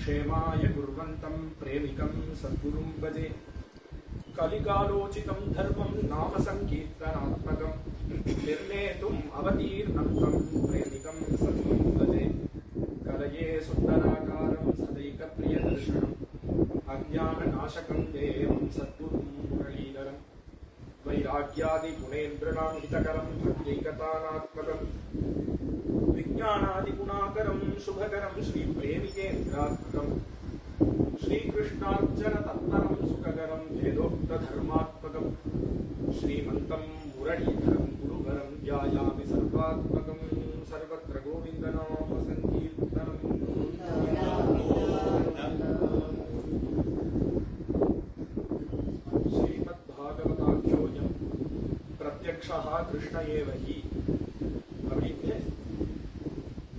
क्षेमाय कुर्वन्तं प्रेमिकं सद्गुरुं भजे कलिकालोचितं धर्मं नाम संकीर्तनात्मकं निर्णेतुम् अवतीर्णं प्रेमिकं सद्गुरुं भजे कलये सुन्दराकारं सदैकप्रियदर्शनम् अज्ञाननाशकं देवं सद्गुरुं मुरलीधरं वैराग्यादिगुणेन्द्रणां हितकरं भक्त्यैकतानात्मकं विज्ञानादिगुणाकरं शुभकरं श्रीप्रेमिकेन्द्रात्मकं श्रीकृष्णार्चनतत्परं सुखकरं वेदोक्तधर्मात्मकं श्रीमन्तं मुरलीधरं गुरुवरं ध्यायामि सर्वात्मकं सर्वत्र गोविन्दनाम संकीर्तनं श्रीमद्भागवताख्योऽयं प्रत्यक्षः कृष्ण एव हि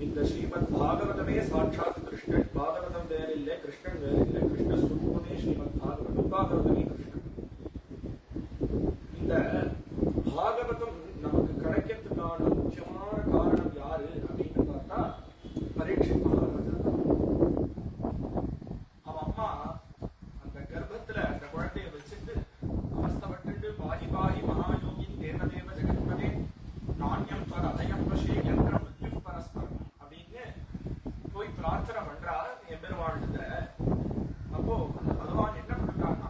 இந்த ஸ்ரீமத் பாகவதமே சாட்சாத் கிருஷ்ணன். பாகவதம் வேற இல்லை, கிருஷ்ணன் வேற இல்லை. கிருஷ்ண ஸ்வரூபமே ஸ்ரீமத் பாகவதம், பாகவதமே கிருஷ்ணன். இந்த பாகவதம் நமக்கு கிடைக்கிறதுக்கான முக்கியமான காரணம் யாரு அப்படின்னு பார்த்தா பரீட்சித் மகாராஜா. அவன் அம்மா அந்த கர்ப்பத்துல அந்த குழந்தைய வச்சுட்டு அவஸ்தப்பட்டு பாகி பாகி மகாயோகின் தேவதேவ ஜெகத்பதே நாண்யம் தர அதயம் வசே யந்திர மிருத்யு பரஸ்பரம் போய் பிரார்த்தனை பண்றா எம்பெருமான்கிட்ட. அப்போ அந்த பகவான் என்ன பண்றான்னா,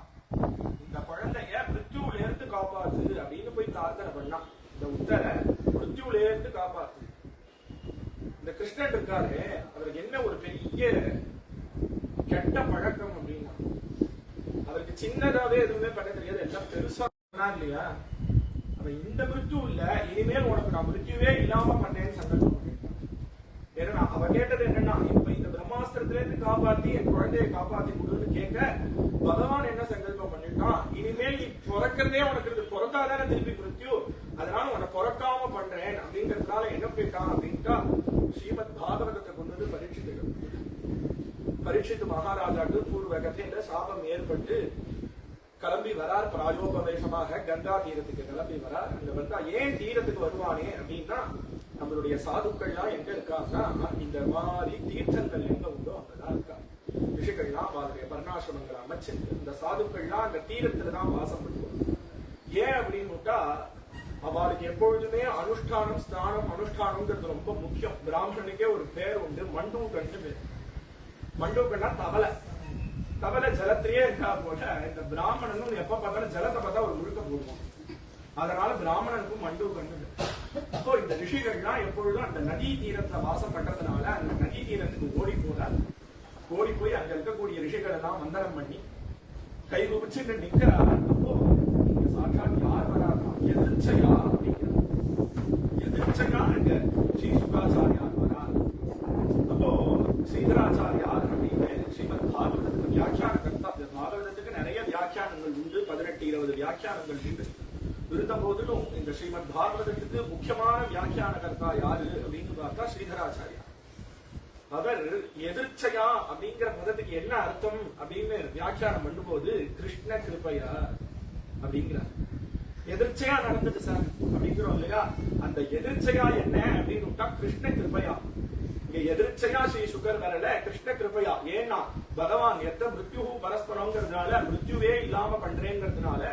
இந்த குழந்தைய மிருத்யுல இருந்து காப்பாத்து அப்படின்னு போய் பிரார்த்தனை பண்ணா. இந்த உத்தர மிருத்யுல இருந்து காப்பாத்து. இந்த கிருஷ்ணன் இருக்காரு, அவருக்கு என்ன ஒரு பெரிய கெட்ட பழக்கம் அப்படின்னா, அவருக்கு சின்னதாவே எதுவுமே பண்ண தெரியாது, எல்லாம் பெருசா இல்லையா. அவன் இந்த மிருத்யு இல்ல, இனிமேல் உனக்கு நான் மிருத்யுவே இல்லாம பண்ணேன்னு சங்கல்பம் பண்ணிட்டான். ஏன்னா அவ கேட்டது என்னன்னா, இப்ப இந்த பிரம்மாஸ்திரத்துல இருந்து காப்பாத்தி என் குழந்தையை காப்பாத்தி கொடுன்னு கேட்க, பகவான் என்ன சங்கல்பம் பண்ணிட்டான், இனிமேல் நீ பிறக்கிறதே உனக்கு பிறக்காதானே திருப்பி மிருத்யு, அதனால உன்னை பிறக்காம பண்றேன் அப்படிங்கறதுனால என்ன போயிட்டான் அப்படின்ட்டா, ஸ்ரீமத் பாகவதத்தை கொண்டு பரீட்சித் மகாராஜாக்கு பூர்வ கதையில சாபம் ஏற்பட்டு கிளம்பி வரார். பிராயோபவேஷமாக கங்கா தீரத்துக்கு கிளம்பி வரார். அங்க வந்தா ஏன் தீரத்துக்கு வருவானே அப்படின்னா, நம்மளுடைய சாதுக்கள்லாம் எங்க இருக்காங்கன்னா, இந்த மாதிரி தீர்த்தங்கள் எங்க உண்டோ அங்கதான் இருக்காங்க. ரிஷிகள்லாம் அவருடைய வர்ணாசிரமங்களை அமைச்சு இந்த சாதுக்கள்லாம் அந்த தீரத்துலதான் வாசம் பண்ணுவாங்க. ஏன் அப்படின்னு விட்டா, அவளுக்கு எப்பொழுதுமே அனுஷ்டானம் ஸ்நானம் அனுஷ்டானம்ங்கிறது ரொம்ப முக்கியம். பிராமணனுக்கே ஒரு பேர் உண்டு, மண்டூகன்னு பேர். மண்டூகன்னா தவளை. தவளை ஜலத்திலேயே இருக்கா போல இந்த பிராமணனும் எப்ப பார்த்தாலும் ஜலத்தை பார்த்தா ஒரு முழுக்க போடுவான். அதனால பிராமணனுக்கும் மண்டூகன்னு. அப்போ இந்த ரிஷிகள்லாம் எப்பொழுதும் அந்த நதி தீரத்துல வாசம் பண்றதுனால அந்த நதி தீரத்துக்கு ஓடி போறார். ஓடி போய் அங்க இருக்கக்கூடிய ரிஷிகள் எல்லாம் வந்தனம் பண்ணி கை குபிச்சுட்டு நிக்கிறார். அப்போ இங்க சாட்சாத் யார் வராதா, எதிர்ச்சையா அப்படிங்கிறார். எதிர்ச்சையா அங்க ஸ்ரீ சுகாச்சாரியார் வரார். அப்போ ஸ்ரீதராச்சாரியார் அப்படின்னு ஸ்ரீமத் பாகவதத்துக்கு வியாக்கியான கர்த்தா. பாகவதத்துக்கு நிறைய வியாக்கியானங்கள் உண்டு, 18-20 வியாக்கியானங்கள் உண்டு. இருந்த போதிலும் இந்த ஸ்ரீமத் பாகவதத்துக்கு முக்கியமான வியாக்கியான கர்த்தா யாரு அப்படின்னு பார்த்தா ஸ்ரீதராச்சாரியா. அவர் எதிர்ச்சையா அப்படிங்கிற பதத்துக்கு என்ன அர்த்தம் அப்படின்னு வியாக்கியானம் பண்ணும்போது, கிருஷ்ண கிருபையா அப்படிங்கிறார். எதிர்ச்சையா நடந்தது சார் அப்படிங்கிறோம் இல்லையா, அந்த எதிர்ச்சையா என்ன அப்படின்னு விட்டா கிருஷ்ண கிருபையா. இங்க எதிர்ச்சையா ஸ்ரீ சுகர் வரல, கிருஷ்ண கிருபையா. ஏன்னா பகவான் எத்த மிருத்யு பரஸ்பரம்ங்கிறதுனால மிருத்யுவே இல்லாம பண்றேங்கிறதுனால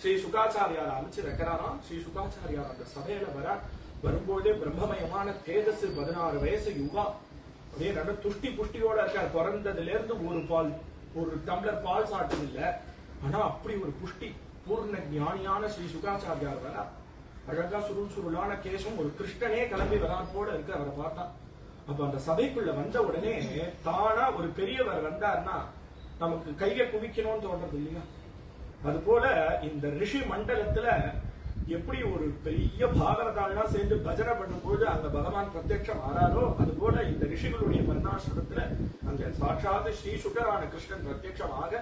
ஸ்ரீ சுகாச்சாரியார் அமைச்சு வைக்கிறாராம். ஸ்ரீ சுகாச்சாரியார் அந்த சபையில வரும்போதே பிரம்மமயமான தேஜஸ், 16 வயசு யுவா, அப்படியே நல்ல துஷ்டி புஷ்டியோட இருக்கார். பிறந்ததுல இருந்து ஒரு டம்ளர் பால் சாப்பிட்டது இல்ல, ஆனா அப்படி ஒரு புஷ்டி பூர்ண ஞானியான ஸ்ரீ சுகாச்சாரியார் வரா. அழகா சுருளான கேசம், ஒரு கிருஷ்ணனே கிளம்பி வரான் போல இருக்கு அவரை பார்த்தா. அப்ப அந்த சபைக்குள்ள வந்த உடனே தானா ஒரு பெரியவர் வந்தார்னா நமக்கு கையை குவிக்கணும்னு தோன்றது இல்லையா. அது போல இந்த ரிஷி மண்டலத்துல எப்படி ஒரு பெரிய பாகவதாலாம் சேர்ந்து பஜனை பண்ணும்போது அங்க பகவான் பிரத்யட்சம் ஆறாரோ, அது போல இந்த ரிஷிகளுடைய வர்ணாசிரமத்துல அங்க சாட்சாத் ஸ்ரீ சுகரான கிருஷ்ணன் பிரத்யட்சம் ஆக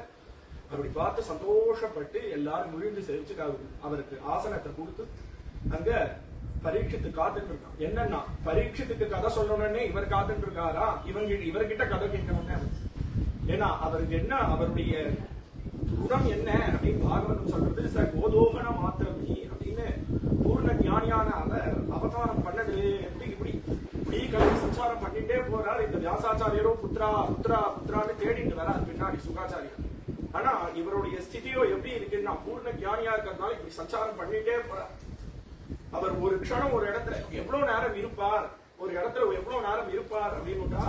அப்படி பார்த்து சந்தோஷப்பட்டு எல்லாரும் விழுந்து செலுத்து அவருக்கு ஆசனத்தை கொடுத்து அங்க பரீட்சித்து காத்துட்டு இருக்கான். என்னன்னா பரீட்சித்துக்கு கதை சொல்லணும்னே இவர் காத்துட்டு இருக்காரா, இவர்கிட்ட கதை கேட்கணும்னு. ஏன்னா அவருக்கு என்ன, அவருடைய குணம் என்ன அப்படின்னு பாகவதம் சொல்றது, சார் கோதோகன மாத்திரம் அப்படின்னு பூர்ண ஞானியான அவர் அவதாரம் பண்ணது எப்படி இப்படி இப்படி கிளம்பி சஞ்சாரம் பண்ணிட்டே போறார். இந்த வியாசாச்சாரியரோ புத்ரா புத்ரா புத்ரான்னு தேடிட்டு வரார் பின்னாடி சுகாச்சாரியர். ஆனா இவருடைய ஸ்திதியோ எப்படி இருக்குன்னா பூர்ண ஞானியா இருக்கிறதுனால இப்படி சஞ்சாரம் பண்ணிட்டே போறார். அவர் ஒரு க்ஷணம் ஒரு இடத்துல எவ்வளவு நேரம் இருப்பார், ஒரு இடத்துல எவ்வளவு நேரம் இருப்பார் அப்படின்னுட்டா,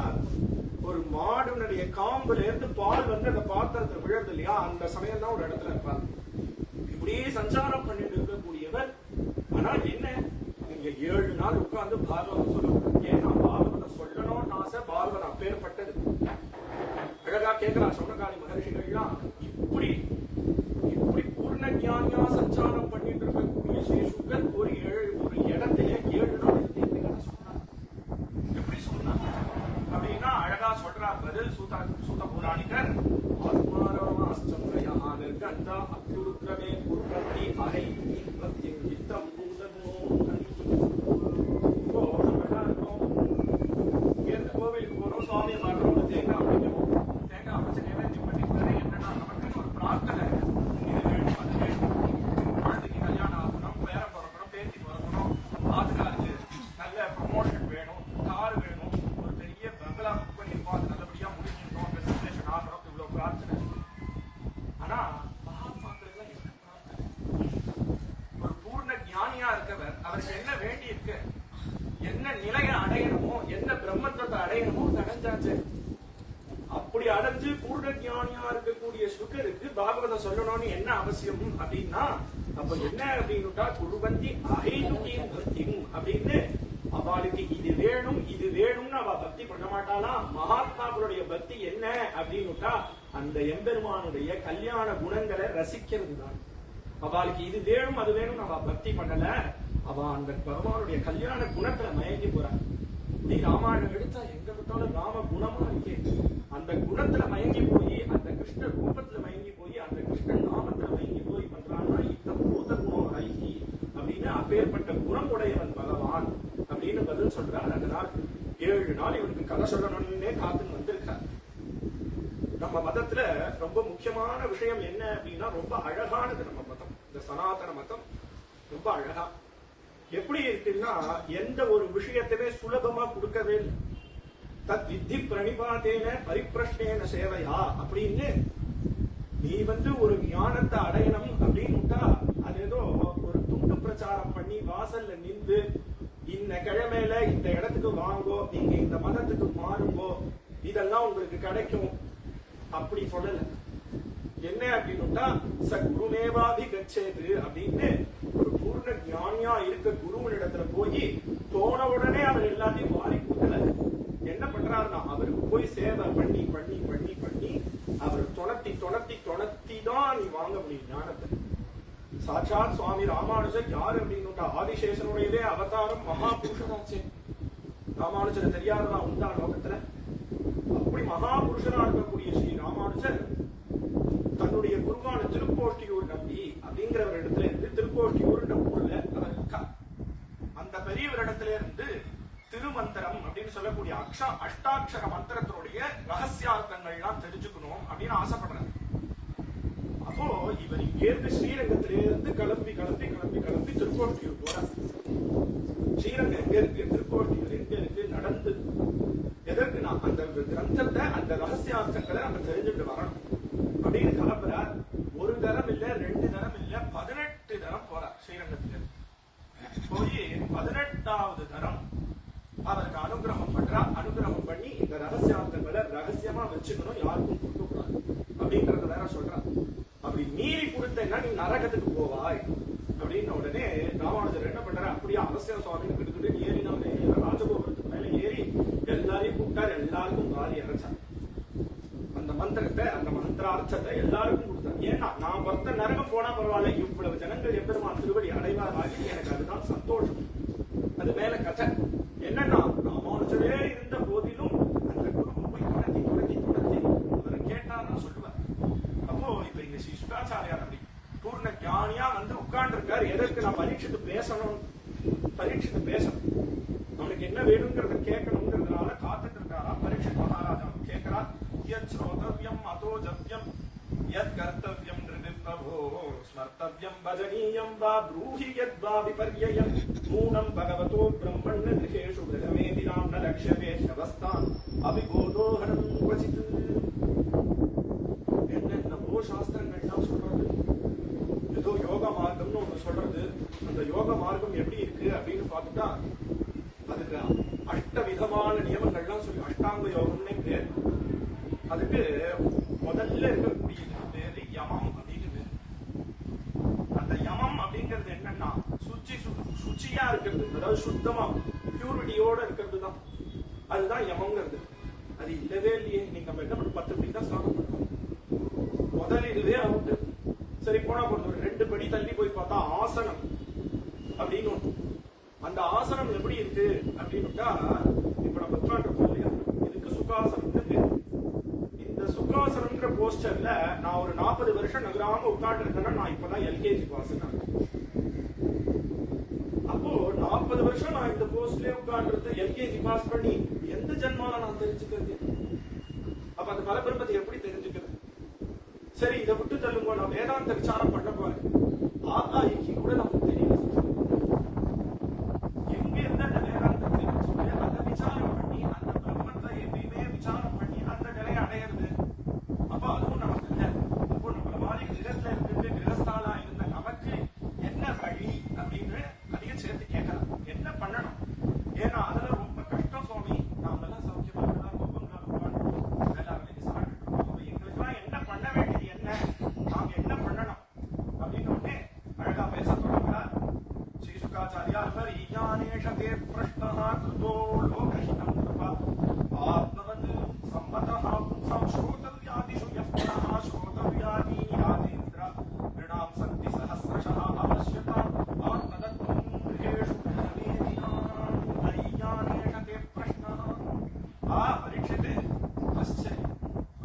ஒரு மாடுனுடைய காம்புல இருந்து பால் வந்து அந்த பாத்திரத்தை விழுது இல்லையா, அந்த சமயம் தான் ஒரு இடத்துல இருப்பார். இப்படியே சஞ்சாரம் பண்ணிட்டு இருக்கக்கூடியவர். ஆனா என்ன, நீங்க 7 நாள் உட்கார்ந்து பாகவதம் சொல்லணும். ஏன்னா பாகவதம் சொல்லணும்னு ஆசை, பாகவதம் அப்பேற்பட்டது. அழகா கேட்கிறா சௌனகாதி மகர்ஷிகள்லாம். இப்படி இப்படி பூர்ண ஞானியா சஞ்சாரம் பண்ணிட்டு இருக்கக்கூடிய ஸ்ரீ சுகர் ஒரு இடத்துல 7 நாள் இருந்து சொன்னார். எப்படி சொன்னார் அப்படின்னா அழகா சொல்றார் பதில் சூத புராணிகர். ஆத்மாரமாச்சந்திரயான கண்டா அப்துருத்ரமே குருபத்தி அரை யுத்தம் கோவிலுக்கு போறோம், சுவாமியை பார்க்கறோம், தேங்காய் அமைக்கணும், தேங்காய் அமைச்சு நிவர்த்தி பண்ணிக்கிறது. என்னன்னா நமக்கு ஒரு பிரார்த்தனை, இது வேணும் அது வேணும், குழந்தைக்கு கல்யாணம் ஆகணும், பேர பிறக்கணும், பேத்தி பிறக்கணும், ஆத்துக்காருக்கு நல்ல ப்ரமோஷன் வேணும், கார் வேணும், ஒரு பெரிய பங்களா புக் பண்ணிருக்கோம், அது நல்லபடியா முடிஞ்சிருக்கோம், பிரசன்டேஷன் ஆகணும், இவ்வளவு பிரார்த்தனை. ஆனா மகாத்மாக்களுக்கு என்ன பிரார்த்தனை? ஒரு பூர்ண ஞானியா இருக்கவர் அவருக்கு என்ன வேண்டி இருக்கு, என்ன நிலையை அடையணுமோ, என்ன பிரம்மத்தை அடையணுமோ அடைஞ்சாச்சு. அப்படி அடைஞ்சு பூர்ண ஞானியா இருக்கக்கூடிய சுகருக்கு பாகவதம் சொல்லணும்னு என்ன அவசியம் அப்படின்னா, அப்ப என்ன அப்படின்னுட்டா குருவந்தி அகைதுகியும் பக்தியும் அப்படின்னு அவளுக்கு இது வேணும் இது வேணும்னு அவ பக்தி பண்ண மாட்டாளா. மகாத்மாக்களுடைய பக்தி என்ன அப்படின்னுட்டா அந்த எம்பெருமானுடைய கல்யாண குணங்களை ரசிக்கிறது தான். அவளுக்கு இது வேணும் அது வேணும் அவ பக்தி பண்ணல, அவ அந்த பகவானுடைய கல்யாண குணத்துல மயங்கி போறான். நீ ராமாயணம் எடுத்தா எங்க விட்டாலும் ராம குணமா இருக்கே, அந்த குணத்துல மயங்கி போய், அந்த கிருஷ்ண ரூபத்துல மயங்கி போய், அந்த கிருஷ்ண நாமத்துல மயங்கி போய் பண்றான்னா இந்த பூத குணம் ஐகி அப்படின்னு அப்பேற்பட்ட குணம் உடையவன் பகவான் அப்படின்னு பதில் சொல்றார். அதனால் 7 நாள் இவனுக்கு கதை சொல்லணும்னே காத்துன்னு வந்திருக்கார். நம்ம மதத்துல ரொம்ப முக்கியமான விஷயம் என்ன அப்படின்னா, ரொம்ப அழகானது நம்ம மதம், இந்த சனாதன மதம் ரொம்ப அழகா எப்படி இருக்குன்னா, எந்த ஒரு விஷயத்தையுமே சுலபமா கொடுக்கவே இல்லை. தத் வித்தி பிரணிபாத்தேன பரிப்பிரஷ்னேன சேவையா அப்படின்னு நீ ஒரு ஞானத்தை அடையணும் அப்படின்னுட்டா அது ஏதோ ஒரு துண்டு பிரச்சாரம் பண்ணி வாசல்ல நின்று இந்த கிழமையில இந்த இடத்துக்கு வாங்கோ, நீங்க இந்த மதத்துக்கு மாறுங்கோ, இதெல்லாம் உங்களுக்கு கிடைக்கும் அப்படி சொல்லல. என்ன அப்படின்னுட்டா ச குருமேவாதி கச்சேது அப்படின்னு ஒரு பூர்ண ஞானியா இருக்க குருவனிடத்துல போய் போன உடனே அவர் எல்லாத்தையும் வாரி கொடுக்கல. என்ன பண்றாருன்னா அவருக்கு போய் சேவை பண்ணி பண்ணி பண்ணி பண்ணி அவர் தொணத்தி தொணத்தி தொணத்தி தான் நீ வாங்க முடியும் ஞானத்தை. சாட்சாத் சுவாமி ராமானுஜர் யாரு அப்படின்னுட்டா ஆதிசேஷனுடையதே அவதாரம், மகா புருஷனாச்சே. ராமானுஜர் தெரியாததா உண்டா லோகத்துல? அப்படி மகா புருஷனா இருக்கக்கூடிய ஸ்ரீ ராமானுஜர் தன்னுடைய குருவான திருக்கோஷ்டியூர் நம்பி அப்படிங்கிறவர் இடத்துல இருந்து, திருக்கோஷ்டியூர் ஊர்ல அவர் இருக்கா, அந்த பெரியவர் இடத்துல இருந்து திருமந்திரம் அப்படின்னு சொல்லக்கூடிய அஷ்டாட்சர மந்திரத்தினுடைய ரகசியார்த்தங்கள்லாம் தெரிஞ்சுக்கணும் அப்படின்னு ஆசைப்படுறாரு. அப்போ இவர் இங்கேருந்து ஸ்ரீரங்கத்திலிருந்து கிளம்பி கிளம்பி கிளம்பி கிளம்பி திருக்கோஷ்டியூர் போறார். ஸ்ரீரங்கம் எங்க இருக்கு, திருக்கோஷ்டியூர் எங்க இருக்கு, நடந்து எதற்கு நான் அந்த கிரந்தத்தை அந்த ரகசியார்த்தங்களை நம்ம தெரிஞ்சுட்டு வரணும் அப்படின்னு கிளம்புறார். ஒரு தரம் இல்ல, 2 தரம் இல்ல, 18 தரம் போறார். ஸ்ரீரங்கத்திலிருந்து போய் 18வது தரம் அவருக்கு அனுகிரகம் பண்றார். அனுகிரகம் பண்ணி இந்த ரகசியார்த்தங்களை ரகசியமா வச்சுக்கணும், யாருக்கும் கொடுக்க கூடாது அப்படின்றத வேற சொல்றார். அப்படி மீறி கொடுத்தேன்னா நீ நரகத்துக்கு போவாய் அப்படின்னு உடனே ராமானுஜர் என்ன பண்றாரு, அப்படியே அவசியம் சுவாமின்னு கிட்டு ஏறினவனே ராஜகோபுரத்துக்கு மேல ஏறி எல்லாரையும் கூப்பிட்டார். எல்லாருக்கும் வாரி அரைச்சார். அந்த மந்திரத்தை அந்த மந்திரார்த்தத்தை எல்லாருக்கும் கொடுத்தார். ஏன்னா நான் ஒருத்த நரகம் போனா பரவாயில்ல, இவ்வளவு ஜனங்கள் எப்பெருமான் திருவடி அடைவாராகி எனக்கு அதுதான் சந்தோஷம். அது மேல கதை என்னன்னா, ராமானுஜரே இருந்த போதிலும் அந்த குடும்பம் போய் தொடர்த்தி தொடர்த்தி தொடர்த்தி அவரை கேட்டா நான் சொல்லுவேன். அப்போ இப்ப இங்க ஸ்ரீ சுகாச்சாரியார் அப்படி பூர்ண ஞானியா உட்கார்ந்து இருக்காரு. எதற்கு நான் பரீட்சித்து பேசணும், பரீட்சித்து பேசணும், அவனுக்கு என்ன வேணுங்கிறத கேட்கணுங்கிறதுனால காத்துட்டு இருக்காரா. பரீட்சித் மகாராஜா கேட்கிறார், யத் ஸ்ரோதவ்யம் அதோஜவ்யம் யத் கர்த்தவ்யம் நிர்விப்ரபோ ஸ்மர்த்தவ்யம் பஜனீயம் வா ப்ரூஹி யத் வா விபர்யயம் மூனம் பகவதோ பிரம்மண்ண கிருஹேஷு பிரதமேதி நாம்ன அபிபோதோகரம் வச்சித்து என்னென்னவோ சாஸ்திரங்கள்லாம் சொல்றது. ஏதோ யோக மார்க்கம்னு ஒண்ணு சொல்றது. அந்த யோக மார்க்கம் எப்படி இருக்கு அப்படின்னு பார்த்துட்டா அதுக்கு அஷ்ட விதமான நியமங்கள்லாம் சொல்லி அஷ்டாங்க யோகம்னே பேர். அதுக்கு முதல்ல இருக்கக்கூடியது பேரு யமம் அப்படின்னு. அந்த யமம் அப்படிங்கிறது என்னன்னா சுச்சியா இருக்கிறது, அதாவது சுத்தமா பியூரிட்டியோட இருக்கிறது தான். அதுதான் யமம்ங்கிறது. அது இல்லவே இல்லையே. நீங்க நம்ம என்ன பண்ண 10 மணிக்கு தான் சாப்பிடணும். முதலிலே அவுட்டு. சரி போனா போறது. ஒரு 2 படி தள்ளி போய் பார்த்தா ஆசனம் அப்படின்னு ஒண்ணு. அந்த ஆசனம் எப்படி இருக்கு அப்படின்னுட்டா இப்ப நம்ம உட்காந்துருக்கோம் இல்லையா, இதுக்கு சுகாசனம். இந்த சுகாசனம்ங்கிற போஸ்டர்ல நான் ஒரு 40 வருஷம் நகராம உட்கார்ந்து இருக்கேன்னா நான் இப்பதான் எல்கேஜி பாஸ். அப்போ 40 வருஷம் நான் இந்த போஸ்ட்லயே உட்கார்ந்து எல்கேஜி பாஸ் பண்ணி எந்த ஜென்மால நான் தெரிஞ்சுக்கிறது? அப்ப அந்த பரபிரம்மத்தை எப்படி தெரிஞ்சுக்கிறது? சரி இதை விட்டு தள்ளுங்க, நான் வேதாந்த விசாரம் பண்ண போறேன். ஆகாய்க்கு கூட நமக்கு தெரியல. எங்க இருந்த அந்த வேதாந்தத்தை வச்சுட்டு அதை விசாரம் பண்ணி அந்த பிரம்மத்தை எப்பயுமே விசாரம் பண்ணி அந்த நிலையை அடையிறது. அப்ப அதுவும் நமக்கு இல்லை. அப்போ நம்மள மாதிரி கிரகத்துல இருந்து கிரகஸ்தாலா இருந்த நமக்கு என்ன வழி அப்படின்னு அதையும் சேர்த்து கேட்கலாம். என்ன பண்ணணும்? ஏன்னா அதுல ரொம்ப கஷ்டம் சுவாமி. நாம எல்லாம் சௌக்கியமா எங்களுக்கெல்லாம் என்ன பண்ண வேண்டியது, என்ன நாங்க என்ன பண்ணணும் அப்படின்னு ஒண்ணே அழகா பேச தொடங்குறார் ஸ்ரீ சுகாச்சாரியா. ஈயானேஷதே பிரஷ்னஹ கிருதோ லோகஹிதம் கிருபா ஆத்மவத் சம்மதஹ பும்சாம் ஸ்ரோதவ்யாதிஷு யஃப்னஹ ஸ்ரோதவ்யாதி யாதேந்திர ரிணாம் சந்தி சஹஸ்ரஷஹ அவஸ்யதா ஆத்மதத்வம் கிருஹேஷு கிருஹவேதினாம் ஈயானேஷதே பிரஷ்னஹ. பரீட்சித்து ஆச்சரியம்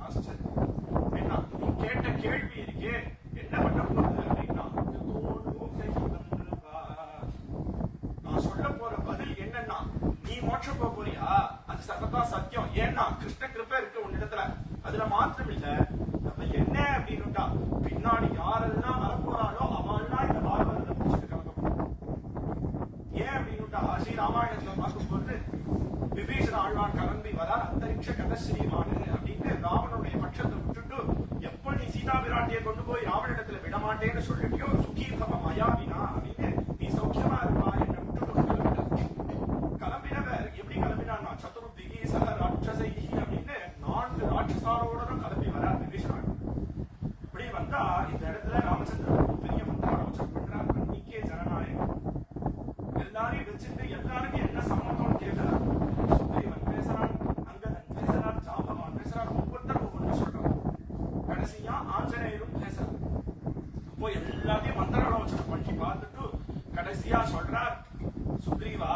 ஆச்சரியம். என்ன நீ கேட்ட கேள்வி இருக்கே என்ன பண்ண போகுது அப்படின்னா, நான் சொல்ல போற பதில் என்னன்னா, நீ மோட்சம் போக போறியா? அது சத்தா சத்தியம். ஏன்னா கிருஷ்ண கிருபை இருக்கு உன்னிடத்துல. அதுல மாற்றம் இல்ல. நம்ம என்ன அப்படின்னுட்டா பின்னாடி யாரெல்லாம் வரப்போறாளோ அவெல்லாம் இந்த பாகவதத்தை முடிச்சுட்டு கிளம்ப போறோம். ஏன் அப்படின்னுட்டா ஸ்ரீ ராமாயணத்துல பார்க்கும்போது விபீஷண ஆழ்வான் கிளம்பி வரார். அந்தரிக்ஷ கதஸ்ரீமானு அப்படின்னு ராவனுடைய பட்சத்தை விட்டுட்டு எப்ப நீ சீதா பிராட்டியை கொண்டு போய் ராவணிடத்துல விடமாட்டேன்னு சொல்லிட்டியோ சுகி பவ மயாவினா அப்படின்னு நீ சௌக்கியமா இருப்பா என்ன விட்டுட்டு கிளம்பினவர். எப்படி கிளம்பினான்னா சதுர்திகி சக ராட்சசைகி அப்படின்னு 4 ராட்சசாரோட கிளம்பி வரார் விபீஷணன். இப்படி வந்தா இந்த இடத்துல ராமச்சந்திரன் பெரிய மந்திராலோசனை பண்றார். நீக்கே ஜனநாயகம் எல்லாரையும் வச்சுட்டு எல்லாருக்கும் என்ன சம்மதம் கேட்கிறார். சுக்ரீவன் பேசுறான், அங்கதன் பேசுறான், ஜாம்பவான் பேசுறான், ஒவ்வொருத்தரும் ஒவ்வொன்று சொல்றான். கடைசியா ஆஞ்சநேயரும் பேசுறார். அப்போ எல்லாத்தையும் மந்திராலோசனை பண்ணி பார்த்துட்டு கடைசியா சொல்றார், சுக்ரீவா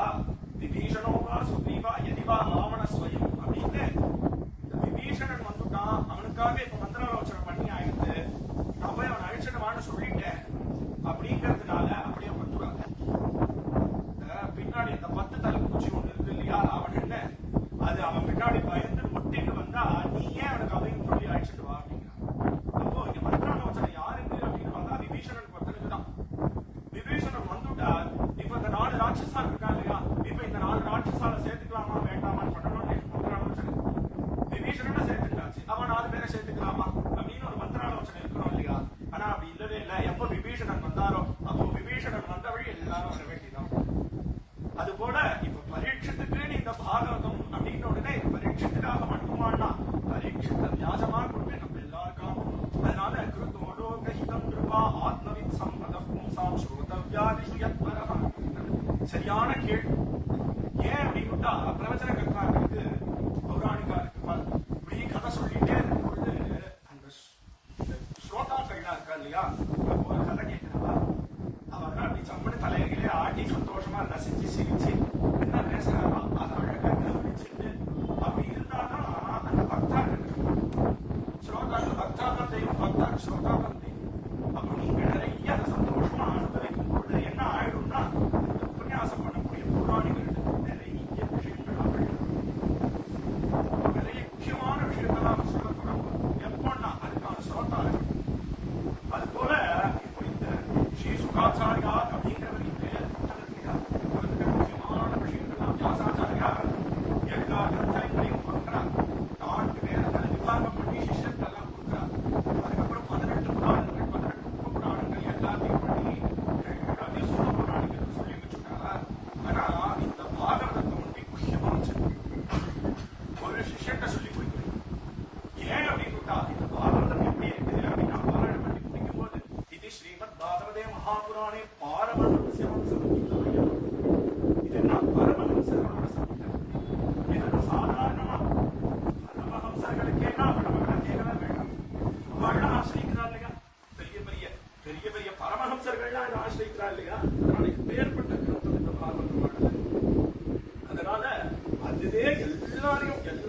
விபீஷணோவா சுக்ரீவா எதிவா ராவண ஸ்வயம் அப்படின்னு. இந்த விபீஷணன் வந்துட்டான், அவனுக்காக இப்ப மந்திராலோசனை பண்ணி ஆயிடுத்து, நான் போய் அவன் அழிச்சிடுவான்னு சொல்லிட்டேன் அப்படிங்கிறதுனால அப்படியே வந்துடுறாங்க. பின்னாடி இந்த 10 தலைப்பூச்சி ஒண்ணு இருக்கு இல்லையா ராவணன்னு, அது அவன் பின்னாடி பயந்து ஒட்டிட்டு வந்தா நீ ஏன் அவனுக்கு அதையும் சொல்லி அழிச்சிட்டு வா அப்படிங்கிறான். அப்போ இங்க மந்திராலோசனை யாருக்கு அப்படின்னு பார்த்தா விபீஷணன் பொறுத்தனுக்குதான். விபீஷணன் வந்துட்டார். இப்ப இந்த 4 ராட்சசா இருக்கா இல்லையா, இப்ப இந்த 4 ராட்சசால சேர்த்துக்கலாமா வேண்டாமான்னு பண்ணணும் மந்திராலோசனை. விபீஷணனை சேர்த்துக்காச்சு, அவன் 4 பேரை சேர்த்துக்கலாமா அப்படின்னு ஒரு மந்திராலோசனை இருக்கணும் இல்லையா. ஆனா அப்படி இல்லவே இல்லை. எப்ப விபீஷணன் வந்தாரோ அப்போ விபீஷணன் வந்த வழி எல்லாரும் வர வேண்டியதான். அது போல இப்ப பரீட்சத்துக்கு இந்த பாகவதம் அப்படின்னு உடனே பரீட்சத்துக்காக மட்டுமானா பரீட்சத்தை வியாஜமா கொண்டு நம்ம எல்லாருக்கும். அதனால கிருத்தோடோ கஹிதம் கிருபா ஆத்மவித் சம்பத பும்சாம் ஸ்ரோதவ்யாதிஷு யத்வரஹ. சரியான கேள்வி. ஏன் அப்படின்னுட்டா பிரவச்சன கர்த்தாக்களுக்கு பௌராணிகாருக்கு இப்படி கதை சொல்லிட்டே இருக்கும் பொழுது அந்த ஸ்ரோதாக்கள்லாம் இருக்கா இல்லையா, ஒரு கதை கேட்கிறவா அவன் அப்படி சம்மனு தலையிலே ஆட்டி சந்தோஷமா ரசிச்சு சிரிச்சு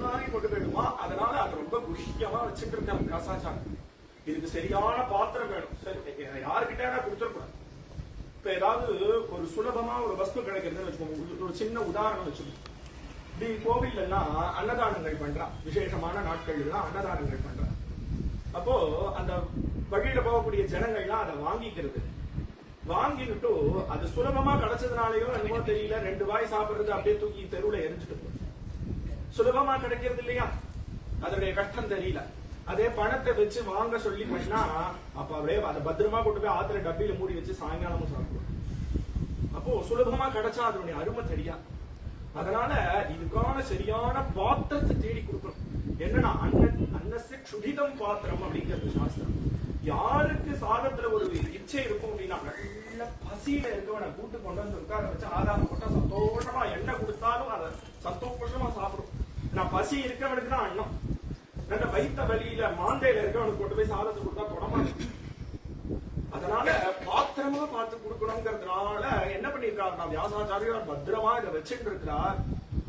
மாதிரி கொண்டு போயிடுமா. அதனால அது ரொம்ப குஷியமா வச்சுட்டு இருக்காங்க வியாசாச்சாரம். இதுக்கு சரியான பாத்திரம் வேணும். சரி, யாருக்கிட்ட கொடுத்துடக்கூடாது. இப்ப ஏதாவது ஒரு சுலபமா ஒரு வஸ்து கிடைக்கிறதுன்னு வச்சுக்கோங்க. ஒரு சின்ன உதாரணம் வச்சுக்கோங்க. இப்படி கோவில் எல்லாம் அன்னதானங்கள் பண்றான். விசேஷமான நாட்கள் எல்லாம் அன்னதானங்கள் பண்றான். அப்போ அந்த வழியில போகக்கூடிய ஜனங்கள்லாம் அதை வாங்கிக்கிறது. வாங்கிட்டு அது சுலபமா கிடைச்சதுனாலயோ என்னமோ தெரியல, 2 வாய் சாப்பிடுறது அப்படியே தூக்கி தெருவுல எரிஞ்சுட்டு சுலபமா கிடைக்கிறது இல்லையா, அதனுடைய கஷ்டம் தெரியல. அதே பணத்தை வச்சு வாங்க சொல்லி பண்ணா அப்ப அப்படியே அதை பத்திரமா கொண்டு போய் ஆத்திர டப்பியில மூடி வச்சு சாயங்காலமும் சாப்பிடுவோம். அப்போ சுலபமா கிடைச்சா அதனுடைய அருமை தெரியாது. அதனால இதுக்கான சரியான பாத்திரத்தை தேடி கொடுக்கணும். என்னன்னா அன்னசு சுடிதம் பாத்திரம் அப்படிங்கிறது சாஸ்திரம். யாருக்கு சாதத்துல ஒரு இச்சை இருக்கும் அப்படின்னா, நல்ல பசியில இருக்கவனை கூட்டு கொண்டு வந்து உட்கார வச்சு ஆதாரம் போட்டா சந்தோஷமா எண்ணெய் கொடுத்தாலும் அதை சந்தோஷமா சாப்பிடும். நான் பசி இருக்கவனுக்கு தான் அன்னம். நல்ல வைத்த வலியில மாந்தையில இருக்கவனுக்கு கொண்டு போய் சாதத்தை கொடுத்தா தொடமாட்டேன். அதனால பாத்திரமா பார்த்து கொடுக்கணுங்கிறதுனால என்ன பண்ணிருக்காருன்னா வியாசாச்சாரியார் பத்திரமா இதை வச்சுட்டு இருக்கிறார்.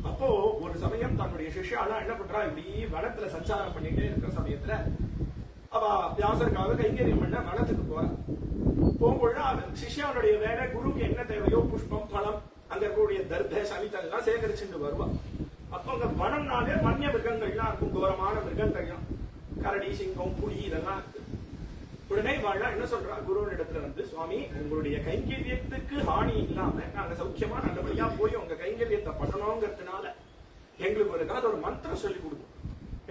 அப்போ ஒரு சமயம் தன்னுடைய சிஷ்யாலாம் என்ன பண்றா, இப்படி வனத்துல சஞ்சாரம் பண்ணிட்டே இருக்கிற சமயத்துல அவ வியாசருக்காக கைங்கரியம் பண்ண வனத்துக்கு போற. போகும்போது அவன் சிஷ்யாவுடைய வேலை, குருவுக்கு என்ன தேவையோ புஷ்பம் பழம் அங்க இருக்கக்கூடிய தர்ப சமிதம் எல்லாம் சேகரிச்சுட்டு வருவான். அப்ப அங்க வனம்னாலே வன்னிய மிருகங்கள்லாம் இருக்கும், கோரமான மிருகங்கள்லாம், கரடி சிங்கம் புலி இதெல்லாம் இருக்கு. உடனே வாழ என்ன சொல்றா, குருவனிடத்துல வந்து, சுவாமி உங்களுடைய கைங்கரியத்துக்கு ஹானி இல்லாம நாங்க சௌக்கியமா நல்லபடியா போய் உங்க கைங்கரியத்தை பண்ணணுங்கிறதுனால எங்களுக்கு ஒரு ஏதாவது ஒரு மந்திரம் சொல்லி கொடுக்கும்.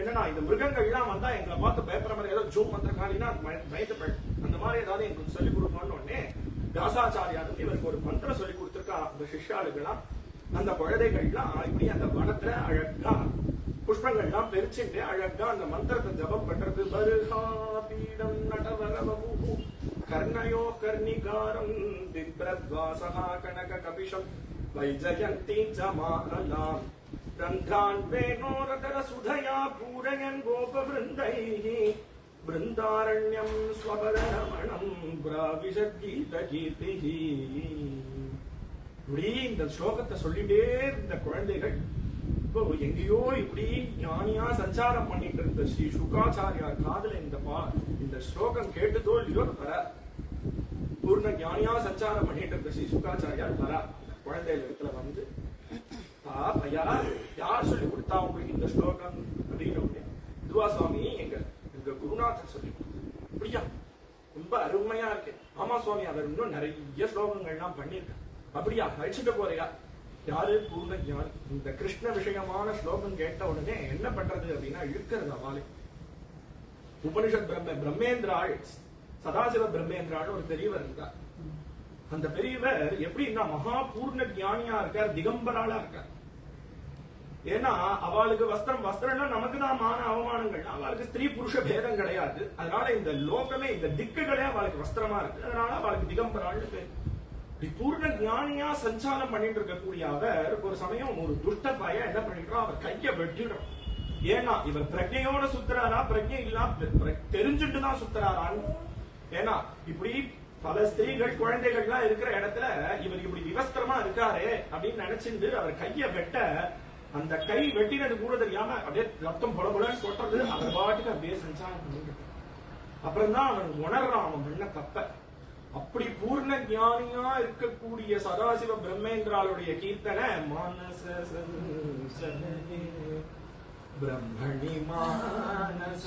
என்னன்னா இந்த மிருகங்கள்லாம் வந்தா எங்களை பார்த்து பயப்படுற மாதிரி ஏதாவது ஜூம் மந்திரம் காலினா பயத்து அந்த மாதிரி ஏதாவது எங்களுக்கு சொல்லிக் கொடுக்கணும்னு உடனே வியாசாச்சாரியாரும் இவருக்கு ஒரு மந்திரம் சொல்லி கொடுத்துருக்கா. அந்த சிஷ்யாளுக்கெல்லாம் அந்த குழந்தைகள்லாம் இப்படி அந்த வனத்துல அழகா புஷ்பங்கள்லாம் பெருச்சுட்டு அழகா அந்த மந்திரத்தை ஜபம் பண்றது. பருகா பீடம் நடவரவூ கர்ணயோ கர்ணிகாரம் திப்ரத்வாசகா கனக கபிஷம் வைஜயந்தி ஜமானலாம் ரந்தான் வேணோரதர சுதயா பூரயன் கோபவிருந்தைஹி பிருந்தாரண்யம் ஸ்வபரமணம் பிராவிஷத்கீத கீர்த்திஹி. இப்படி இந்த ஸ்லோகத்தை சொல்லிட்டே இருந்த குழந்தைகள் இப்போ எங்கேயோ இப்படி ஞானியா சஞ்சாரம் பண்ணிட்டு இருந்த ஸ்ரீ சுகாச்சாரியார் காதுல இந்த ஸ்லோகம் கேட்டுதோ இல்லையோ வர பூர்ண ஞானியா சஞ்சாரம் பண்ணிட்டு இருந்த ஸ்ரீ சுகாச்சாரியார் வர குழந்தைகள் இடத்துல வந்து, ஐயா யார் சொல்லி கொடுத்தா உங்களுக்கு இந்த ஸ்லோகம் அப்படின்னு, இதுவா சுவாமி எங்க குருநாதர் சொல்லி கொடுத்தார். அப்படியா, ரொம்ப அருமையா இருக்கு. ஆமா சுவாமி, அவர் இன்னும் நிறைய ஸ்லோகங்கள்லாம் பண்ணிருக்கார். அப்படியா, அழிச்சுட்டு போறியா? யாரு? பூர்ண ஞானி. இந்த கிருஷ்ண விஷயமான ஸ்லோகம் கேட்ட உடனே என்ன பண்றது அப்படின்னா இழுக்கிறது அவளே. உபனிஷத் பிரம்மேந்திராள், சதாசிவ பிரம்மேந்திராள் ஒரு பெரியவர் இருக்கார். அந்த பெரியவர் எப்படின்னா மகா பூர்ண ஞானியா இருக்கார், திகம்பராளா இருக்கார். ஏன்னா அவளுக்கு வஸ்திரம்னா நமக்கு தான் மான அவமானங்கள், அவளுக்கு ஸ்திரீ புருஷ பேதம் கிடையாது. அதனால இந்த லோகமே இந்த திக்குகளே அவளுக்கு வஸ்திரமா இருக்கு. அதனால அவளுக்கு திகம்பராள்னு பேர். பூர்ண ஞானியா சஞ்சாரம் பண்ணிட்டு இருக்கக்கூடிய அவர் ஒரு சமயம் ஒரு துஷ்ட பையன் என்ன பண்ணிடுறோம், அவர் கைய வெட்டிடுறோம். ஏன்னா இவர் பிரஜையோட சுத்துறாரா, பிரஜை இல்லாம தெரிஞ்சுட்டுதான் சுத்துறாரான்னு. ஏன்னா இப்படி பல ஸ்திரீகள் குழந்தைகள்லாம் இருக்கிற இடத்துல இவர் இப்படி விவஸ்திரமா இருக்காரு அப்படின்னு நினைச்சிருந்து அவர் கைய வெட்ட, அந்த கை வெட்டினது கூட தெரியாம அப்படியே ரத்தம் பொலபொலன்னு கொட்டுறது. அவர் பாட்டுக்கு அப்படியே சஞ்சாரம் பண்ணிட்டு அப்புறம் தான் அவன் உணர்றான் அவன் பண்ண தப்ப. அப்படி பூர்ண ஞானியா இருக்கக்கூடிய சதாசிவ பிரம்மேந்திராளுடைய கீர்த்தனை மானச பிரம்மணி மானச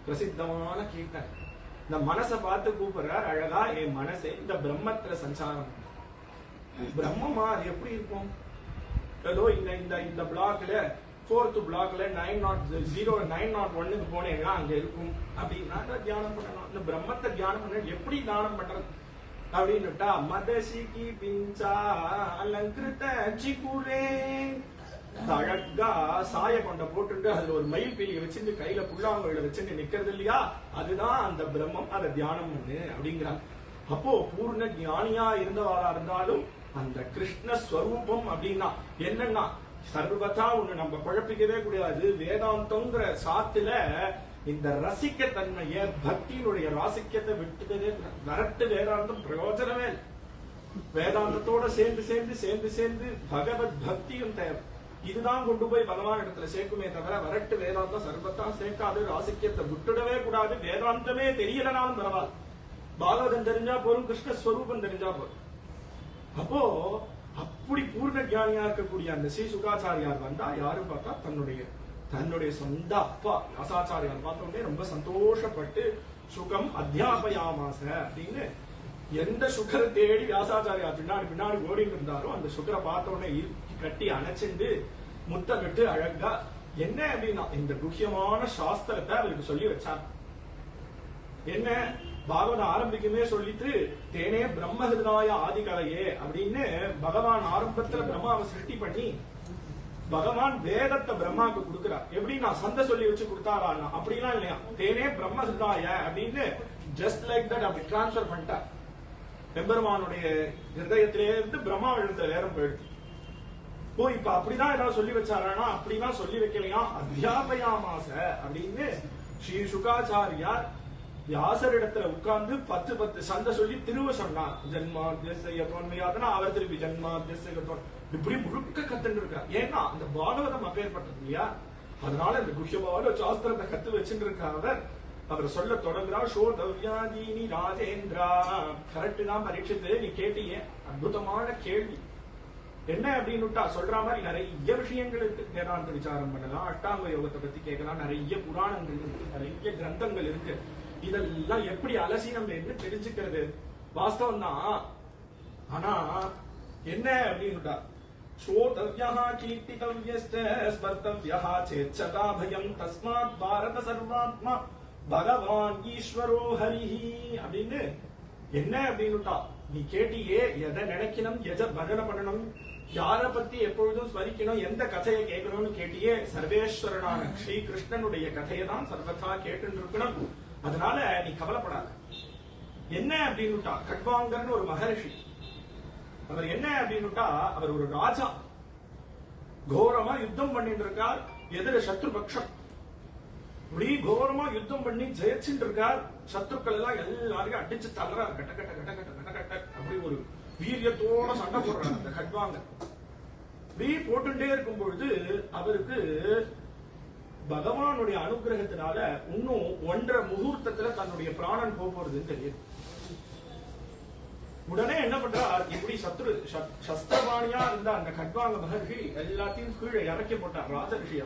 பிரசித்தமான கீர்த்தனை. இந்த மனசை பார்த்து கூப்பிடுறார் அழகா, என் மனசே இந்த பிரம்மத்துல சஞ்சாரம். பிரம்மமா அது எப்படி இருக்கும்? ஏதோ இந்த பிளாக்ல 4th பிளாக்ல 901 போனேன்னா அங்க இருக்கும் அப்படின்னா தியானம் பண்ணலாம். இந்த பிரம்மத்தை தியானம் பண்ண எப்படி தியானம் பண்றது அப்படின்னுட்டா, மதசிகி பிஞ்சா அலங்கிருத்த சிகுரே, அழகா சாய கொண்ட போட்டு அதுல ஒரு மயில் பீலியை வச்சுட்டு கையில புல்லாங்குழல வச்சுட்டு நிக்கிறது இல்லையா, அதுதான் அந்த பிரம்மம். அதை தியானம் பண்ணு அப்படிங்கிறாங்க. அப்போ பூர்ண ஞானியா இருந்தவாளா இருந்தாலும் அந்த கிருஷ்ண ஸ்வரூபம் அப்படின்னா என்னன்னா சர்வதா ஒண்ணு நம்ம குழப்பிக்கவே கூடாது. வேதாந்தங்கிற சாத்துல இந்த ரசிக்க தன்மைய, பக்தியினுடைய ராசிக்கத்தை விட்டுதே வரட்டு வேதாந்தம் பிரயோஜனமே இல்லை. வேதாந்தத்தோட சேர்ந்து சேர்ந்து சேர்ந்து சேர்ந்து பகவத் பக்தியும் தேவை. இதுதான் கொண்டு போய் பகவான் இடத்துல சேர்க்குமே தவிர வரட்டு வேதாந்தம் சர்வத்தா சேர்க்காது. ராசிக்கியத்தை விட்டுடவே கூடாது. வேதாந்தமே தெரியலனாலும் பரவாயில்ல, பாகவதம் தெரிஞ்சா போரும், கிருஷ்ணஸ்வரூபம் தெரிஞ்சா போரும். அப்போ அப்படி பூர்ண ஞானியா இருக்கக்கூடிய அந்த ஸ்ரீ சுகாச்சாரியார் வந்தா யாரும் பார்த்தா தன்னுடைய சொந்த அப்பா வியாசாச்சாரியார் பார்த்த உடனே ரொம்ப சந்தோஷப்பட்டு சுகம் அத்தியாபயாமாச அப்படின்னு எந்த சுகரை தேடி வியாசாச்சாரியார் பின்னாடி ஓடிட்டு இருந்தாரோ அந்த சுகரை பார்த்த உடனே கட்டி அணைச்சிண்டு முத்தமிட்டு அழகா என்ன அப்படின்னா இந்த முக்கியமான சாஸ்திரத்தை அவருக்கு சொல்லி வச்சார். என்ன பாகவதம் ஆரம்பிக்குமே சொல்லிட்டு தேனே பிரம்மஹிருதாய ஆதிகலையே அப்படின்னு பகவான் ஆரம்பத்துல பிரம்மாவை சிருஷ்டி பண்ணி பகவான் வேதத்தை பிரம்மாவுக்கு கொடுக்கிறார். எப்படி நான் சந்தை சொல்லி வச்சு கொடுத்தாரா? அப்படிலாம் இல்லையா, தேனே பிரம்மஹிருதாய அப்படின்னு ஜஸ்ட் லைக் தட் அப்படி டிரான்ஸ்பர் பண்ணிட்டார். எம்பெருமானுடைய ஹிருதயத்திலே இருந்து பிரம்மா எழுத்த நேரம் போயிடுச்சு. ஓ இப்ப அப்படிதான் ஏதாவது சொல்லி வச்சாரானா? அப்படிதான் சொல்லி வைக்கலையா, அத்தியாபயாமாச அப்படின்னு ஸ்ரீ சுகாச்சாரியார் வியாசரிடத்துல உட்கார்ந்து 10 சந்தை சொல்லி திருவ சொன்னார். ஜன்மாத்தியசையதோன்மையாதனா அவர் திருப்பி ஜன்மாத்தியசையதோன் இப்படி முழுக்க கத்துட்டு இருக்கார். ஏன்னா அந்த பாகவதம் அப்பேற்பட்டது இல்லையா, அதனால இந்த குஷ்யபால சாஸ்திரத்தை கத்து வச்சுட்டு இருக்க அவர் சொல்ல தொடங்குறார். சோதவ்யாதீனி ராஜேந்திரா, கரெக்ட் தான் பரீட்சித்து நீ கேட்டீங்க, அற்புதமான கேள்வி. என்ன அப்படின்னுட்டா சொல்ற மாதிரி நிறைய விஷயங்கள் இருக்கு. வேதாந்த விசாரம் பண்ணலாம், அஷ்டாங்க யோகத்தை பத்தி கேட்கலாம், நிறைய புராணங்கள் இருக்கு, நிறைய கிரந்தங்கள் இருக்கு. இதெல்லாம் எப்படி அலசி நம்ம என்ன தெரிஞ்சுக்கிறது? வாஸ்தவம் தான். ஆனா என்ன அப்படின்னுட்டா ஸ்ரோதவ்யா கீர்த்திதவ்யஸ்ட ஸ்மர்த்தவ்யா சேச்சதா பயம் தஸ்மாத் பாரத சர்வாத்மா பகவான் ஈஸ்வரோ ஹரிஹி அப்படின்னு என்ன அப்படின்னுட்டா நீ கேட்டியே எதை நினைக்கணும், எதை பஜனை பண்ணணும், யார பத்தி எப்பொழுதும் ஸ்மரிக்கணும், எந்த கதையை கேட்கணும்னு கேட்டியே சர்வேஸ்வரனான ஸ்ரீ கிருஷ்ணனுடைய கதையை தான் சர்வதா கேட்டு இருக்கணும். அதனால நீ கவலைப்படாத. என்ன அப்படின்னுட்டா கட்வாங்கர்னு ஒரு மகரிஷி, அவர் என்ன அப்படின்னுட்டா அவர் ஒரு ராஜா, கோரமா யுத்தம் பண்ணிட்டு இருக்கார். எதிர சத்ருபக்ஷம், இப்படி கோரமா யுத்தம் பண்ணி ஜெயிச்சுட்டு இருக்கார். சத்ருக்கள் எல்லாம் எல்லாரையும் அடிச்சு தள்ளுறாரு, கட்ட கட்ட கட்ட கட்ட கட்ட கட்ட அப்படி ஒரு வீரியத்தோட சண்டை போடுறாரு அந்த கட்வாங்க. இப்படி போட்டுட்டே இருக்கும் பொழுது அவருக்கு பகவானுடைய அனுகிரகத்தினால இன்னும் 1.5 முகூர்த்தத்துல தன்னுடைய பிராணன் போறதுன்னு தெரியுது. உடனே என்ன பண்றார், இப்படி சஸ்திரபாணியா இருந்த அந்த கட்வாங்க மகர்ஷி எல்லாத்தையும் கீழே இறக்கி போட்டார். ராஜரிஷி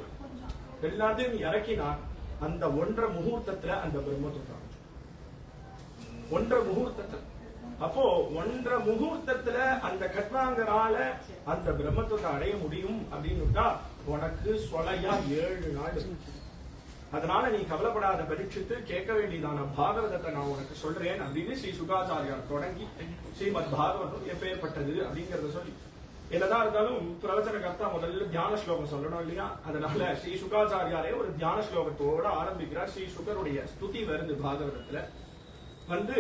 எல்லாத்தையும் இறக்கினார். அந்த 1.5 முகூர்த்தத்துல அந்த பிரம்மத்தை 1.5 முகூர்த்தத்துல அப்போ 1.5 முகூர்த்தத்துல அந்த கட்வாங்கரால அந்த பிரம்மத்தை அடைய முடியும் அப்படின்னுட்டா உனக்கு சொலையா 7 நாள். அதனால நீ கவலைப்படாத பரீட்சித்து கேட்க வேண்டியதான பாகவதத்தை நான் உனக்கு சொல்றேன் அப்படின்னு ஸ்ரீ சுகாச்சாரியார் தொடங்கி ஸ்ரீமத் பாகவதம் எப்பேற்பட்டது அப்படிங்கறத சொல்லி, என்னதான் இருந்தாலும் பிரவச்சன கர்த்தா முதல்ல தியான ஸ்லோகம் சொல்லணும் இல்லையா, அதனால ஸ்ரீ சுகாச்சாரியாரே ஒரு தியான ஸ்லோகத்தோட ஆரம்பிக்கிறார். ஸ்ரீ சுகருடைய ஸ்துதி வருது பாகவதத்துல வந்து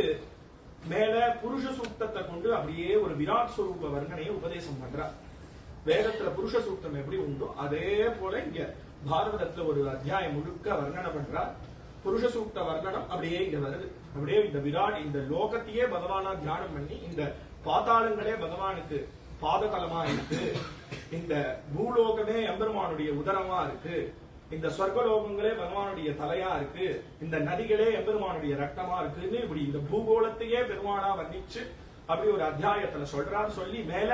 மேல புருஷ சூக்தத்தை கொண்டு அப்படியே ஒரு விராட் ஸ்வரூப வர்ணனையை உபதேசம் பண்றார். வேதத்துல புருஷ சூக்தம் எப்படி உண்டோ அதே போல இங்க பாரதத்துல ஒரு அத்தியாயம் முழுக்க வர்ணனை பண்றார். புருஷ சூக்த வர்ணனம் அப்படியே இங்க வருது. அப்படியே இந்த விராட் இந்த லோகத்தையே பகவானா தியானம் பண்ணி இந்த பாதாளங்களே பகவானுக்கு பாததலமா இருக்கு, இந்த பூலோகமே எம்பெருமானுடைய உதரமா இருக்கு, இந்த சொர்க்கலோகங்களே பகவானுடைய தலையா இருக்கு, இந்த நதிகளே எம்பெருமானுடைய ரத்தமா இருக்குன்னு இப்படி இந்த பூகோளத்தையே பெருமானா வர்ணிச்சு அப்படி ஒரு அத்தியாயத்துல சொல்றார். சொல்லி மேல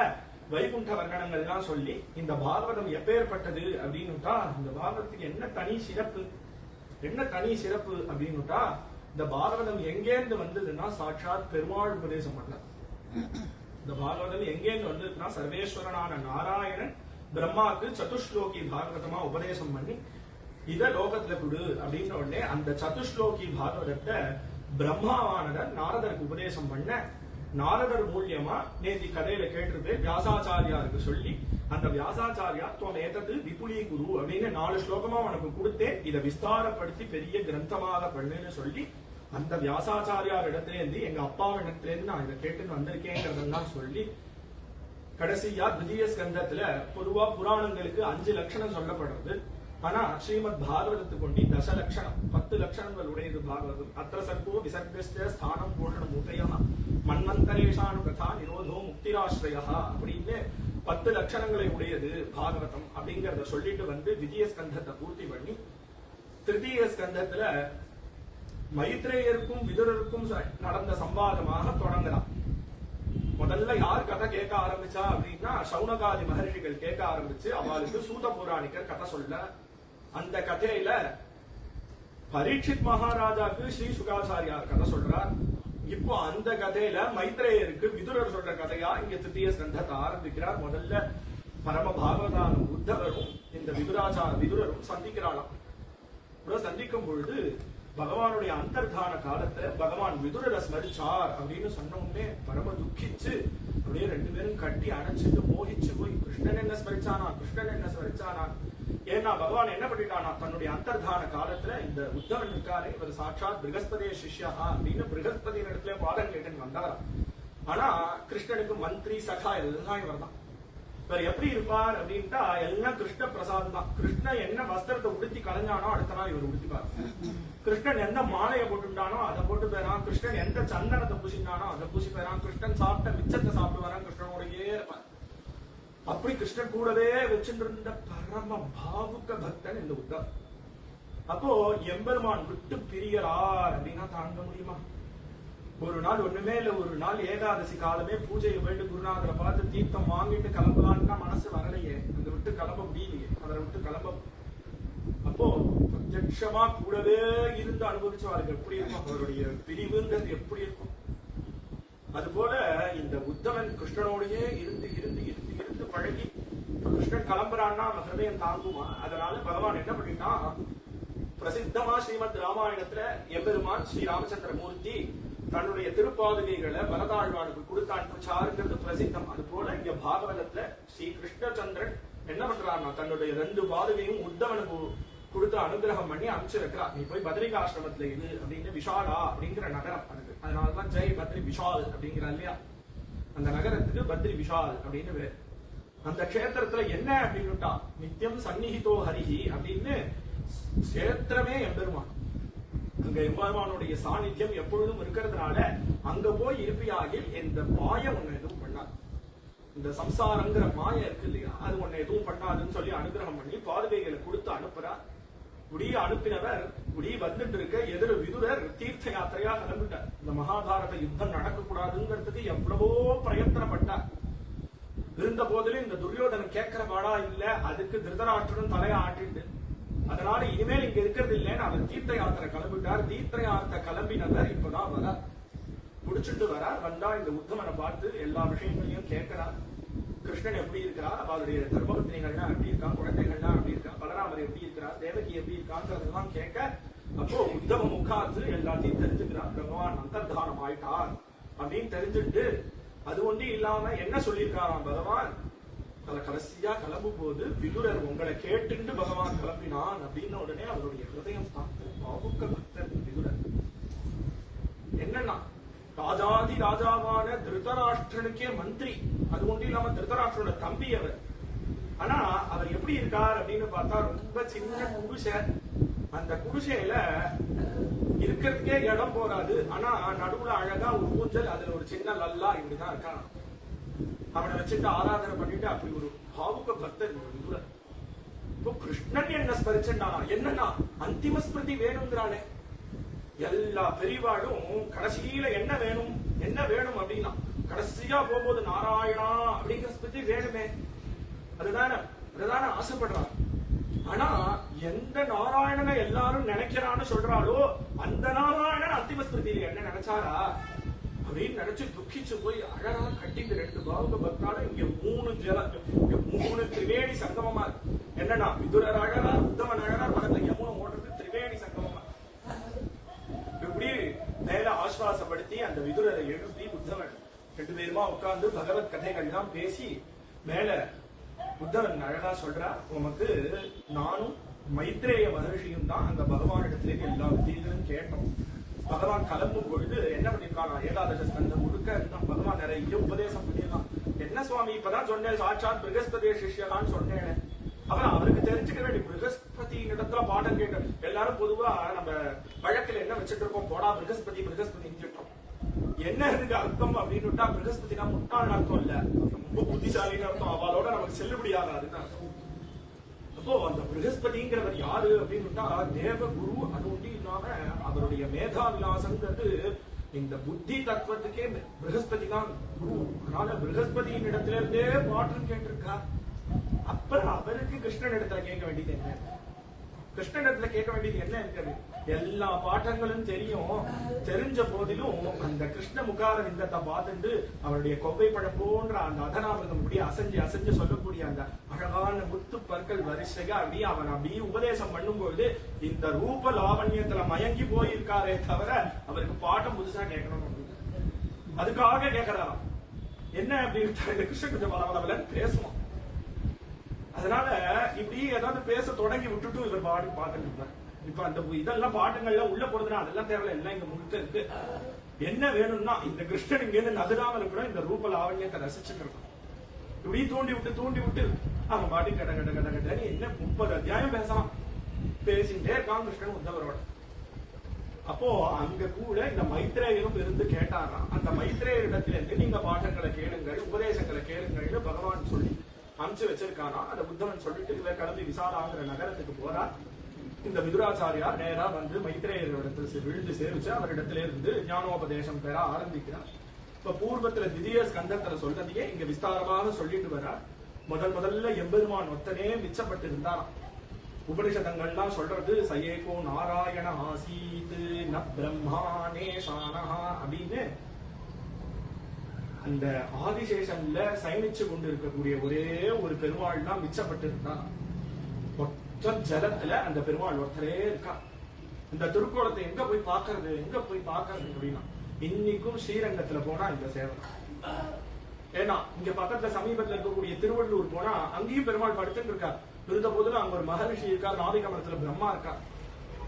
வைகுண்ட வர்ணனங்கள் எல்லாம் சொல்லி இந்த பாகவதம் எப்பேற்பட்டது அப்படின்னுட்டா இந்த பாகவதத்துக்கு என்ன தனி சிறப்பு அப்படின்னுட்டா இந்த பாகவதம் எங்கேருந்து வந்ததுன்னா சாட்சாத் பெருமாள் உபதேசம் பண்ண. இந்த பாகவதம் எங்கேருந்து வந்ததுன்னா சர்வேஸ்வரனான நாராயணன் பிரம்மாக்கு சதுஸ்லோகி பாகவதமா உபதேசம் பண்ணி இத லோகத்துல கொடு அப்படின்ற உடனே அந்த சதுஸ்லோகி பாகவதத்தை பிரம்மாவானவர் நாரதருக்கு உபதேசம் பண்ண, நாரதர் மூலியமா நேத்தி கதையில கேட்டிருது வியாசாச்சாரியாருக்கு சொல்லி அந்த வியாசாச்சாரியா துவம் ஏதது விபுலி குரு அப்படின்னு 4 ஸ்லோகமா உனக்கு கொடுத்தேன், இதை விஸ்தாரப்படுத்தி பெரிய கிரந்தமாக பண்ணுன்னு சொல்லி அந்த வியாசாச்சாரியார் இடத்துல இருந்து எங்க அப்பாவின் இடத்துல இருந்து நான் இதை கேட்டுன்னு வந்திருக்கேங்கிறதெல்லாம் சொல்லி கடைசியா திவ்ய ஸ்கந்தத்துல பொதுவா புராணங்களுக்கு 5 லட்சணம் சொல்லப்படுறது. ஆனா ஸ்ரீமத் பாகவதத்துக்கு கொண்டு 10 லட்சணம் 10 லட்சணங்கள் உடையது பாகவதம். அத்திர சர்வோ விசர்கஸ்ய ஸ்தானம் போஷணம் மூட்டையா மன்வந்தரேஷானு கதா நிரோதோ முக்திராஸ்ரயா அப்படின்னு 10 லட்சணங்களை உடையது பாகவதம் அப்படிங்கறத சொல்லிட்டு வந்து தித்திய ஸ்கந்தத்தை பூர்த்தி பண்ணி திருத்தீய ஸ்கந்தத்துல மைத்ரேயருக்கும் விதுரருக்கும் நடந்த சம்வாதமாக தொடங்கலாம். முதல்ல யார் கதை கேட்க ஆரம்பிச்சா அப்படின்னா சௌனகாதி மகர்ஷிகள் கேட்க ஆரம்பிச்சு அவளுக்கு சூத புராணிகர் கதை சொல்ல, அந்த கதையில பரீட்சித் மகாராஜாக்கு ஸ்ரீ சுகாச்சாரியார் கதை சொல்றார். இப்போ அந்த கதையில மைத்ரேயருக்கு விதுரர் சொல்ற கதையா இங்க திருத்தீய ஸ்கந்தத்தை ஆரம்பிக்கிறார். முதல்ல பரம பாகவதான உத்தவரும் இந்த விதுரரும் சந்திக்கிறாளாம். சந்திக்கும் பொழுது பகவானுடைய அந்தர்தான காலத்துல பகவான் விதுரரை ஸ்மரிச்சார் அப்படின்னு சொன்ன உடனே பரம துக்கிச்சு அப்படியே 2 பேரும் கட்டி அணைச்சிட்டு மோகிச்சு போய் கிருஷ்ணன் என்ன ஸ்மரிச்சானா. ஏன்னா பகவான் என்ன பண்ணிட்டானா, தன்னுடைய அந்தர்தான காலத்துல இந்த உத்தவன் இருக்காரு, இவர் சாட்சாத் பிருகஸ்பதிய சிஷ்யா அப்படின்னு பிருகஸ்பதியின் இடத்துல பாடம் கேட்டு வந்தாராம். ஆனா கிருஷ்ணனுக்கு மந்திரி சகா எல்லாம் இவர் தான். இவர் எப்படி இருப்பார் அப்படின்ட்டா எல்லாம் கிருஷ்ண பிரசாதம் தான். கிருஷ்ணன் என்ன வஸ்திரத்தை உடுத்தி கலைஞ்சானோ அடுத்த நாள் இவர் உடுத்திப்பார். கிருஷ்ணன் எந்த மாலையை போட்டுட்டானோ அதை போட்டு போயிறான். கிருஷ்ணன் எந்த சந்தனத்தை பூசினானோ அதை பூசி போயிறான். கிருஷ்ணன் சாப்பிட்ட மிச்சத்தை சாப்பிட்டு வரான். கிருஷ்ணனோடயே இருப்பார். அப்படி கிருஷ்ணன் கூடவே வச்சுட்டு இருந்த பரம பாவுக்க பக்தன் இந்த உத்தவன். அப்போ எம்பெருமான் விட்டு பிரியறார் அப்படின்னா தாங்க முடியுமா? ஒரு நாள் ஒண்ணுமே இல்ல, ஒரு நாள் ஏகாதசி காலமே பூஜையை போயிட்டு குருநாதரை பார்த்து தீர்த்தம் வாங்கிட்டு கிளம்பலான்னா மனசு வரலையே, அந்த விட்டு கிளம்ப முடியலையே, அவரை விட்டு கிளம்ப. அப்போ பிரத்யட்சமா கூடவே இருந்து அனுபவிச்சவாருக்கு எப்படி இருக்கும், அவருடைய பிரிவுங்கிறது எப்படி இருக்கும். அது போல இந்த உத்தவன் கிருஷ்ணனோடையே இருந்து இருந்து இருந்து இருந்து பழகி கிருஷ்ணன் கிளம்புறான்னா அவன் ஹிருதயம் தாங்குமா? அதனால பகவான் என்ன பண்ணிட்டான், பிரசித்தமா ஸ்ரீமத் ராமாயணத்துல எம்பெருமான் ஸ்ரீ ராமச்சந்திர மூர்த்தி தன்னுடைய திருப்பாதுகைகளை பரதாழ்வானுக்கு கொடுத்து அனுப்பிச்சாருங்கிறது பிரசித்தம். அது போல இங்க பாகவதத்துல ஸ்ரீ கிருஷ்ணச்சந்திரன் என்ன பண்றாருன்னா தன்னுடைய 2 பாதுகையும் உத்தவனுக்கு கொடுத்து அனுகிரகம் பண்ணி அனுப்பிச்சு வைக்கிறார். நீ போய் பத்ரிகாசிரமத்துல இது அப்படின்னு விஷாலா அப்படிங்கிற நகரம் அதுக்கு, அதனாலதான் ஜெய் பத்ரி விஷால் அப்படிங்கிற இல்லையா, அந்த நகரத்துக்கு பத்ரி விஷால் அப்படின்னு பேர். அந்த கஷேத்திரத்துல என்ன அப்படின்னுட்டா நித்தியம் சந்நிஹிதோ ஹரிஹி அப்படின்னு கஷேத்திரமே எம்பெருமான். அங்க எம்பெருமானுடைய சாநித்தியம் எப்பொழுதும் இருக்கிறதுனால அங்க போய் இருப்பியாகில் இந்த மாய ஒண்ணு எதுவும் பண்ணாது, இந்த சம்சாரங்கிற மாய இருக்கு இல்லையா, அது ஒண்ணு எதுவும் பண்ணாதுன்னு சொல்லி அனுகிரகம் பண்ணி பாதுகைகளை கொடுத்து அனுப்புறார். குடிய அனுப்பினவர் குடி வந்துட்டு இருக்க எதிர விதுரர் தீர்த்த யாத்திரையா கிளம்பிட்டார். இந்த மகாபாரத யுத்தம் நடக்கக்கூடாதுங்கிறதுக்கு எவ்வளவோ பிரயத்தனப்பட்டார். இருந்த போதிலும் இந்த துரியோதனன் கேட்கிற பாடா இல்ல, அதுக்கு திருதராஷ்டிரன் தலையை ஆட்டிட்டு அதனால இனிமேல் இங்க இருக்கிறது இல்லைன்னு அவர் தீர்த்த யாத்திரை கிளம்பிட்டார். தீர்த்த யாத்திரை கிளம்பினவர் இப்பதான் வரார், முடிச்சுட்டு வரார். வந்தா இந்த உத்தமனை பார்த்து எல்லா விஷயங்களையும் கேட்கிறார். கிருஷ்ணன் எப்படி இருக்கிறார், அவருடைய தர்மபத்னிகள்லாம் எப்படி இருக்கா, குழந்தைகள்லாம் எப்படி இருக்கா, பலராமர் எப்படி இருக்கிறார், தேவகி எப்படி இருக்காங்கிறதெல்லாம் கேட்க அப்போ உத்தம முகாத்து எல்லாத்தையும் தெரிஞ்சுக்கிறார். பகவான் அந்தர்தானம் ஆயிட்டார் அப்படின்னு தெரிஞ்சுட்டு அது ஒண்டி இல்லாம என்ன சொல்லியிருக்காராம் பகவான், அத கடைசியா கிளம்பும் போது விதுரர் உங்களை கேட்டுண்டு பகவான் கிளம்பினான் அப்படின்னு உடனே அவருடைய ஹிருதயம் பார்த்து பாவுக்க பக்தர் விதுரர். என்னன்னா ராஜாதி ராஜாவான திருதராஷ்டிரனுக்கே மந்திரி, அது ஒன்றும் இல்லாம திருதராஷ்டிரனோட தம்பி அவர். ஆனா அவர் எப்படி இருக்கார் அப்படின்னு பார்த்தா ரொம்ப சின்ன குடிசை. அந்த குடிசையில இருக்கிறதுக்கே இடம் போறாது. ஆனா நடுவுல அழகா ஒரு ஊஞ்சல், அதுல ஒரு சின்ன லல்லா இப்படிதான் இருக்கான். அவனை வச்சுட்டு ஆராதனை பண்ணிட்டு அப்படி ஒரு பாவுக்க பக்தர் விதுரர். இப்போ கிருஷ்ணன் என்ன ஸ்மரிச்சா என்னன்னா அந்திம ஸ்மிருதி வேணுங்கிறானே. எல்லா பெரியவாளும் கடைசியில என்ன வேணும் அப்படின்னா கடைசியா போகும்போது நாராயணா அப்படிங்கிற ஸ்மிருதி வேணுமே, அதுதானே ஆசைப்படுறான். ஆனா எந்த நாராயணனை எல்லாரும் நினைக்கிறான்னு சொல்றாளோ அந்த நாராயணன் அந்திம ஸ்மிருதியில என்ன நினைச்சாரா அப்படின்னு நினைச்சு துக்கிச்சு போய் அழகா கட்டிட்டு 2 பாவுக பக்தாலும் இங்க 3 திரிவேணி சங்கமமா இருக்கு. என்னன்னா விதுரர் அழகா, உத்தமன் அழகா, பக்கத்துல யமுனை ஓடுறது திரிவேணி சங்கமமா. இப்படி மேல ஆஸ்வாசப்படுத்தி அந்த விதுரரை எழுப்பி உத்தவன் 2 பேருமா உட்கார்ந்து பகவத் கதைகள்லாம் பேசி மேல உத்தவன் அழகா சொல்றா, உமக்கு நானும் மைத்ரேய மகர்ஷியும் தான் அந்த பகவானிடத்திலேயே எல்லா விதிகளும் கேட்டோம். பகவான் கிளம்பும் பொழுது என்ன பண்ணிருக்கானா ஏகாதச ஸ்கந்தம் முழுக்க இருந்தான். பகவான் நிறைய உபதேசம் பண்ணிடலாம். என்ன சுவாமி இப்பதான் சொன்னேன் சாட்சாத் பிருகஸ்பதிய சிஷ்யலான்னு சொன்னேன். அவருக்கு தெரிஞ்சுக்க வேண்டிய பிருகஸ்பதி இடத்துல பாடம் கேட்க எல்லாரும் பொதுவா நம்ம வழக்கில் என்ன வச்சுட்டு இருக்கோம், போடா பிருகஸ்பதி திட்டம். என்ன இதுக்கு அர்த்தம் அப்படின்னு விட்டா பிரகஸ்பதினா முட்டாள் அர்த்தம் இல்ல, ரொம்ப புத்திசாலின்னு அர்த்தம். அவளோட நமக்கு செல்லுபடியாகாதுன்னு அர்த்தம். அப்போ அந்த பிரகஸ்பதிங்கிறவர் யாரு அப்படின்னு விட்டா தேவ குரு. அது ஒண்டி இல்லாம அவருடைய மேதா விலாசங்கிறது இந்த புத்தி தத்துவத்துக்கே பிரகஸ்பதி தான் குரு. அதனால பிரகஸ்பதியின் இடத்துல இருந்தே பாட்டு கேட்டிருக்கா. அப்புறம் அவருக்கு கிருஷ்ணன் இடத்துல கேட்க வேண்டியது என்ன? கிருஷ்ணன் இடத்துல கேட்க வேண்டியது என்ன இருக்கிறது? எல்லா பாட்டங்களும் தெரியும். தெரிஞ்ச போதிலும் அந்த கிருஷ்ண முகார விந்தத்தை பார்த்துட்டு அவருடைய கொவ்வை பழம் போன்ற அந்த அதனாமிருதம் அப்படியே அசைஞ்சு அசைஞ்சு சொல்லக்கூடிய அந்த அழகான முத்து பற்கள் வரிசையா அப்படியே அவன் அப்படியே உபதேசம் பண்ணும்போது இந்த ரூப லாவண்யத்துல மயங்கி போயிருக்காரே தவிர அவருக்கு பாட்டம் புதுசா கேட்கணும். அதுக்காக கேட்கிறாராம். என்ன அப்படின்னு இந்த கிருஷ்ண கொஞ்சம் பலவளவலன்னு பேசுவோம். அதனால இப்படி ஏதாவது பேச தொடங்கி விட்டுட்டு இவர் பாடி பார்த்துட்டு இருந்தார். இப்ப அந்த இதெல்லாம் பாட்டுங்கள்லாம் உள்ள போடுதுன்னா அதெல்லாம் தேவையில்ல, எல்லாம் இங்க முழுக்க இருக்கு. என்ன வேணும்னா இந்த கிருஷ்ணன் இங்க இருந்து நகராம இருக்கிறோம், இந்த ரூப லாவண்யத்தை ரசிச்சுட்டு இருக்கோம். இப்படி தூண்டி விட்டு அவன் பாட்டி கட கட கட கடன்னு என்ன 30 அத்தியாயம் பேசலாம். பேசிட்டே இருக்கான் கிருஷ்ணன் உத்தவரோட. அப்போ அங்க கூட இந்த மைத்ரேயரும் இருந்து கேட்டாராம். அந்த மைத்ரேயர் இடத்துல இருந்து நீங்க பாட்டங்களை கேளுங்கள், உபதேசங்களை கேளுங்கள்னு பகவான் சொல்லி அனுப்பிச்சு வச்சிருக்கானா. அந்த புத்தவன் சொல்லிட்டு இவர் கிளம்பி விசாலாங்கிற நகரத்துக்கு போறார். இந்த விதுராச்சாரியார் நேரா வந்து மைத்ரேயரிடத்துல விழுந்து சேவிச்சு அவரிடத்துல இருந்து ஞானோபதேசம் பெற ஆரம்பிக்கிறார். இப்ப பூர்வத்துல திவ்ய ஸ்கந்தத்துல சொல்றதையே இங்க விஸ்தாரமாக சொல்லிட்டு வர்றார். முதல்ல எம்பெருமான் ஒத்தனே மிச்சப்பட்டு இருந்தாராம். உபனிஷதங்கள்லாம் சொல்றது சயேகோ நாராயண ஆசீத் ந பிரம்மானே ஷானஹா அப்படின்னு அந்த ஆதிசேஷன்ல சயனிச்சு கொண்டு இருக்கக்கூடிய ஒரே ஒரு பெருமாள் தான் மிச்சப்பட்டு இருந்தான். மொத்த ஜலத்துல அந்த பெருமாள் ஒருத்தரே இருக்கா. இந்த திருக்கோலத்தை எங்க போய் பாக்குறது அப்படின்னா இன்னைக்கும் ஸ்ரீரங்கத்துல போனா இந்த சேவை. ஏன்னா இங்க பக்கத்துல சமீபத்துல இருக்கக்கூடிய திருவள்ளூர் போனா அங்கேயும் பெருமாள் படுத்துட்டு இருக்கார். இருந்த போதுல அங்க ஒரு மகரிஷி இருக்கார், நாதிகமலத்துல பிரம்மா இருக்கா.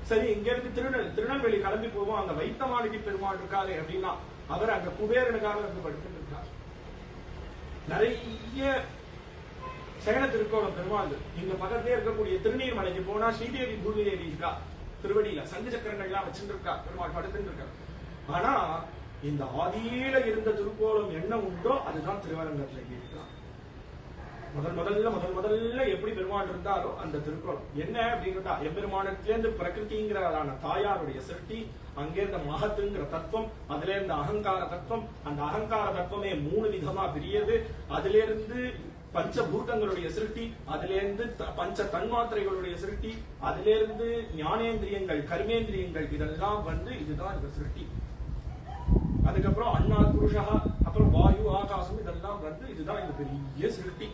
சரி, இங்க இருந்து திருநெல்வேலி கிளம்பி போவோம், அங்க வைத்தமாளிகை பெருமாள் இருக்காரு அப்படின்னா அவர் அங்க குபேரனுக்காக வந்து படுத்துட்டு இருக்கார். நிறைய சயன திருக்கோணம் பெருமாள். இங்க பக்கத்திலே இருக்கக்கூடிய திருநீர்மலைக்கு போனா ஸ்ரீதேவி பூமிதேவி இருக்கா, திருவடியில சங்கு சக்கரங்கள்லாம் வச்சுட்டு இருக்கா, பெருமாள் படுத்துட்டு இருக்கா. ஆனா இந்த ஆதியில இருந்த திருக்கோலம் என்ன உண்டோ அதுதான் திருவரங்கத்துல இருக்கான். முதல்ல எப்படி பெருமாள் இருந்தாரோ அந்த திருக்கோலம் என்ன அப்படின்னா எம்பெருமானத்திலேருந்து பிரகிருதிங்கிறதான தாயாருடைய சிருஷ்டி, அங்கே இருந்த மகத்துங்கிற தத்துவம், அதுல இருந்த அகங்கார தத்துவம், அந்த அகங்கார தத்துவமே 3 விதமா பிரியது. அதுல இருந்து பஞ்சபூதங்களுடைய சிருஷ்டி, அதுல இருந்து பஞ்ச தன்மாத்திரைகளுடைய சிருஷ்டி, அதுல இருந்து ஞானேந்திரியங்கள் கர்மேந்திரியங்கள் இதெல்லாம் வந்து இதுதான் இந்த சிருஷ்டி. அதுக்கப்புறம் அண்ணா புருஷா, அப்புறம் வாயு ஆகாசம் இதெல்லாம் வந்து இதுதான் இந்த பெரிய சிருஷ்டி.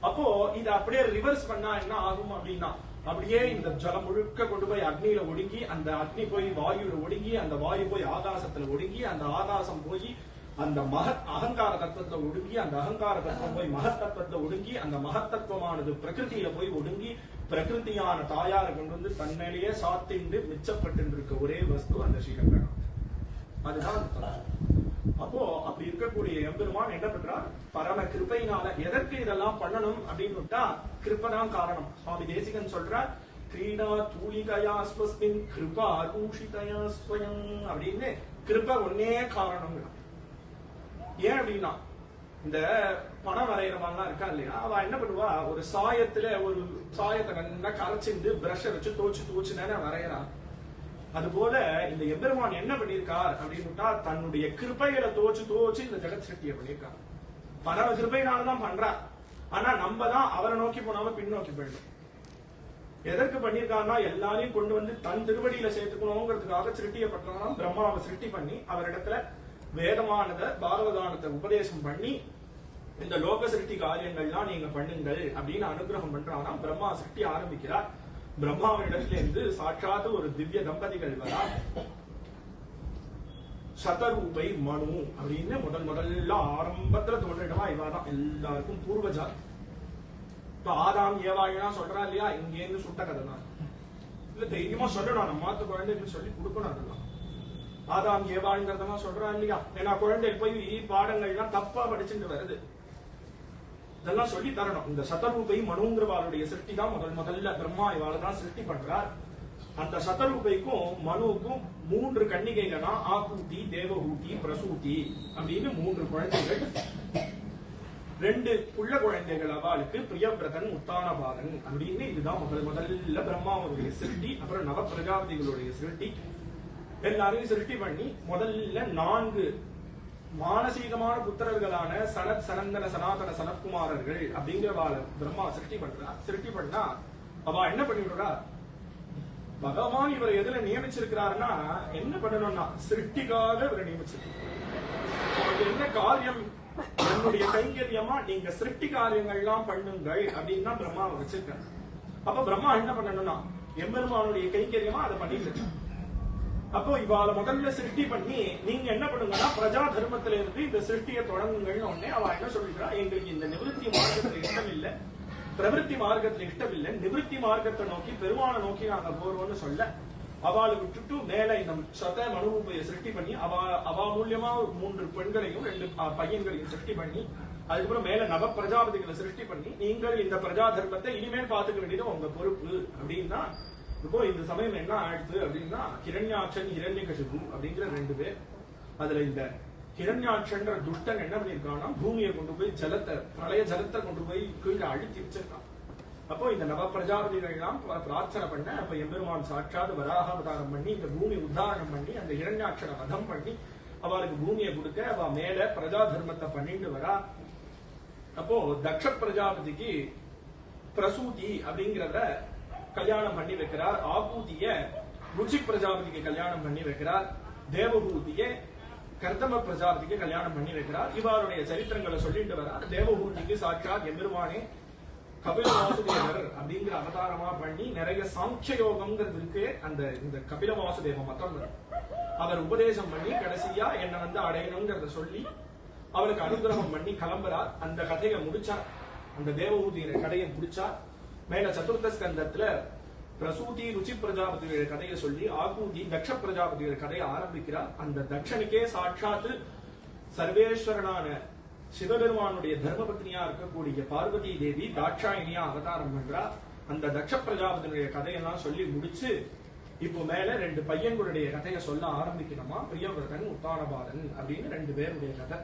அப்போ இத அப்படியே ரிவர்ஸ் பண்ணா என்ன ஆகும் அப்படின்னா அப்படியே இந்த ஜலம் முழுக்க கொண்டு போய் அக்னியில ஒடுங்கி, அந்த அக்னி போய் வாயுல ஒடுங்கி, அந்த வாயு போய் ஆகாசத்துல ஒடுங்கி, அந்த ஆகாசம் போய் அந்த அகங்கார தத்துவத்துல ஒடுங்கி, அந்த அகங்கார தத்துவம் போய் மகத்தத்துவத்துல ஒடுங்கி, அந்த மகத்தத்துவமானது பிரகிருதியில போய் ஒடுங்கி, பிரகிருதியான தாயாரை கொண்டு வந்து தன்மேலேயே சாத்திண்டு மிச்சப்பட்டு இருக்க ஒரே வஸ்து அந்த ஸ்ரீரங்கம். அதுதான். அப்போ அப்படி இருக்கக்கூடிய எம்பெருமான் என்ன பண்றார்? பரம கிருபையினால. எதற்கு இதெல்லாம் பண்ணணும் அப்படின்னு விட்டா கிருப்பதான் காரணம். சுவாமி தேசிகன் சொல்றார், கிரீடா தூளிகயா ஸ்வஸ்மின் கிருபா ரூஷிதயா ஸ்வயம் அப்படின்னு. கிருப ஒன்னே காரணம். ஏன் அப்படின்னா இந்த பணம் வரைகிறவான்லாம் இருக்கா இல்லையா, அவ என்ன பண்ணுவா, ஒரு சாயத்துல ஒரு சாயத்தை நல்லா கரைச்சிட்டு பிரஷ வச்சு தோச்சு நேரம் வரைகிறான். அது போல இந்த எம்பெருமான் என்ன பண்ணிருக்கார் அப்படின்னுட்டா தன்னுடைய கிருபைகளை தோச்சு இந்த ஜெகத் சிருஷ்டியை பண்ணிருக்கார். பரவ கிருபையினாலதான் பண்றார். ஆனா நம்ம தான் அவரை நோக்கி போனாம பின்னோக்கி போயிடும். எதற்கு பண்ணிருக்காருன்னா எல்லாரையும் கொண்டு வந்து தன் திருவடியில சேர்த்துக்கணுங்கிறதுக்காக சிருஷ்டியை பண்றாங்க. பிரம்மாவை சிருஷ்டி பண்ணி அவரிடத்துல வேதமானத பாகவதானத்தை உபதேசம் பண்ணி இந்த லோக சிருஷ்டி காரியங்கள்லாம் நீங்க பண்ணுங்கள் அப்படின்னு அனுகிரகம் பண்றாங்கன்னா பிரம்மா சிருஷ்டி ஆரம்பிக்கிறார். பிரம்மாவிடத்துல இருந்து சாட்சாத் ஒரு திவ்ய தம்பதிகள் வரா. சதரூபை மனு அப்படின்னு முதல்ல ஆரம்பத்துல தோன்றிடமா இவாதான் எல்லாருக்கும் பூர்வஜா. இப்ப ஆதாம் ஏவாயினா சொல்றா இல்லையா, இங்க இருந்து சுட்ட கதை தான். இல்ல தைரியமா சொல்லணும், நம்ம மாத்த குழந்தைக்கு சொல்லி கொடுக்கணும். அதெல்லாம் ஆதாம் ஏவாளுங்கிறதெல்லாம் சொல்றா இல்லையா. ஏன்னா குழந்தை போய் பாடங்கள்லாம் தப்பா படிச்சுட்டு வருது. இதெல்லாம் சொல்லி தரணும். இந்த சதரூபை மனுங்கிறவாளுடைய சிருஷ்டி தான் முதல்ல பிரம்மா இவாளதான் சிருஷ்டி பண்றார். அந்த சதரூபைக்கும் மனுவுக்கும் 3 கன்னிகைகளா ஆகூதி, தேவஹூதி, பிரசூதி அப்படின்னு 3 குழந்தைகள். 2 புள்ள குழந்தைகள் அவளுக்கு பிரியவிரதன், உத்தானபாதன் அப்படின்னு. இதுதான் முதல்ல பிரம்மாவுடைய சிருஷ்டி. அப்புறம் நவ பிரஜாபதிகளுடைய சிருஷ்டி. எல்லாரையும் சிருஷ்டி பண்ணி முதல்ல 4 மானசீகமான புத்திரர்களான சனத், சனந்தன, சனாதன, சனத்குமாரர்கள் அப்படிங்கிற பிரம்மா சிருஷ்டி பண்றா. சிருஷ்டி பண்ணா அவ என்ன பண்ணிவிடுறா, பகவான் இவரை எதுல நியமிச்சிருக்கிறாருன்னா என்ன பண்ணணும்னா சிருஷ்டிக்காக இவரை நியமிச்சிருக்காரு. அவருக்கு என்ன காரியம், என்னுடைய கைங்கரியமா நீங்க சிருஷ்டி காரியங்கள் எல்லாம் பண்ணுங்கள் அப்படின்னு தான் பிரம்மா வச்சிருக்காரு. அப்ப பிரம்மா என்ன பண்ணணும்னா எம்பெருமானுடைய கைங்கரியமா அதை பண்ணிட்டு. அப்போ இவாள முதல்ல சிருஷ்டி பண்ணி நீங்க என்ன பண்ணுங்கன்னா பிரஜா தர்மத்தில இருந்து இந்த சிருஷ்டியை தொடங்குங்கள்னு உடனே அவ என்ன சொல்லிக்கிறா, எங்களுக்கு இந்த நிவர்த்தி மார்க்கத்துல இஷ்டம் இல்ல, பிரவருத்தி மார்க்கத்துல இஷ்டம் இல்ல, நிவர்த்தி மார்க்கத்தை நோக்கி பெருமான நோக்கி நாங்க போறோம்னு சொல்ல அவளுக்கு விட்டுட்டு மேல இந்த சத மனுரூபையை சிருஷ்டி பண்ணி அவ மூலியமா 3 பெண்களையும் 2 பையன்களையும் சிருஷ்டி பண்ணி அதுக்கப்புறம் மேல நவ பிரஜாபதிகளை சிருஷ்டி பண்ணி நீங்கள் இந்த பிரஜா தர்மத்தை இனிமேல் பாத்துக்க வேண்டியது உங்க பொறுப்பு அப்படின்னா. இப்போ இந்த சமயம் என்ன ஆயிடுச்சு அப்படின்னா ஹிரண்யாட்சன், ஹிரண்யகசிபு அப்படிங்கிற 2 பேர். அதுல இந்த ஹிரண்யாட்சன்ற துஷ்டன் என்ன பண்ணிருக்கான்னா பூமியை கொண்டு போய் ஜலத்தை, பிரளய ஜலத்தை கொண்டு போய் கீழே அழுத்தி வச்சிருக்கான். அப்போ இந்த நவ பிரஜாபதிகள்லாம் பிரார்த்தனை பண்ண அப்ப எம்பெருமான் சாட்சாத் வராக அவதாரம் பண்ணி இந்த பூமி உத்தாரணம் பண்ணி அந்த ஹிரண்யாட்சனை வதம் பண்ணி அவளுக்கு பூமியை கொடுக்க அவ மேல பிரஜா தர்மத்தை பண்ணிட்டு வரா. அப்போ தக்ஷ பிரஜாபதிக்கு பிரசூதி அப்படிங்கிறத கல்யாணம் பண்ணி வைக்கிறார். ஆகூதிய ருச்சி பிரஜாபதிக்கு கல்யாணம் பண்ணி வைக்கிறார். தேவஹூதிய கர்தம பிரஜாபதிக்கு கல்யாணம் பண்ணி வைக்கிறார். இவருடைய சரித்திரங்களை சொல்லிட்டு வரார். தேவஹூதிக்கு சாட்சாத் எம்பெருமானே கபில வாசுதேவர் அப்படிங்கிற அவதாரமா பண்ணி நிறைய சாங்கிய யோகம்ங்கிறது இருக்கு. அந்த இந்த கபில வாசுதேவ மதம் அவர் உபதேசம் பண்ணி கடைசியா என்ன அடையணுங்கிறத சொல்லி அவருக்கு அனுகிரகம் பண்ணி கிளம்புறார். அந்த கதையை முடிச்சார். அந்த தேவஹூதிய கதையை முடிச்சார். மேல சதுர்த்த ஸ்கந்தத்துல பிரசூதி ருச்சி பிரஜாபதியோட கதையை சொல்லி ஆகூதி தக்ஷ பிரஜாபதியோட கதையை ஆரம்பிக்கிறார். அந்த தக்ஷனுக்கே சாட்சாத்து சர்வேஸ்வரனான சிவபெருமானுடைய தர்மபத்னியா இருக்கக்கூடிய பார்வதி தேவி தாட்சாயினியா அவதாரம் பண்றா. அந்த தக்ஷ பிரஜாபதியுடைய கதையெல்லாம் சொல்லி முடிச்சு இப்போ மேல 2 பையன்களுடைய கதையை சொல்ல ஆரம்பிக்கணுமா. பிரியவிரதன், உத்தானபாதன் அப்படின்னு 2 பேருடைய கதை.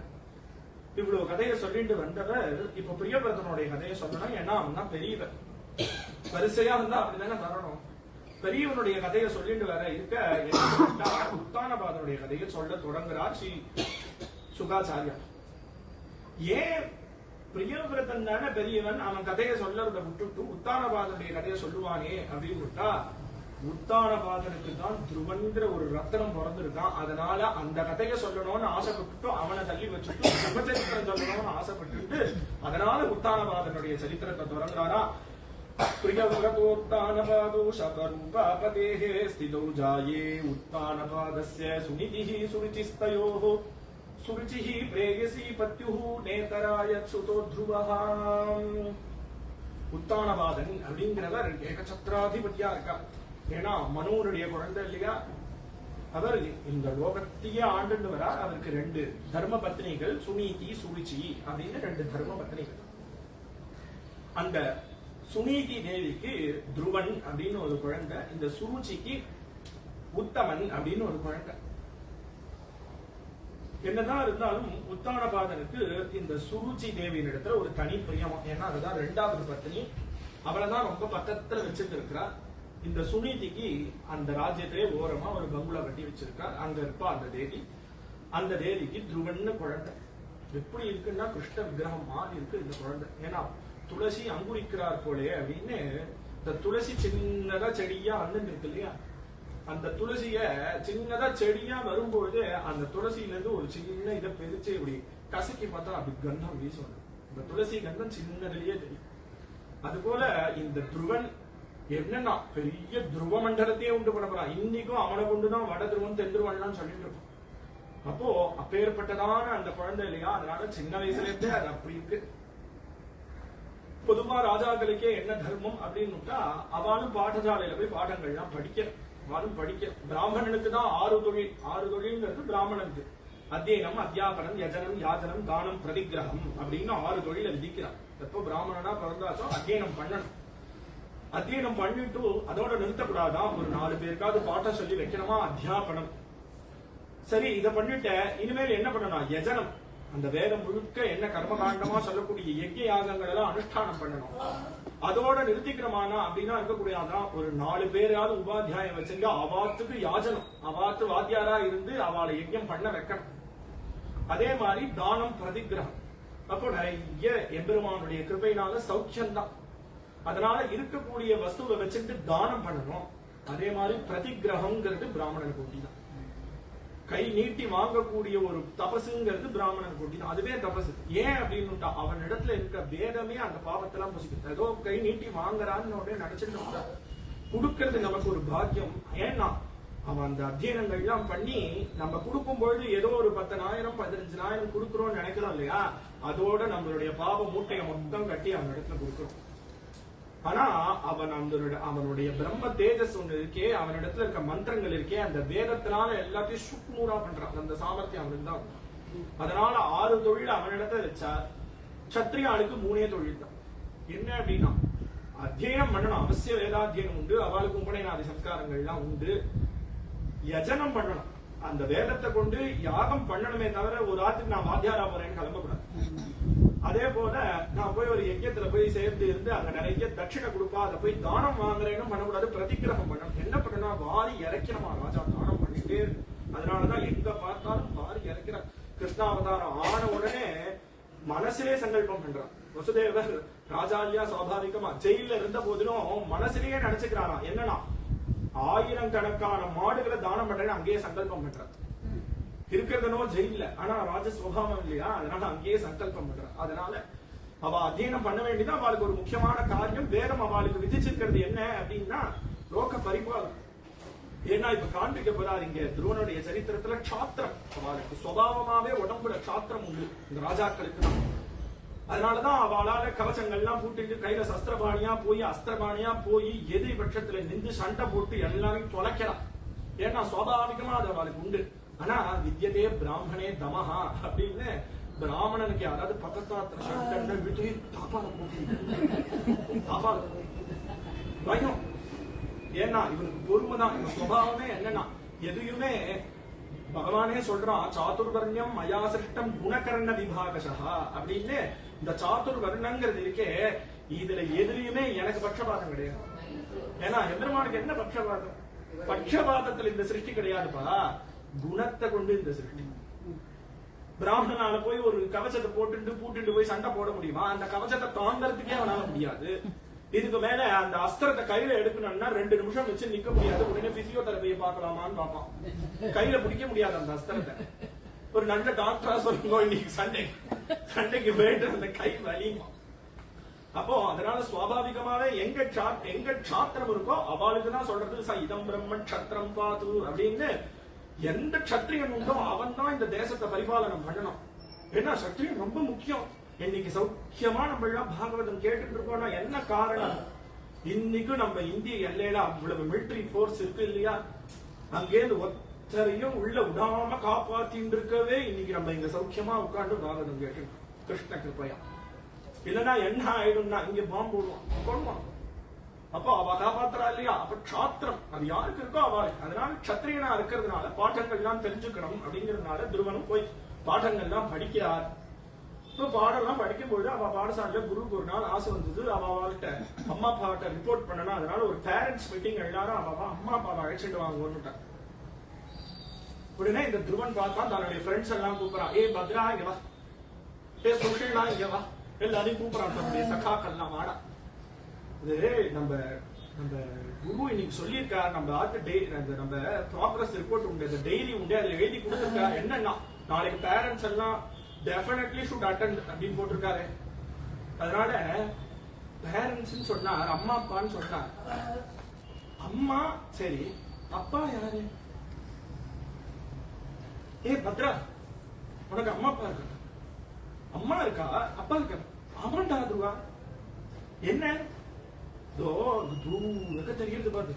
இவ்வளவு கதையை சொல்லிட்டு வந்தவர் இப்ப பிரியவிரதனுடைய கதையை சொல்லணும். ஏன்னா அவன் தான் பெரியவர், வரிசையா இருந்தா அப்படிதானே வரணும். பெரியவனுடைய கதையை சொல்லிட்டு வர இருக்க உத்தானபாதனுடைய கதையை சொல்ல தொடங்குறார் ஸ்ரீ சுகாச்சாரியா. ஏன் பிரியவிரதன் தானே பெரியவன், அவன் கதையை சொல்றத விட்டுட்டு உத்தானபாதனுடைய கதையை சொல்லுவானே அப்படின்னு விட்டா, உத்தானபாதனுக்கு தான் துருவன்கிற ஒரு ரத்தனம் பிறந்திருக்கான். அதனால அந்த கதையை சொல்லணும்னு ஆசைப்பட்டு அவனை தள்ளி வச்சுட்டு சிவச்சரித்திரம் சொல்லணும்னு ஆசைப்பட்டு அதனால உத்தானபாதனுடைய சரித்திரத்தை தொடங்குறாரா. பிரியவிரதோத்தானபாதோ சபரூபாபதேஹே ஸ்திதௌ ஜாயே உத்தானபாதஸ்ய சுனிதிஹி சுருச்சிஸ்தயோஹ சுருச்சிஹி பிரேயசி பத்யுஹு நேதராயத் சுதோ த்ருவஹாம். உத்தானபாதன் அப்படிங்கிறவர் ஏகசத்ராதிபதியா இருக்கார். ஏன்னா மனுவனுடைய குழந்தை இல்லையா, அவர் இந்த லோகத்தையே ஆண்டு வரார். அவருக்கு 2 தர்ம பத்னிகள், சுனீதி, சுருச்சி அப்படின்னு 2 தர்ம பத்னிகள். அந்த சுனீதி தேவிக்கு துருவன் அப்படின்னு ஒரு குழந்தை, இந்த சுருச்சிக்கு உத்தமன் அப்படின்னு ஒரு குழந்தை. என்னதான் இருந்தாலும் உத்தானபாதனுக்கு இந்த சுருச்சி தேவியின் இடத்துல ஒரு தனி பிரியமா. ஏன்னா அதுதான் 2வது பத்னி, அவளைதான் ரொம்ப பக்கத்துல வச்சுட்டு இருக்கிறார். இந்த சுனீதிக்கு அந்த ராஜ்யத்திலே ஓரமா ஒரு பங்களா கட்டி வச்சிருக்கார். அங்க இருப்பா அந்த தேவி. அந்த தேவிக்கு துருவன்னு குழந்தை. எப்படி இருக்குன்னா கிருஷ்ண விக்கிரகம் மாதிரி இருக்கு இந்த குழந்தை. ஏன்னா துளசி அங்குரிக்கிறார் போலே அப்படின்னு இந்த துளசி சின்னதா செடியா இருக்கு இல்லையா, அந்த துளசிய சின்னதா செடியா வரும்பொழுது அந்த துளசியில இருந்து ஒரு சின்ன இதை பிரிச்சு இப்படி கசக்கி பார்த்தா அப்படி கந்தம் வீசும். இந்த துளசி கந்தம் சின்னதுலயே தெரியும். அது போல இந்த துருவன் என்னன்னா பெரிய துருவ மண்டலத்தையே உண்டு பண்ண போறான். இன்னைக்கும் அவனை கொண்டுதான் வட துருவன் தென் துருவன்லாம் சொல்லிட்டு இருப்பான். அப்போ அப்பேற்பட்டதான அந்த குழந்தை இல்லையா, அதனால சின்ன வயசுல இருந்தே அது அப்படி இருக்கு. பொதுவா ராஜாக்களுக்கே என்ன தர்மம் அப்படின்னு அவனும் பாடசாலையில போய் பாடங்கள்லாம் படிக்க. பிராமணனுக்கு தான் 6 தொழில். 6 தொழில்ங்கிறது பிராமணனுக்கு. அத்தியனம், அத்தியாபனம், யஜனம், யாஜனம், தானம், பிரதிகிரகம் அப்படின்னு 6 தொழில விதிக்கிறான். எப்போ பிராமணனா பிறந்தாச்சோ அத்தியனம் பண்ணணும். அத்தியனம் பண்ணிட்டு அதோட நிறுத்தக்கூடாதான், ஒரு 4 பேருக்காவது பாட்ட சொல்லி வைக்கணுமா, அத்தியாபனம். சரி, இத பண்ணிட்ட இனிமேல் என்ன பண்ணணும், யஜனம். அந்த வேதம் முழுக்க என்ன கர்மகாண்டமா சொல்லக்கூடிய யஜ்ய யாகங்கள் எல்லாம் அனுஷ்டானம் பண்ணணும். அதோட நிறுத்திக்கிறோமானா அப்படின்னா இருக்கக்கூடியதான், ஒரு 4 பேராவது உபாத்தியாயம் வச்சிருக்க அவாத்துக்கு யாஜனம், அவாத்து வாத்தியாரா இருந்து அவளை யஜ்யம் பண்ண வைக்கணும். அதே மாதிரி தானம், பிரதிகிரகம். அப்போ நிறைய எம்பெருமானுடைய கிருபையினால சௌக்கியம்தான். அதனால இருக்கக்கூடிய வஸ்துவை வச்சுட்டு தானம் பண்ணணும். அதே மாதிரி பிரதிகிரகம்ங்கிறது பிராமணன் கோட்டி தான். கை நீட்டி வாங்கக்கூடிய ஒரு தபசுங்கிறது பிராமணன் கோட்டி தான். அதுவே தபசு. ஏன் அப்படின்னு அவன் இடத்துல இருக்க வேதமே அந்த பாவத்தெல்லாம் புசிக்கிறது. ஏதோ கை நீட்டி வாங்குறான்னு உடனே நினைச்சிட்டு கொடுக்கறது நமக்கு ஒரு பாக்கியம். ஏன்னா அவன் அந்த அத்தியனங்கள் எல்லாம் பண்ணி நம்ம கொடுக்கும் பொழுது ஏதோ ஒரு 10,000 15,000 கொடுக்கிறோம்னு நினைக்கிறோம் இல்லையா, அதோட நம்மளுடைய பாவ மூட்டையை மொத்தம் கட்டி அவன் இடத்துல கொடுக்கிறோம். ஆனா அவனுடைய பிரம்ம தேஜஸ் ஒண்ணு இருக்கே, அவனிடத்துல இருக்க மந்திரங்கள் இருக்கே, அந்த வேதத்தினால எல்லாத்தையும் சுக்குநூறா பண்றான். அந்த சாமர்த்தியம் அவனுக்கு தான். அதனால 6 தொழில் அவனிடத்துல வச்சா சத்திரியாளுக்கு 3 தொழில் தான். என்ன அப்படின்னா அத்தியனம் பண்ணணும், அவசிய வேதாத்தியனம் உண்டு, அவளுக்கு உபநயனாதி சம்ஸ்காரங்கள் எல்லாம் உண்டு. யஜனம் பண்ணணும், அந்த வேதத்தை கொண்டு யாகம் பண்ணணுமே தவிர ஒரு ஆத்துக்கு நான் வாத்தியாரா போறேன்னு கிளம்பக்கூடாது. அதே போல நான் போய் ஒரு யஜ்யத்துல போய் சேர்ந்து இருந்து அங்க நிறைய தட்சிணை கொடுப்பா, அதை போய் தானம் வாங்குறேன்னு பண்ணக்கூடாது. பிரதிகிரகம் பண்ணணும். என்ன பண்ணணும், வாரி இறக்கிறமா ராஜா தானம் பண்ணிட்டே. அதனாலதான் எங்க பார்த்தாலும் வாரி இறக்கிற. கிருஷ்ணாவதாரம் ஆன உடனே மனசிலே சங்கல்பம் பண்றான். வசுதேவர் ராஜாலியா சுவாபாவிகமா ஜெயில இருந்த போதிலும் மனசிலேயே நினைச்சுக்கிறானா, என்னன்னா 1000 கணக்கான மாடுகளை தானம் பண்றேன்னு அங்கேயே சங்கல்பம் பண்றான். இருக்கிறதனோ ஜெயில, ஆனா ராஜ சுபாவம் இல்லையா, அதனால அங்கேயே சங்கல்பம் பண்றான். அதனால அவ அத்தியனம் பண்ண வேண்டியதான் அவளுக்கு ஒரு முக்கியமான காரியம். வேதம் அவளுக்கு விதிச்சிருக்கிறது என்ன அப்படின்னா லோக பரிபாலனம். ஏன்னா இப்ப காண்பிக்க போறாரு இங்க துருவனுடைய சரித்திரத்துல சாத்திரம். அவளுக்கு சுபாவமாவே உடம்புல சாத்திரம் உண்டு இந்த ராஜாக்களுக்கு தான். அதனாலதான் அவளால கவசங்கள்லாம் பூட்டிட்டு கையில சஸ்திரபாணியா போய் அஸ்திரபாணியா போய் எதிரி பட்சத்துல நின்று சண்டை போட்டு எல்லாரையும் தொலைக்கலாம். ஏன்னா சுவாபாவிகமா அது அவளுக்கு உண்டு. ஆனா வித்யதே பிராமணே தமஹா அப்படின்னு பிராமணனுக்கு யாராவது பக்கத்தாத்திர சண்டை விட்டு தாப்பால போட்டு பயம். ஏன்னா இவனுக்கு பொறுமைதான். இவன் சுபாவமே என்னன்னா எதையுமே பகவானே சொல்றான், சாதுர்வர்ணியம் மயா சிருஷ்டம் குணகர்ண விபாகசா அப்படின்னு. இந்த சாதுர்வர்ணங்கிறது இருக்கே, இதுல எதுலயுமே எனக்கு பட்சபாதம் கிடையாது. ஏன்னா எம்பெருமானுக்கு என்ன பட்சபாதம், பட்சபாதத்துல இந்த சிருஷ்டி கிடையாதுப்பா, குணத்தை கொண்டு இந்த சிருஷ்டி. பிராமணனால போய் ஒரு கவசத்தை பூட்டுட்டு போய் சண்டை போட முடியுமா? அந்த கவசத்தை தாங்கறதுக்கே அவனால முடியாது. இதுக்கு மேல அந்த அஸ்திரத்தை கையில எடுக்கணும்னா 2 நிமிஷம் வச்சு நிக்க முடியாது. உடனே பிசியோதெரபியை பார்க்கலாமான்னு பார்ப்பான். கையில பிடிக்க முடியாது அந்த அஸ்திரத்தை. ஒரு நல்ல டாக்டரா சொல்லுங்க, இன்னைக்கு சண்டைக்கு போயிட்டு அந்த கை வலியுமா. அப்போ அதனால சுவாபாவிகமாவே எங்க சாத்திரம் இருக்கோ அவளுக்குதான் சொல்றது ச இதம் பிரம்மன் சத்திரம் பாத்து அப்படின்னு. எந்த சத்திரியன் உண்டோ அவன் தான் இந்த தேசத்தை பரிபாலனம் பண்ணணும். ஏன்னா சத்திரியன் ரொம்ப முக்கியம். இன்னைக்கு சௌக்கியமா நம்ம எல்லாம் பாகவதம் கேட்டுட்டு இருக்கோம்னா என்ன காரணம், இன்னைக்கு நம்ம இந்திய எல்லையில அவ்வளவு மிலிட்டரி போர்ஸ் இருக்கு இல்லையா, அங்கேருந்து ஒத்தரையும் உள்ள விடாம காப்பாத்தின்னு இருக்கவே இன்னைக்கு நம்ம இங்க சௌக்கியமா உட்காந்து பாகவதம் கேட்டு கிருஷ்ண கிருப்பையா. இல்லன்னா என்ன ஆயிடும்னா இங்க பாம்பு போடுவான் கொள்வான். அப்போ அவ காப்பாத்துறா இல்லையா, அப்ப சாத்திரம் அது யாருக்கு இருக்கோ அவளுக்கு. அதனால சத்திரியனா இருக்கிறதுனால பாட்டங்கள் எல்லாம் தெரிஞ்சுக்கணும் அப்படிங்கறதுனால துருவனும் போய் பாட்டங்கள் எல்லாம் படிக்கிறார். இப்ப பாடெல்லாம் படிக்கும்போது அவ பாடசாலையில குருக்கு ஒரு நாள் ஆசை வந்தது. அவள்கிட்ட அம்மா அப்பாட்ட ரிப்போர்ட் பண்ணணும். அதனால ஒரு பேரண்ட்ஸ் மீட்டிங் எல்லாரும் அவ அம்மா அப்பாவை அழைச்சிட்டு வாங்குவோன்னுட்டான். உடனே இந்த துருவன் பார்த்தா தன்னுடைய ஃப்ரெண்ட்ஸ் எல்லாம் கூப்பிடறான். ஏ பத்ரா இங்க வா, ஏ சுஷீலா இங்க வா, எல்லாரையும் கூப்பிடறான். தன்னுடைய சகாக்கள்லாம் வாடா. இது நம்ம குரு இன்னைக்கு சொல்லியிருக்காரு, நம்ம நம்ம ப்ராக்ரஸ் ரிப்போர்ட் உண்டு, டெய்லி உண்டு, அதுல எழுதி கொடுத்திருக்காரு. என்னன்னா நாளைக்கு பேரண்ட்ஸ் எல்லாம் டெஃபினெட்லி ஷுட் அட்டெண்ட் அப்படின்னு போட்டிருக்காரு. அதனால பேரண்ட்ஸ் சொன்னார், அம்மா அப்பான்னு சொன்னார். அம்மா சரி, அப்பா யாரு? ஏ பத்ரா, உனக்கு அம்மா அப்பா இருக்கா? அம்மா இருக்கா, அப்பா இருக்கா? ஆமாண்டா துருவா. என்ன தூரக்க தெரியுது பாரு,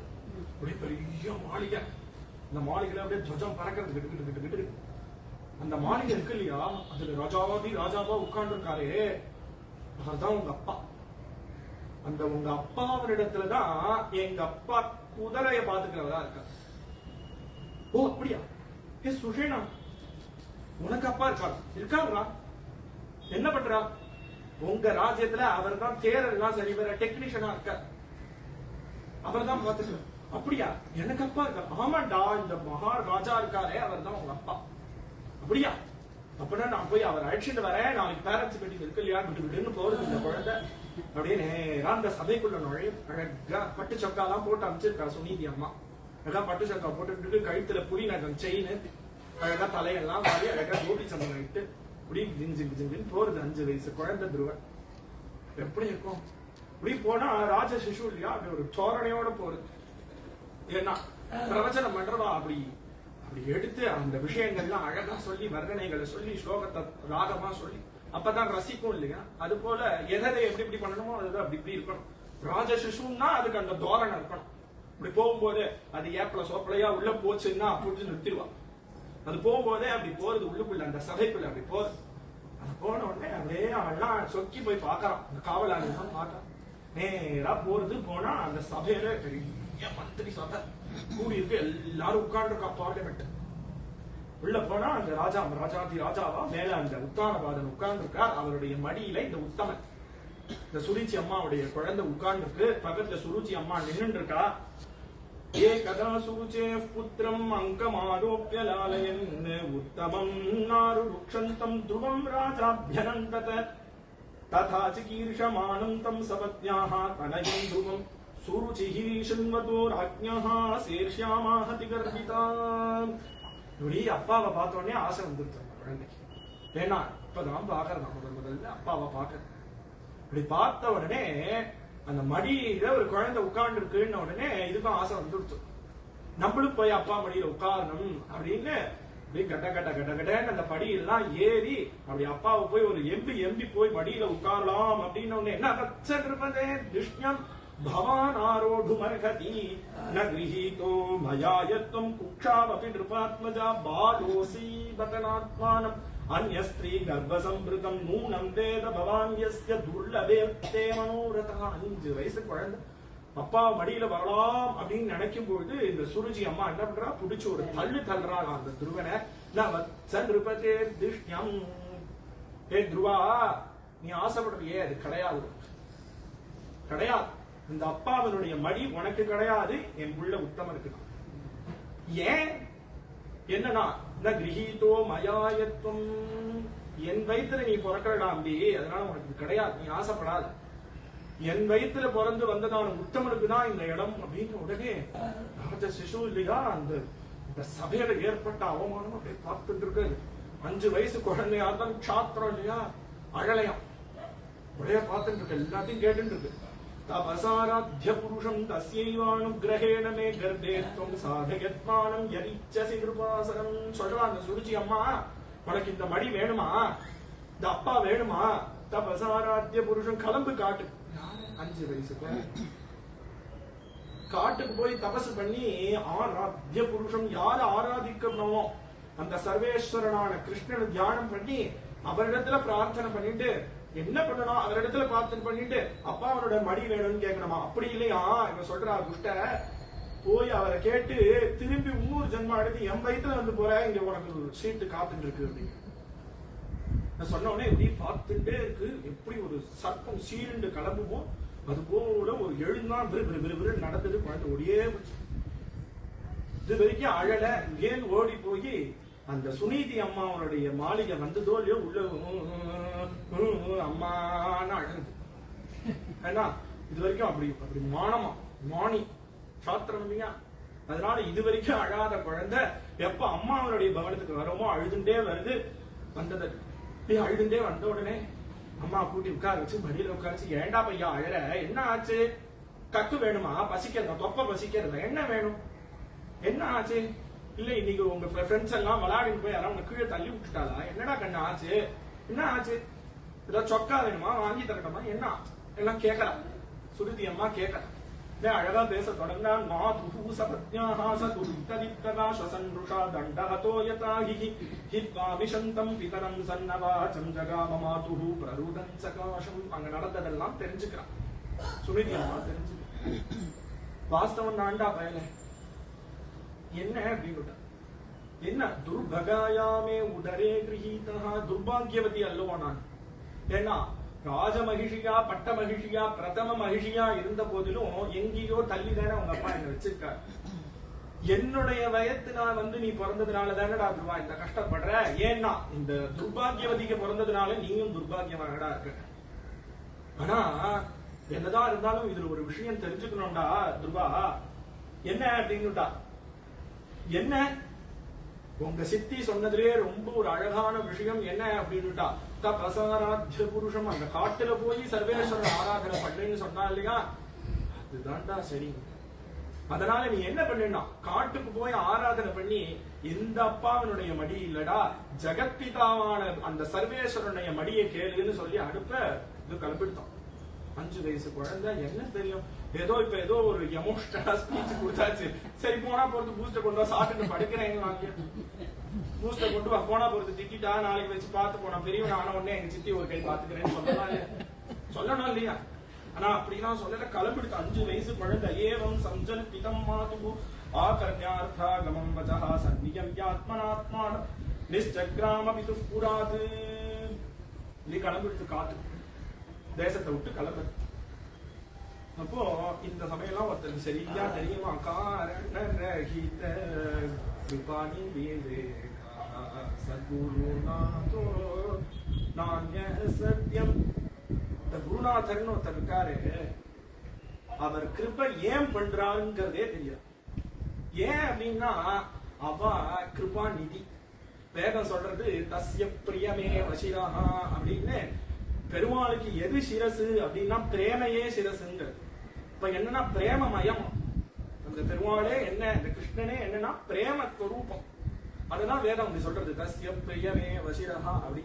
அப்படியே பெரிய மாளிகை. அந்த மாளிகையில அப்படியே துவஜம் பறக்கிறது கிட்டு கிட்டு கிட்டு. அந்த மாளிகை இருக்கு இல்லையா, அதுல ராஜாவா உட்கார்ந்து இருக்காரு. அவர்தான் உங்க அப்பா. அந்த உங்க அப்பாவினிடத்துலதான் எங்க அப்பா குதிரைய பாத்துக்கிறவரா இருக்கா. ஓ அப்படியா? ஏ சுஷேனா, உனக்கு அப்பா இருக்காங்களா? என்ன பண்றா? உங்க ராஜ்யத்துல அவர் தான் தேரெல்லாம் சரி வேற டெக்னீஷியனா இருக்க, அவர் தான் பாத்துக்க. அப்படியா? எனக்கு அப்பா இருக்கா? ஆமாண்டா, இந்த மகாராஜா இருக்காரே அவர் தான் உங்க அப்பா. அப்படியா? அப்படின்னா நான் போய் அவர் அழைச்சிட்டு வரேன், நாளைக்கு பேரண்ட்ஸ் மீட்டிங் இருக்கு இல்லையா, விட்டு விட்டுன்னு போறது இந்த குழந்தை. அப்படியே நேரா அந்த சபைக்குள்ள நுழையும். அழகா பட்டு சொக்காலாம் போட்டு அமைச்சிருக்கா சுனீதி அம்மா. அழகா பட்டு சொக்கா போட்டு கழுத்துல புரி நகம் செயின், அழகா தலையெல்லாம் மாறி அழகா கோபி சம்பளம் இட்டு இப்படி ஜிஞ்சு ஜிஞ்சுன்னு போறது 5 வயசு குழந்தை துருவன். எப்படி இருக்கும்? இப்படி போனா ராஜ சிசு இல்லையா, அப்படி ஒரு தோரணையோட போறது. ஏன்னா பிரவச்சனம் பண்றதா அப்படி அப்படி எடுத்து அந்த விஷயங்கள்லாம் அழகா சொல்லி வர்ணனைகளை சொல்லி ஸ்லோகத்தை ராகமா சொல்லி அப்பதான் ரசிக்கும் இல்லையா. அது போல எதை எப்படி எப்படி பண்ணணுமோ அது அப்படி இப்படி இருக்கணும். ராஜ சிசுன்னா அதுக்கு அந்த தோரணை இருக்கணும். இப்படி போகும்போது அது ஏப்பல சோப்பலையா உள்ள போச்சுன்னா புடிச்சு நிறுத்திடுவான். அது போகும்போதே அப்படி போறது உள்ளுக்குள்ள அந்த சபைக்குள்ள அப்படி போறது. அது போன உடனே அப்படியே அவெல்லாம் சொக்கி போய் பாக்குறான். அந்த காவலாளி தான் பாக்குறான். நேரா போறது. போனா அந்த சபையில பெரிய மந்திரி சபை கூடி இருக்கு, எல்லாரும் உட்கார்ந்துருக்கா பார்லிமெண்ட். உள்ள போனா அந்த ராஜா, ராஜாதி ராஜாவா மேல அந்த உத்தானபாதன் உட்கார்ந்து இருக்கார். அவருடைய மடியில இந்த உத்தமன், இந்த சுருச்சி அம்மாவுடைய குழந்தை உட்கார்ந்து இருக்கு. பக்கத்துல சுருச்சி அம்மா நின்று இருக்கா. ஏ கதா சுருச்சே புத்திரம் அங்கமாரோப்பிய லாலயன் உத்தமம் நாரு ருக்ஷந்தம் துருவம் ராஜாபியனந்தத ததா சிகீர்ஷமானம் தம் சபத்யாஹ தனயம் துருவம் சுருச்சிஹி ஷண்வதோ ராஜ்ஞஹ சேர்ஷ்யாமாஹதி கர்விதாம். இப்படி அப்பாவை பார்த்த உடனே ஆசை வந்துருச்சு அந்த குழந்தைக்கு. ஏன்னா இப்பதான் பாக்குறதா முதல்ல அப்பாவை பாக்குறது. இப்படி பார்த்த உடனே அந்த மடியில ஒரு குழந்தை உட்கார்ந்து இருக்குன்னு உடனே இதுக்கும் ஆசை வந்துடுச்சு. நம்மளும் போய் அப்பா மடியில உட்காரணும் அப்படின்னு கட்ட கட்ட கட்ட கட்டன்னு அந்த படியெல்லாம் ஏறி அப்படி அப்பாவை போய் ஒரு எம்பி போய் மடியில உட்காரலாம் அப்படின்னு உடனே என்ன கச்சே துஷ்யம் பவான் ஆரோடுமர்ஹதி ந கிரஹீதோ மயாயத்வம் குக்ஷாவபி நிருபாத்மஜா பாலோசி பதனாத்மானம் அன்யஸ்திரீ கர்ப்பசம்பிருதம் நூனம் வேத பவான் யஸ்ய துர்லபேர்த்தே மனோரதா. 5 வயசு குழந்தை அப்பா மடியில வரலாம் அப்படின்னு நினைக்கும் பொழுது இந்த சுருஜி அம்மா என்ன பண்றா, புடிச்சு ஒரு தள்ளுறாள் அந்த துருவனை. நிருபதே துஷ்யம், ஏ துருவா நீ ஆசைப்படுறியே அது கிடையாது, கிடையாது. இந்த அப்பாவனுடைய மடி உனக்கு கிடையாது, என் புள்ள உத்தமனுக்கு. ஏன் என்னன்னா கிரஹீதோ மயாயத்துவம், என் வயிற்றுல நீ பிறக்கிறடா அம்பி, அதனால உனக்கு கிடையாது, நீ ஆசைப்படாத. என் வயிற்றுல பிறந்து வந்ததான உத்தமனுக்கு தான் இந்த இடம் அப்படின்னு உடனே ராஜ சிசு இல்லையா அந்த சபையில ஏற்பட்ட அவமானம் அப்படியே பார்த்துட்டு இருக்கு. 5 வயசு குழந்தையா தான் சாத்திரம் இல்லையா, அழலையாம் உடைய பார்த்துட்டு இருக்கு, எல்லாத்தையும் கேட்டு இருக்கு. தபசாராத்ய புருஷம் தஸ்யைவானுகிரஹேண மே கர்ப்பே த்வம் சாதயத்மானம் யரிச்சசி கிருபாசனம். சொல்றா அந்த சுருச்சி அம்மா, உனக்கு இந்த மடி வேணுமா, இந்த அப்பா வேணுமா, தபசாராத்ய புருஷம் கிளம்பு காட்டு. 5 வயசு காட்டுக்கு போய் தபசு பண்ணி ஆராத்ய புருஷம் யார ஆராதிக்கணுமோ அந்த சர்வேஸ்வரனான கிருஷ்ணனை தியானம் பண்ணி அவரிடத்துல பிரார்த்தனை பண்ணிட்டு என்ன பண்ணணும், அவரிடத்துல பிரார்த்தனை பண்ணிட்டு அப்பா அவனோட மடி வேணும்னு கேட்கணுமா. அப்படி இல்லையா இவன் சொல்றா குஷ்ட, போய் அவரை கேட்டு திரும்பி 3 ஜென்மம் எடுத்து என் வயித்துல வந்து போற, இங்க உனக்கு சீட்டு காத்துட்டு இருக்கு அப்படின்னு சொன்ன உடனே எப்படி பார்த்துட்டே இருக்கு. எப்படி ஒரு சர்ப்பம் சீருண்டு கிளம்புமோ அது போல ஒரு எழுந்தான் விறு நடந்தது. குழந்தை ஓடியே இது வரைக்கும் அழல. ஏன் ஓடி போய் அந்த சுனீதி அம்மாவுடைய மாளிகை வந்ததோ இல்லையோ உள்ள அம்மான்னு அழகுது. ஏன்னா இது வரைக்கும் அப்படி மானமா மாணி சாத்திரம் இல்லையா, அதனால இது வரைக்கும் அழாத குழந்தை எப்ப அம்மாவனுடைய பவனத்துக்கு வரமோ அழுதுண்டே வருது. வந்தது அழுதுண்டே வந்த உடனே அம்மா கூட்டி உட்கார வச்சு மடியில உட்காரிச்சு, ஏண்டா பையா அழற, என்ன ஆச்சு, கக்கு வேணுமா, பசிக்கிறதா, தொப்ப பசிக்கிறதா, என்ன வேணும், என்ன ஆச்சு, இல்ல இன்னைக்கு உங்க ஃப்ரெண்ட்ஸ் எல்லாம் விளையாடிட்டு போய் யாராவது உங்க கீழே தள்ளி விட்டுட்டாளா, என்னடா கண்ணு ஆச்சு, என்ன ஆச்சு, ஏதாவது சொக்கா வேணுமா வாங்கி தரணுமா, என்ன எல்லாம் கேட்கலாம். சுருதி அம்மா கேட்கலாம். அழகா பேச தொடர்ந்தா, மாதுஹு சபத்ஞாஹ சதுரித்ததிப்தகாஷசன்ருஷா தண்டஹதோ யதாஹி ஹித்வாமிஷந்தம் பிதரம் சன்னவாசம் ஜகாம மாதுஹு பிரருதன் சகாஷம். அங்க நடந்ததெல்லாம் தெரிஞ்சுக்கிறான். சுனிதி அம்மா தெரிஞ்சது. வாஸ்தவன் தாண்டா பயல என்ன அப்படின்னு என்ன துர்பகாயாமே உடரே கிரகீதா, துர்பாகியவதி அல்லவோ நான். ஏன்னா ராஜ மகிழ்ச்சியா பட்ட மகிழ்ச்சியா பிரதம மகிழ்ச்சியா இருந்த போதிலும் எங்கேயோ தள்ளிதானே உங்க அப்பா என்ன வச்சிருக்காரு. என்னுடைய வயத்து நான் நீ பிறந்ததுனால தானடா துருவா இந்த கஷ்டப்படுற. ஏன்னா இந்த துர்பாகியவதிக்கு பிறந்ததுனால நீயும் துர்பாகியமாகடா இருக்க. ஆனா என்னதான் இருந்தாலும் இதுல ஒரு விஷயம் தெரிஞ்சுக்கணும்டா துருவா. என்ன அப்படின்னுட்டா, என்ன உங்க சித்தி சொன்னதுலயே ரொம்ப ஒரு அழகான விஷயம் என்ன அப்படின்னுட்டா, தபசாராத்ய புருஷம், அந்த காட்டுல போய் சர்வேஸ்வரர் ஆராதனை பண்றேன்னு சொன்னா இல்லையா, அதுதான்டா சரி. அதனால நீ என்ன பண்ணினா, காட்டுக்கு போய் ஆராதனை பண்ணி இந்த அப்பாவனுடைய மடி இல்லடா ஜெகத்பிதாவான அந்த சர்வேஸ்வரனுடைய மடியை கேளுன்னு சொல்லி அனுப்ப இது கிளம்பிட்டோம். 5 வயசு குழந்தை என்ன தெரியும், ஏதோ ஒரு எமோஷனலா ஸ்பீச் கொடுத்தாச்சு. சரி போனா போறது பூஸ்டர் கொண்டு வா, சாப்பிட்டு படுக்கிறேன், பூஸ்டர் கொண்டு வா, போனா போறது திட்டா நாளைக்கு வச்சு பார்த்து போனா பெரியவன் ஆன உடனே எங்க சித்தி ஒரு கை பாத்துக்கிறேன்னு சொல்லணும் இல்லையா. ஆனா அப்படிலாம் சொல்லல, கிளம்பிடுத்து 5 வயசு குழந்தை. ஏவம் சஞ்சல் பிதம் மாது ஆகர்ணியார்த்தா கமம் வஜஹா சன்னியம்யாத்மனாத்மான நிஷ்டக்ராம பிது புராது. நீ கிளம்பிடுத்து காட்டு தேசத்தை விட்டு கிளம்பு. அப்போ இந்த சமயம்லாம் ஒருத்தருக்கு சரியா தெரியுமா, காரணரஹித கிருபாணி வேதே சத்குரு நாதோ நான்ய சத்யம். இந்த குருநாதர்னு ஒருத்தர் இருக்காரு, அவர் கிருபை ஏன் பண்றாருங்கிறதே தெரியாது. ஏன் அப்படின்னா அவ கிருபா நிதி. வேதம் சொல்றது தஸ்ய பிரியமே வசிரஹா அப்படின்னு. பெருமாளுக்கு எது சிரசு அப்படின்னா பிரேமையே சிரசுங்கிறது. இப்ப என்னன்னா பிரேமமயம். அந்த பெருமாளே என்ன, இந்த கிருஷ்ணனே என்னன்னா பிரேம ஸ்வரூபம். அதுதான் வேதம் அப்படி சொல்றது, தஸ்ய பிரியமே வசிரஹா அப்படி.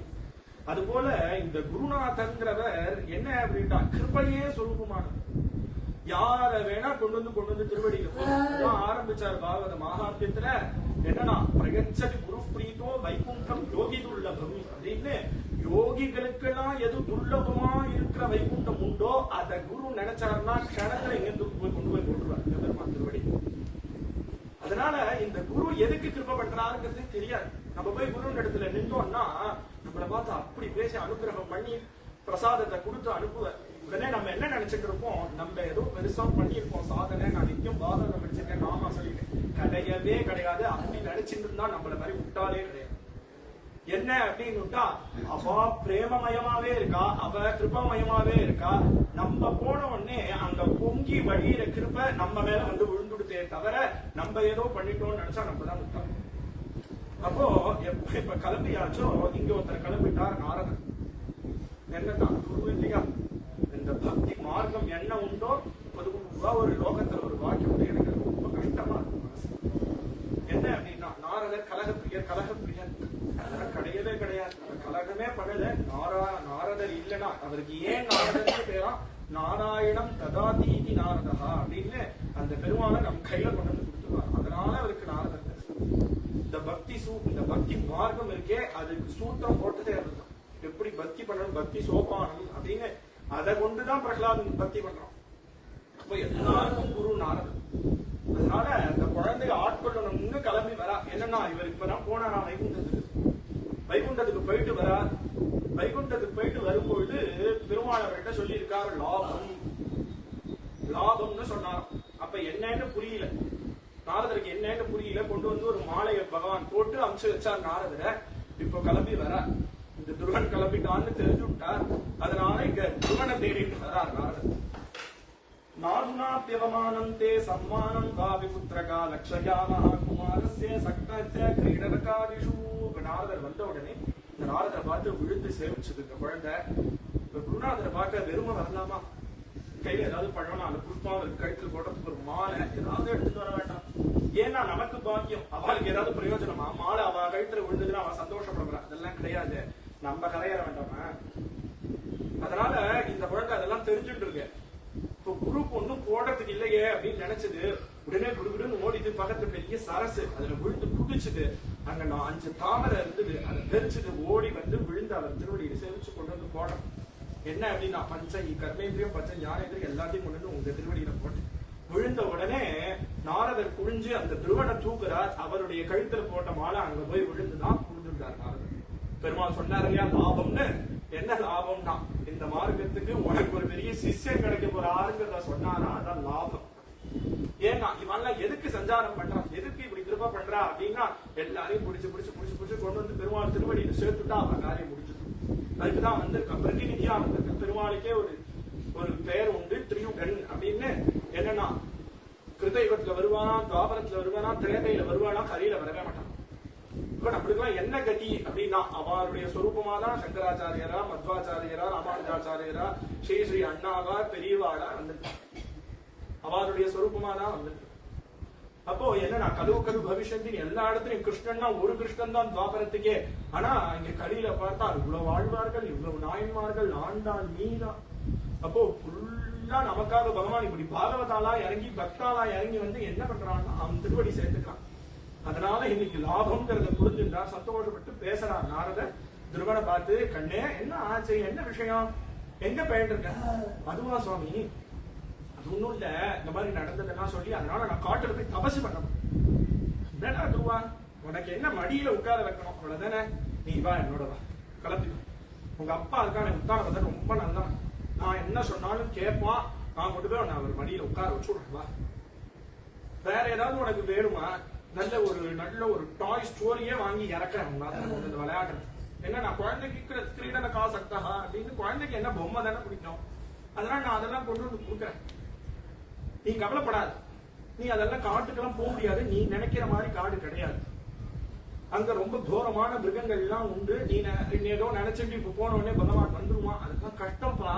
அது போல இந்த குருநாதங்கிறவர் என்ன அப்படின்னா கிருபையே சொரூபமானது. யார வேணா கொண்டு வந்து திருவடியில ஆரம்பிச்சார் பாகவத மகாத்மியத்துல. என்னன்னா பிரயச்சதி குரு பிரீதோ வைகுண்டம் யோகிதுள்ள பூமி அப்படின்னு. யோகிகளுக்கெல்லாம் எது துர்லபமா இருக்கிற வைகுண்டம் உண்டோ அத குரு நினைச்சாருன்னா க்ஷணங்களை எங்க கொண்டு போய் போட்டுருவார் பெருமாள் திருவடி. அதனால இந்த குரு எதுக்கு கிருபை பண்றாருங்கிறது தெரியாது. நம்ம போய் குரு இடத்துல நின்றோம்னா நம்மளை பார்த்து அப்படி பேசி அனுகிரகம் பண்ணி பிரசாதத்தை கொடுத்து அனுப்புவார். உடனே நம்ம என்ன நினைச்சிட்டு இருப்போம், நம்ம ஏதோ பெருசா பண்ணிருப்போம் சாதனை, நான் நித்தியம் பாதகம் படிச்சிருக்கேன் நாமா சொல்லிட்டேன். கிடையவே கிடையாது. அப்படி நினைச்சிட்டு இருந்தா நம்மள மாதிரி விட்டாலே கிடையாது. என்ன அப்படின்னுட்டா அவ பிரேமமயமாவே இருக்கா, அவ கிருபமயமாவே இருக்கா. நம்ம போன உடனே அங்க பொங்கி வழியிற கிருபை நம்ம மேல விழுந்துடுதே தவிர நம்ம ஏதோ பண்ணிட்டோம்னு நினைச்சா நம்ம தான் விட்டோம். அப்போ இப்ப கிளம்பியாச்சோ இங்க ஒருத்தர் கிளம்பிட்டார் நாரதன். என்னதான் குரு இல்லையா, இந்த பக்தி மார்க்கம் என்ன உண்டோ பொதுவா ஒரு லோகத்துல ஒரு வாக்கியம் எனக்கு ரொம்ப கஷ்டமா இருக்கும் மனசு. என்ன அப்படின்னா நாரதர் கலகப்பிரியர் கிடையவே கிடையாது. கலகமே பண்ணல. நாரதர் இல்லைன்னா அவருக்கு ஏன் நாரதருக்கு பேரா, நாராயணம் ததாதீதி நாரதா அப்படின்னு அந்த பெருமாளை நம் கையில கொண்டு வந்து கொடுத்துருவார். அதனால அவருக்கு நாரதர். இந்த பக்தி மார்க்கம் இருக்கே அதுக்கு சூத்திரம் போட்டதே அதுதான். எப்படி பக்தி பண்ணணும், பக்தி சோபானம் அப்படின்னு அதை கொண்டுதான் பிரகலாதன் பக்தி பண்றோம். அப்ப எல்லாருக்கும் குரு நாரதன். அதனால அந்த குழந்தைய ஆட்கொள்ளணும்னு கிளம்பி வரா. என்னன்னா இவர் இப்பதான் போனாரா வைகுண்டத்துக்கு போயிட்டு வரா. வைகுண்டத்துக்கு போயிட்டு வரும்பொழுது பெருமாள் அவர்கிட்ட சொல்லி இருக்காரு லாபம்னு சொன்னாராம். அப்ப என்னன்னு புரியல நாரதருக்கு, என்னன்னு புரியல. கொண்டு வந்து ஒரு மாலையை பகவான் போட்டு அம்சம் வச்சார் நாரதரை. இப்ப கிளம்பி வரா. இந்த துருவன் கிளம்பிட்டான்னு தெரிஞ்சு விட்டார். அதனால இங்க துருவனை தேடிட்டு வரார் நாரதர். நாதுனாப்யவமானந்தே சம்மானம் காவி புத்திரகா லக்ஷயாமஹ குமாரஸ்ய சக்தஸ்ய கிரீடனகாதிஷு. நாரதர் வந்த உடனே இந்த நாரதரை பார்த்து விழுந்து சேவிச்சது இந்த குழந்தை. இப்ப குருநாதரை பார்க்க வெறுமை வரலாமா, கையில ஏதாவது பழம், அந்த புஷ்பம் அவருக்கு கழுத்துல போடுறதுக்கு ஒரு மாலை ஏதாவது எடுத்துட்டு வர வேண்டாம். ஏன்னா நமக்கு பாக்கியம், அவளுக்கு ஏதாவது பிரயோஜனமா, மாலை அவ கழுத்துல விழுந்ததுன்னா அவ சந்தோஷப்படுறா. அதெல்லாம் கிடையாது, நம்ம கரையேற வேண்டாமா. அதனால இந்த குழந்தை அதெல்லாம் தெரிஞ்சுட்டு இருக்கு. இப்போ குரூப் ஒன்னும் போடுறதுக்கு இல்லையே அப்படின்னு நினைச்சது. உடனே குடுகுடுன்னு ஓடிது. பக்கத்து பெரிய சரசு, அதுல விழுந்து குடிச்சுது. அங்க 5 தாமரை இருந்தது, அதை தெரிச்சுது. ஓடி வந்து விழுந்து அவர் திருவடியை சேவிச்சு கொண்டு வந்து போட. என்ன அப்படின்னா பஞ்ச கர்மேந்திரியம் பஞ்ச ஞானேந்திரியம் எல்லாத்தையும் கொண்டு வந்து உங்க திருவடியில போட்டு விழுந்த உடனே நாரதர் குனிஞ்சு அந்த துருவனை தூக்குறார். அவருடைய கழுத்துல போட்ட மாலை அங்க போய் விழுந்துதான் புரிஞ்சுட்டார் நாரதர். பெருமாள் சொன்னார் இல்லையா லாபம்னு. என்ன லாபம்னா இந்த மார்க்கத்துக்கு உனக்கு ஒரு பெரிய சிஷ்யன் கிடைக்க போறாருங்கிறத சொன்னாரா, அதான் லாபம். ஏன்னா இவெல்லாம் எதுக்கு சஞ்சாரம் பண்றான், எதுக்கு இப்படி கிருபா பண்றா அப்படின்னா எல்லாரையும் புடிச்சு புடிச்சு புடிச்சு புடிச்சு கொண்டு வந்து பெருமாள் திருவடியில சேர்த்துட்டா அவன் காரியம் முடிச்சுட்டு அதுக்குதான் வந்து பிரதிநிதியா வந்திருக்க. பெருமாளுக்கே ஒரு பெயர் உண்டு, திரியுகன் அப்படின்னு. என்னன்னா கிருதயுகத்துல வருவானா, துவாபரத்துல வருவானா, திரேதையில வருவானா, கரையில வரவே மாட்டான். இப்ப நம்மளுக்கு என்ன கதி அப்படின்னா அவருடைய சொரூபமாதான் சங்கராச்சாரியரா, மத்வாச்சாரியரா, ராமானுஜாச்சாரியரா, ஸ்ரீ ஸ்ரீ அண்ணாவா, பெரியவாளா வந்துட்டான். அவருடைய சொரூபமாதான் வந்துட்டு. அப்போ என்னன்னா கலு பவிஷ்யத்தின் எல்லா இடத்துலயும் கிருஷ்ணன்னா ஒரு கிருஷ்ணன் தான் துவாபரத்துக்கே. ஆனா இங்க கலியில பார்த்தா இவ்வளவு வாழ்வார்கள், இவ்வளவு நாயன்மார்கள், ஆண்டான் நீதான். அப்போ ஃபுல்லா நமக்காக பகவான் இப்படி பாகவதாலா இறங்கி பக்தாலா இறங்கி வந்து என்ன பண்றான்னா அவன் திருவடி சேர்த்துக்கான். அதனால இன்னைக்கு லாபம்ங்கிறத புரிஞ்சுட்டா சந்தோஷப்பட்டு பேசுறான் நாரதர். துருவனை பார்த்து, கண்ணே என்ன ஆச்சு, என்ன விஷயம், எங்க போயிட்டு இருக்க? அதுவா சுவாமி, அது ஒண்ணும் இல்ல, இந்த மாதிரி நடந்ததுன்னா சொல்லி அதனால நான் காட்டுல போய் தபசு பண்ணணும். என்னடா துருவா, உனக்கு என்ன மடியில உட்கார வைக்கணும் அவ்வளவுதானே, நீ வா என்னோட வா, கலப்பிக்கும். உங்க அப்பா இருக்கான உத்தான பதன் ரொம்ப நல்லா, நான் என்ன சொன்னாலும் கேட்பான். நான் கொண்டு போய் நான் அவர் மடியில உட்கார வச்சு விடுறேன் வா. வேற ஏதாவது உனக்கு வேணுமா, நல்ல ஒரு டாய் ஸ்டோரியே வாங்கி இறக்குறேன் உங்க விளையாடுறது. என்ன நான் குழந்தைக்கு கிரீடன காசக்தா அப்படின்னு, குழந்தைக்கு என்ன பொம்மை தானே பிடிக்கும், அதனால நான் அதெல்லாம் கொண்டு வந்து கொடுக்குறேன். நீ கவலைப்படாது, நீ அதெல்லாம் காட்டுக்கெல்லாம் போக முடியாது, நீ நினைக்கிற மாதிரி காடு கிடையாது. அங்க ரொம்ப கோரமான மிருகங்கள் எல்லாம் உண்டு. நீ ஏதோ நினைச்சிட்டு இப்ப போன உடனே பகவான் வந்துருவான், அதுக்கெல்லாம் கஷ்டம்ப்பா.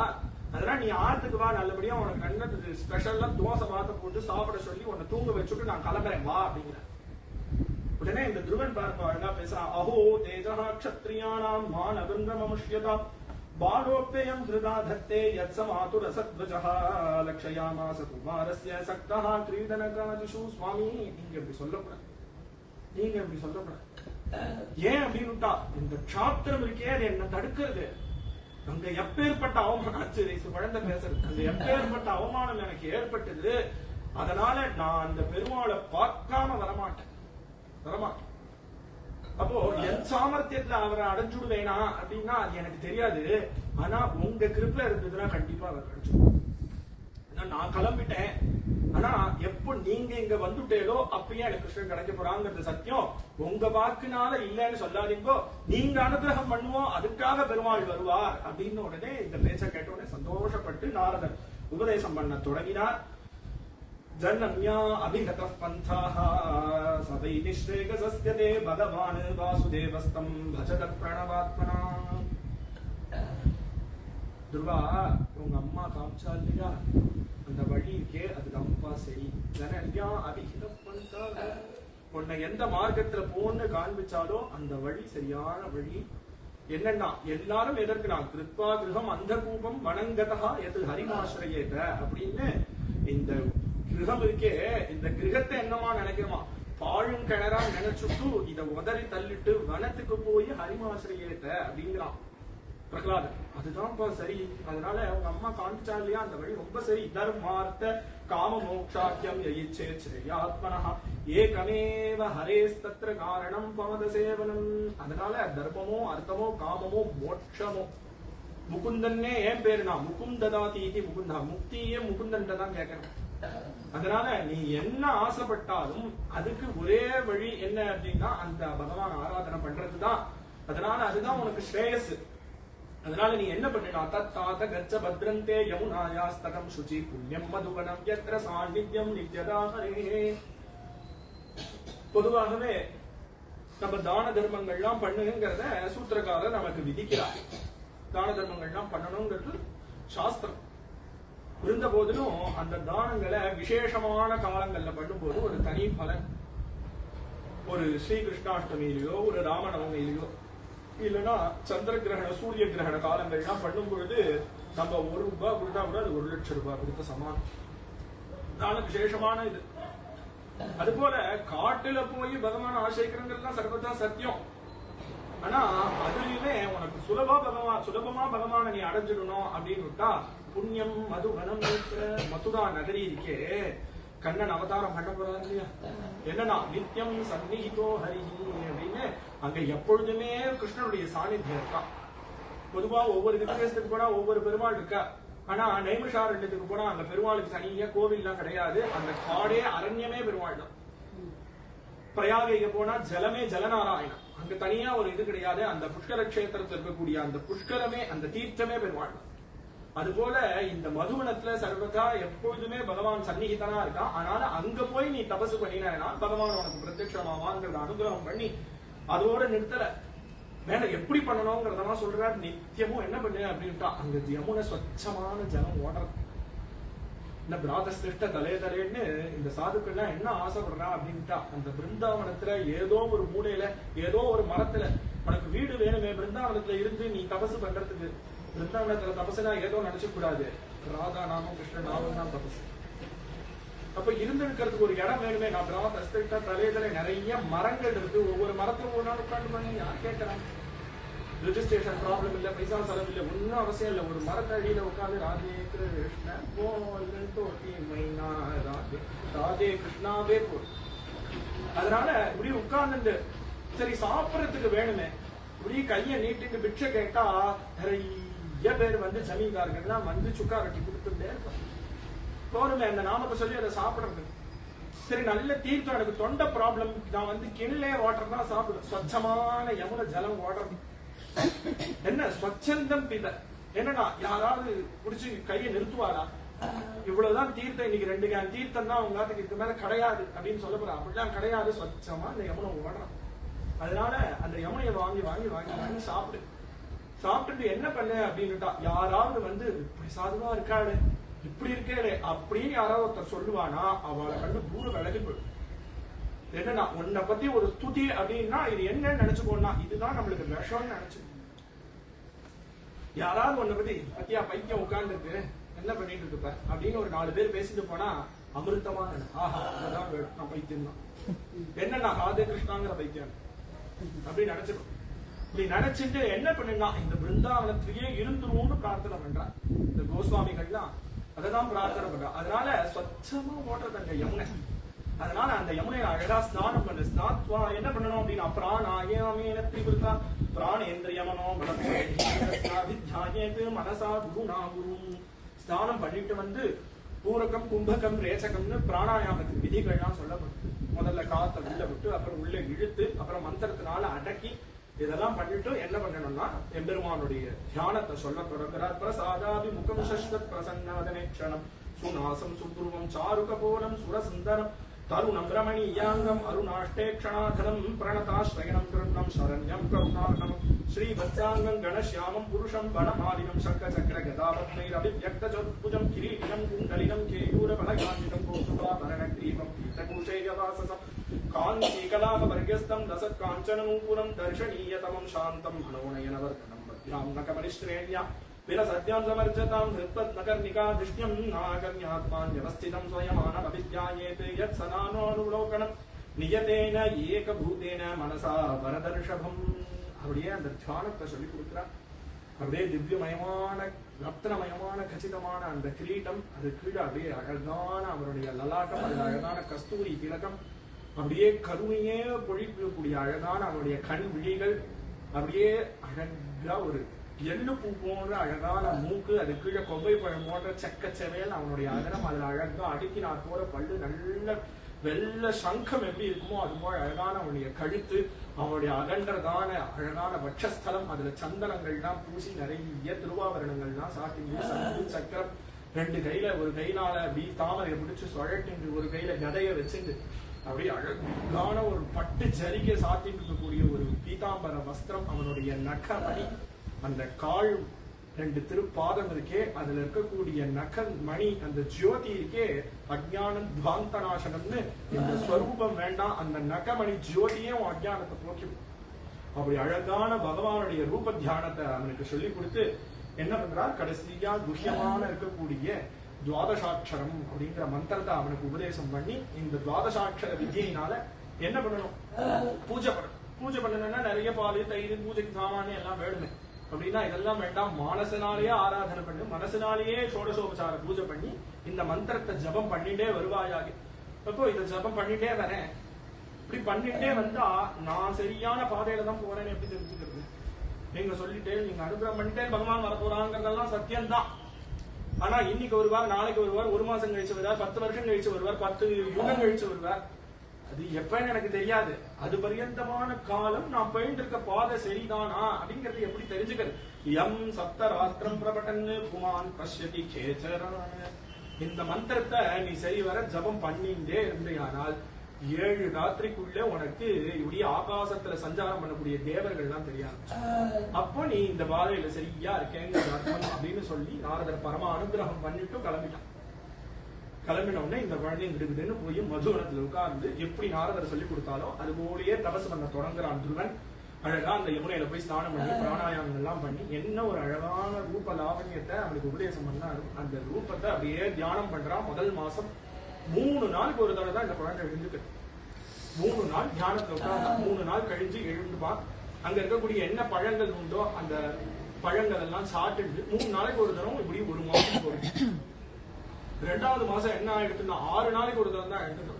அதனால நீ ஆத்துக்கு வா, நல்லபடியா உனக்கு கண்ணது ஸ்பெஷல்லா தோசை வாத்த போட்டு சாப்பிட சொல்லி உன்னை தூங்க வச்சுட்டு நான் கிளம்புறேன் வா அப்படிங்கிற. உடனே இந்த துருவன் பார்ப்பா பேசுறான், அஹோ தேஜா க்ஷத்ரியாணாம் மானவந்திரமமுஷ்யதா பாலோப்யம் கிருதா தத்தே யத் சமாதுர சத்வஜஹ லக்ஷயாமாஸ குமாரஸ்ய சக்தஹ கிரீடனகாதிஷு. சுவாமி நீங்க இப்படி சொல்லக்கூடாது, நீங்க இப்படி சொல்லக்கூடாது. ஏன் அப்படின்னுட்டா இந்த க்ஷாத்திரம் இருக்கே அது என்ன தடுக்கிறது. அங்க எப்பேற்பட்ட அவமானம் ஆச்சு, குழந்தை பேசுறது, அங்க எப்பேற்பட்ட அவமானம் எனக்கு ஏற்பட்டது. அதனால நான் அந்த பெருமாளை பார்க்காம வரமாட்டேன். அப்போ என் சாமர்த்தியத்துல அவரை அடைஞ்சுடுவேனா அப்படின்னா அது எனக்கு தெரியாது. ஆனா உங்க கிருப்பை இருந்ததுன்னா கண்டிப்பா அவர் அடைஞ்சுடுவோம். நான் கிளம்பிட்டேன், ஆனா எப்ப நீங்க இங்க வந்துட்டேதோ அப்பயே எனக்கு கிருஷ்ணன் கிடைக்க போறாங்கிறது சத்தியம். உங்க வாக்குனால இல்லன்னு சொல்லாதீங்கோ, நீங்க அனுகிரகம் பண்ணுவோம், அதுக்காக பெருமாள் வருவார் அப்படின்னு. உடனே இந்த பேச்ச கேட்ட உடனே சந்தோஷப்பட்டு நாரதர் உபதேசம் பண்ண தொடங்கினார். ஜன்மன்யா அபிகதः பந்தாः சதை நிஷ்ரேகசஸ்யதே பகவான் வாசுதேவஸ்தம் பஜத பிரணவாத்மனா. துருவா, உங்க அம்மா காமிச்சா இல்லையா அந்த வழி இருக்கே, அதுக்கு அம்மா சரி. ஜனன்யா அபிகதः பந்தாः, உன்னை எந்த மார்க்கத்துல போன்னு காண்பிச்சாலோ அந்த வழி சரியான வழி. என்னன்னா எல்லாரும் எதற்கு நான் கிருத்வா கிரகம் அந்த கூபம் வனங்கதா எது ஹரிமாசிரயேத அப்படின்னு. இந்த கிரகம் இருக்கே, இந்த கிரகத்தை என்னமா நினைக்கிறோமா, பாழும் கிணறா நினைச்சுட்டு இத உதறி தள்ளிட்டு வனத்துக்கு போய் ஹரிமாசிரியேத்த அப்படிங்கிறான் பிரகலாதன். அதுதான்ப்பா சரி. அதனால அவங்க அம்மா காண்பிச்சா இல்லையா அந்த வழி ரொம்ப சரி. தர்மார்த்த காம மோக்ஷாக்கியம் யயிச்சே ஸ்ரேயாத்மனஹ ஏகமேவ ஹரேஸ்தத்ர காரணம் பவத சேவனம். அதனால தர்மமோ அர்த்தமோ காமமோ மோட்சமோ முகுந்தன்னே ஏன் பேருனா முகுந்ததாதி முகுந்தா, முக்தியே முகுந்தன் தான் கேட்கணும். அதனால நீ என்ன ஆசைப்பட்டாலும் அதுக்கு ஒரே வழி என்ன அப்படின்னா அந்த பகவான் ஆராதனை பண்றதுதான். அதனால அதுதான் உனக்கு ஸ்ரேயஸ். அதனால நீ என்ன பண்ணினா தத்தாத கச்ச பத்ரந்தே யமுனாயாஸ்தகம் சுச்சி புண்ணியம் மதுவனம் யத்ர சாநித்யம் நித்யதாஹரே. பொதுவாகவே நம்ம தான தர்மங்கள்லாம் பண்ணுங்கிறத சூத்திரக்காரர் நமக்கு விதிக்கிறார். தான தர்மங்கள்லாம் பண்ணணுங்கிறது சாஸ்திரம். இருந்த போதிலும் அந்த தானங்களை விசேஷமான காலங்கள்ல பண்ணும்போது ஒரு தனி பலன். ஒரு ஸ்ரீ கிருஷ்ணாஷ்டமியிலயோ ஒரு ராமநவமியிலயோ இல்லைன்னா சந்திர கிரகண சூரிய கிரகண காலங்கள்லாம் பண்ணும் பொழுது நம்ம ₹1 கொடுத்தா கூட அது 1,00,000 ரூபாய் கொடுத்த சமானம். தான விசேஷமான இது. அது போல காட்டுல போய் பகவான் ஆசைக்கிறங்கிறதுலாம் சர்வதா சத்தியம். ஆனா அதுலயுமே உனக்கு சுலபமா பகவான நீ அடைஞ்சிடணும் அப்படின்னு விட்டா புண்ணியம் மதுவனம் மதுரா நகரி இருக்கே கண்ணன் அவதாரம் பண்ண போறாரு இல்லையா? என்னன்னா நித்தியம் சந்நிஹிதோ ஹரிஹி அப்படின்னு அங்க எப்பொழுதுமே கிருஷ்ணனுடைய சாநித்தியம் இருக்கா. பொதுவா ஒவ்வொரு வித்தியாசத்துக்கு போனா ஒவ்வொரு பெருமாள் இருக்கா. ஆனா நைமிஷாரண்யத்துக்கு போனா அங்க பெருமாளுக்கு தனியா கோவில்லாம் கிடையாது. அந்த காடே அரண்யமே பெருமாள் தான். பிரயாகைக்கு போனா ஜலமே ஜலநாராயணம், அங்க தனியா ஒரு இது கிடையாது. அந்த புஷ்கர கஷேத்திரத்தில் இருக்கக்கூடிய அந்த புஷ்கரமே அந்த தீர்த்தமே பெருமாள் தான். அதுபோல இந்த மதுவனத்துல சர்வதா எப்பொழுதுமே பகவான் சந்நிகிதனா இருக்கான். ஆனால அங்க போய் நீ தபசு பண்ணினா பகவான் உனக்கு பிரத்யட்சமாவாங்கிறத அனுகிரகம் பண்ணி அதோட நிறுத்தல. மேல எப்படி பண்ணணும்ங்கிறதெல்லாம் சொல்றாரு. நித்தியமும் என்ன பண்ணு அப்படின்ட்டா அங்க யமுனை ஸ்வச்சமான ஜலம் ஓடுறது. இந்த பிராதஸ்திஷ்ட தலைன்னு இந்த சாதுக்கள்லாம் என்ன ஆசைப்படுறா அப்படின்ட்டா அந்த பிருந்தாவனத்துல ஏதோ ஒரு மூலையில ஏதோ ஒரு மரத்துல உனக்கு வீடு வேணுமே பிருந்தாவனத்துல இருந்து நீ தபசு பண்றதுக்கு. பிருந்தாவனத்துல தபசுனா ஏதோ நினைச்சக் கூடாது. ராதா நாமம் கிருஷ்ண நாமம் தான் தபசு. அப்ப இருந்திருக்கிறதுக்கு ஒரு இடம் வேணுமே. நான் பிராதஸ்திஷ்ட தலையில நிறைய மரங்கள் இருக்கு. ஒவ்வொரு மரத்துல ஒரு நாள் உட்காந்து பண்ணி யார் கேட்கறாங்க? ரெஜிஸ்ட்ரேஷன் ப்ராப்ளம் இல்ல, பைசா செலவு இல்ல, ஒன்னும் அவசியம் இல்ல. ஒரு மரத்தடியில உட்காந்து ராதே கிருஷ்ண ராதே கிருஷ்ணாவே போதும். அதனால இப்படி உட்கார்ந்து சரி சாப்பிடறதுக்கு வேணுமே, இப்படி கைய நீட்டிட்டு பிட்சை கேட்டா நிறைய பேர் வந்து ஜமீன்தார்கள்லாம் வந்து சுக்கா கட்டி கொடுத்துட்டே இருப்பாங்க. போருமே அந்த நாமத்தை சொல்லி அதை சாப்பிடுறது. சரி நல்ல தீர்த்தம், எனக்கு தொண்டை ப்ராப்ளம், நான் வந்து கிணலே வாட்டர் தான் சாப்பிடுவேன். ஸ்வச்சமான யமுனை ஜலம் ஓடுறது. என்ன ஸ்வச்சந்தம் பித என்னன்னா யாராவது குடிச்சு கையை நிறுத்துவாரா? இவ்வளவுதான் தீர்த்தம், இன்னைக்கு 2 கேன் தீர்த்தம் தான் உங்க இது மேல கிடையாது அப்படின்னு சொல்ல போறா. அப்படிலாம் கிடையாது. ஸ்வச்சமா இந்த யமுனை ஓடுறான். அதனால அந்த யமுனையை வாங்கி வாங்கி வாங்கி வாங்கி சாப்பிட்டுட்டு என்ன பண்ண அப்படின்னுட்டா யாராவது வந்து இப்படி சாதுவா இருக்காளு இப்படி இருக்கே அப்படின்னு யாராவது ஒருத்தர் சொல்லுவானா அவளை கண்டு பூர விலகி போயிடும். என்னன்னா உன்னை பத்தி ஒரு ஸ்துதி அப்படின்னா இது என்னன்னு நினைச்சுக்கோன்னா இதுதான் நம்மளுக்கு விஷம்னு நினைச்சு. யாராவது உன்னை பத்தி பத்தியா பைத்தியம் உட்கார்ந்து இருக்கு என்ன பண்ணிட்டு இருப்ப அப்படின்னு ஒரு 4 பேர் பேசிட்டு போனா அமிர்தமா ஆஹா அதான் நான் பைத்தியம் தான். என்னன்னா ராதே கிருஷ்ணாங்கிற பைத்தியம் அப்படின்னு நினைச்சிடும். இப்படி நினைச்சிட்டு என்ன பண்ணுனா இந்த பிருந்தாவனத்திலேயே இருந்துருவோம்னு பிரார்த்தனை பண்றான். இந்த கோஸ்வாமிகள்லாம் அததான் பிரார்த்தனை பண்றா. அதனால ஸ்வச்சமா ஓடுறது அந்த யமுனை. அதனால அந்த யமுனையை அழகா ஸ்நானம் பண்ணு. ஸ்நாத்வா என்ன பண்ணணும் அப்படின்னா பிராணாயமேன திரிவிருத்தா பிராணேந்திரியமனோ வித்யாயேது மனசா குருணா குரு. ஸ்நானம் பண்ணிட்டு வந்து பூரகம் கும்பகம் ரேச்சகம்னு பிராணாயாமத்துக்கு விதிகள்லாம் சொல்லப்படுது. முதல்ல காத்த உள்ள விட்டு அப்புறம் உள்ள இழுத்து அப்புறம் மந்திரத்தினால அடக்கி இதெல்லாம் பண்ணிட்டு என்ன பண்ணணும்னா எம்பெருமானுடைய தியானத்தை சொல்ல தொடங்குறார். பிரசாதாபி முகம் சஸ்வத் பிரசன்னாதனேக்ஷணம் சுநாசம் சுப்ருவம் சாருகபோலம் சுரசுந்தரம் தருணம் ரமணீயாங்கம் அருணாஷ்டேக்ஷணாதனம் பிரணதாஸ்ரயணம் கிருண்ணம் சரண்யம் கருணாகரம் ஸ்ரீவத்சாங்கம் கணஷ்யாமம் புருஷம் வனமாலினம் சங்க சக்கர கதாபத்மைர் அபிவ்யக்த சதுர்புஜம் கிரீடினம் குண்டலினம் கேயூர பலகாந்திதம் கோசுபாபரண கிரீவம் பீதகூஷேயவாசசம் காஞ்சிகலாபவர்கஸ்தம் ரசத் காஞ்சனநூபுரம் தர்ஷனீயதமம் சாந்தம் மனோநயனவர்தனம் பத்யாம் நகமனிஷ்ட்ரேண்யா விரசத்யாம் சமர்ஜதாம் ஹிருத்வத் நகர்ணிகா திருஷ்யம் நாகர்யாத்மான் வியவஸ்திதம் ஸ்வயமானம் அவித்யாயேத் யத் சனானோனுலோகனம் நியதேன ஏகபூதேன மனசா வரதர்ஷபம். அப்படியே அந்த தியானத்தை சொல்லி கொடுக்கிறார். அப்படியே திவ்யமயமான ரத்னமயமான கச்சிதமான அந்த கிரீட்டம், அது கீழே அப்படியே அழகான அவருடைய லலாட்டம், அது அழகான கஸ்தூரி திலகம், அப்படியே கருமையே பொழிக்கக்கூடிய அழகான அவருடைய கண் விழிகள், அப்படியே அழகா ஒரு எள்ளு பூ போன்ற அழகான மூக்கு, அது கீழே கொவ்வை பழம் போன்ற செக்க செவையல் அவனுடைய அகரம், அதுல அழகா அடுக்கினார் போற பல்லு, நல்ல வெள்ள சங்கம் எப்படி இருக்குமோ அது போல அழகான அவனுடைய கழுத்து, அவனுடைய அகன்றதான அழகான வட்சஸ்தலம், அதுல சந்தனங்கள்லாம் பூசி நிறைய திருவாபரணங்கள்லாம் சாட்டி சக்கரம் 2 கையில, ஒரு கையினால அப்படி தாமரையை பிடிச்சு சுழட்டிண்டு ஒரு கையில கதைய வச்சுட்டு அப்படியே அழகான ஒரு பட்டு ஜரிகை சாத்திட்டு இருக்கக்கூடிய ஒரு பீதாம்பர வஸ்திரம், அவனுடைய நகமணி, அந்த கால் 2 திருப்பாதம் இருக்கே, அதுல இருக்கக்கூடிய நகல் மணி, அந்த ஜோதி இருக்கே, அஜ்ஞானம் துவாந்தநாசனம்னு இந்த ஸ்வரூபம் வேண்டாம், அந்த நகமணி ஜோதியே அஜ்ஞானத்தை போக்கிடும். அப்படி அழகான பகவானுடைய ரூப தியானத்தை அவனுக்கு சொல்லி கொடுத்து என்ன பண்றார், கடைசியா குஹ்யமான இருக்கக்கூடிய துவாதசாட்சரம் அப்படிங்கிற மந்திரத்தை அவனுக்கு உபதேசம் பண்ணி, இந்த துவாதசாட்சர வித்தியினால என்ன பண்ணணும், பூஜை பண்ணணும். பூஜை பண்ணணும்னா நிறைய பால் தயிர் பூஜைக்கு சாமானே எல்லாம் வேணுமே. அப்படின்னா இதெல்லாம் வேண்டாம், மானசனாலேயே ஆராதனை பண்ணி மனசனாலேயே ஷோடசோபசார பூஜை பண்ணி இந்த மந்திரத்தை ஜபம் பண்ணிட்டே வருவாயாக. அப்போ இதை ஜபம் பண்ணிட்டே வரேன், இப்படி பண்ணிட்டே வந்தா நான் சரியான பாதையில தான் போறேன்னு எப்படி தெரிஞ்சுக்கிறது? நீங்க சொல்லிட்டே நீங்க அனுகிரகம் பண்ணிட்டே பகவான் வரப்போறாங்கிறதெல்லாம் சத்தியம்தான். ஆனா இன்னைக்கு வருவார், நாளைக்கு வருவார், 1 மாசம் கழிச்சு வருவார், 10 வருஷம் கழிச்சு வருவார், 10 யுகம் கழிச்சு வருவார், அது எப்பன்னு எனக்கு தெரியாது. அது பரியந்தமான காலம் நான் போயிட்டு இருக்க பாதை சரிதானா அப்படிங்கறது எப்படி தெரிஞ்சுக்கிறது? எம் சப்தராத்திரம் பிரபட்டன்னு புமான் பஷ்யதி கேச்சரான. இந்த மந்திரத்தை நீ சரிவர ஜபம் பண்ணிட்டே இருந்தேயானால் 7 ராத்திரிக்குள்ள உனக்கு இப்படி ஆகாசத்துல சஞ்சாரம் பண்ணக்கூடிய தேவர்கள் எல்லாம் தெரியாது. அப்போ நீ இந்த பாதையில சரியா இருக்கேங்க அர்த்தம் அப்படின்னு சொல்லி நாரதர் பரம அனுகிரகம் பண்ணிட்டு கிளம்பிட்டான். கிளம்பின உடனே இந்த குழந்தை விடுவிடுன்னு போய் மதுவனத்துல உட்கார்ந்து எப்படி நாரதர் சொல்லி கொடுத்தாலோ அது போலயே தபசு பண்ண தொடங்குறான் துருவன். அழகா அந்த யமுனையில போய் ஸ்நானம் பண்ணி பிராணாயாமம் எல்லாம் பண்ணி என்ன ஒரு அழகான ரூப லாவண்யத்தை அவனுக்கு உபதேசம் பண்ணாரு. அந்த ரூபத்தை அப்படியே தியானம் பண்றான். முதல் மாசம் 3 நாளுக்கு ஒரு தடவை தான் இந்த குழந்தை எழுந்துக்கு. 3 நாள் தியானத்துல உட்கார்ந்து 3 நாள் கழிஞ்சு எழுந்துப்பா. அங்க இருக்கக்கூடிய என்ன பழங்கள் உண்டோ அந்த பழங்கள் எல்லாம் சாப்பிட்டு 3 நாளைக்கு ஒரு தடவை இப்படி 1 மாசம் போயிடுச்சு. 2வது மாசம் என்ன ஆயிடுச்சுன்னா 6 நாளைக்கு ஒரு தடவை தான் எழுந்துட்டோம்.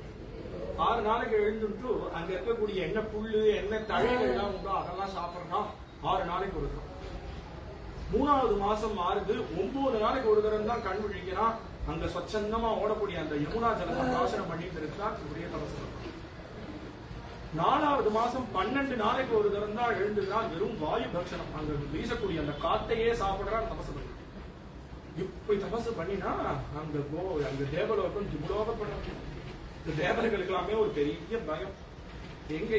6 நாளைக்கு எழுந்துட்டு அங்க இருக்கக்கூடிய என்ன புல்லு என்ன தழைகள் எல்லாம் உண்டோ அதெல்லாம் சாப்பிடறோம். 6 நாளைக்கு ஒரு தடவை. 3வது மாசம் மாறுது. 9 நாளைக்கு ஒரு தடவை தான் கண் விழிக்கிறான். அங்க சொச்சந்தமா ஓடக்கூடிய அந்த யமுனா ஜலத்தை பிராசனம் பண்ணிட்டு இருக்கான். இப்படியே தபசு. 4வது மாசம் 12 நாளைக்கு ஒரு தடவை தான் எழுந்துக்கிறான். வெறும் வாயு பக்ஷணம் அங்க வீசக்கூடிய அந்த காத்தையே சாப்பிடுறான். தபசு பண்ணி இப்படி தபசு பண்ணினா அங்க தேவலோகம் ஜிபுலோகப்பட இந்த தேவர்களுக்கு எல்லாமே ஒரு பெரிய பயம். எங்க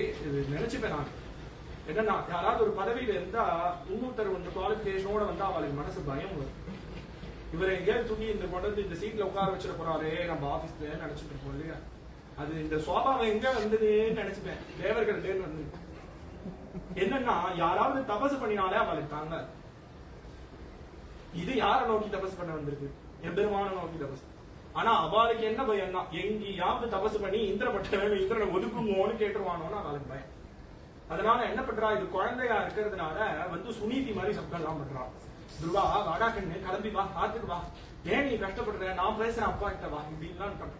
நினைச்சுப்பேன் நான் என்னன்னா யாராவது ஒரு பதவியில இருந்தா இன்னொருத்தர் வந்து குவாலிபிகேஷனோட வந்தா அவளுக்கு மனசு பயம் வரும். இவரை எங்கேயாவது தூக்கி இந்த கொண்டு இந்த சீட்ல உட்கார வச்சிட போறாரே நம்ம ஆபீஸ்ல நினைச்சிட்டு இருப்போம் இல்லையா? அது இந்த சுவாபாவம் எங்க வந்ததுன்னு நினைச்சுப்பேன். தேவர்கள் வந்து என்னன்னா யாராவது தபசு பண்ணினாலே அவளுக்கு தாங்க. இது யாரை நோக்கி தபசு பண்ண வந்திருக்கு? எம்பெருமான நோக்கி தபசு. ஆனா அவளுக்கு என்ன பயம்னா எங்கேயாவது தபசு பண்ணி இந்திரனை ஒதுக்குங்கோன்னு கேட்டுருவானோன்னு அவளுக்கு பயம். அதனால என்ன பண்றா, இது குழந்தையா இருக்கிறதுனால வந்து சுனீதி மாதிரி சப்தம் எல்லாம் பண்றா. துருவா வாடா கண்ணு கிளம்பி வா, பார்த்துட்டு வா, ஏன் நீ கஷ்டப்படுற, நான் பேசுறேன் அப்பா கிட்ட வா இப்படின்லாம் பண்ற.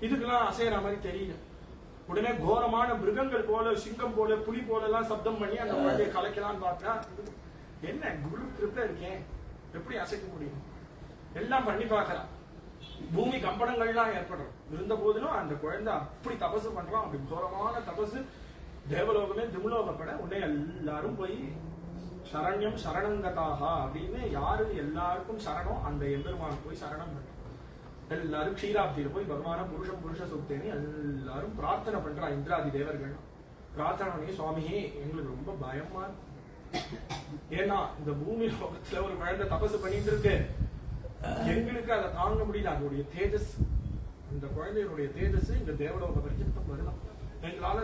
இதுக்கெல்லாம் அசையற மாதிரி தெரியல. உடனே கோரமான மிருகங்கள் போல சிங்கம் போல புலி போல எல்லாம் சப்தம் பண்ணி அந்த குழந்தைய கலைக்கலான்னு பார்த்தா என்ன குரு கிருப்ப இருக்கேன் எப்படி அசைக்க முடியும்? எல்லாம் பண்ணி பார்க்கலாம். பூமி கம்பனங்கள்லாம் ஏற்படுறோம். இருந்த போதிலும் அந்த குழந்தை அப்படி தபசு பண்றான். அப்படி கோரமான தபசு. தேவலோகமே திமுலோகப்பட உடனே எல்லாரும் போய் சரண்யம் சரணங்கதாக அப்படின்னு யாரு எல்லாருக்கும் சரணம் அந்த எம்பெருமான் போய் சரணம் பண்றோம். எல்லாரும் க்ஷீராப்தியில போய் பகவான புருஷ சுத்தேன்னு எல்லாரும் பிரார்த்தனை பண்றா. இந்திராதி தேவர்கள் பிரார்த்தனை பண்ணி சுவாமியே எங்களுக்கு ரொம்ப பயமா இருக்கு. ஏன்னா இந்த பூமி லோகத்துல ஒரு குழந்தை தபசு பண்ணிட்டு இருக்கு, எங்களுக்கு அதை தாங்க முடியல. அதோடைய தேஜஸ், இந்த குழந்தைகளுடைய தேஜஸ் இந்த தேவலோக பரிஜித்தம் வரலாம், எங்களால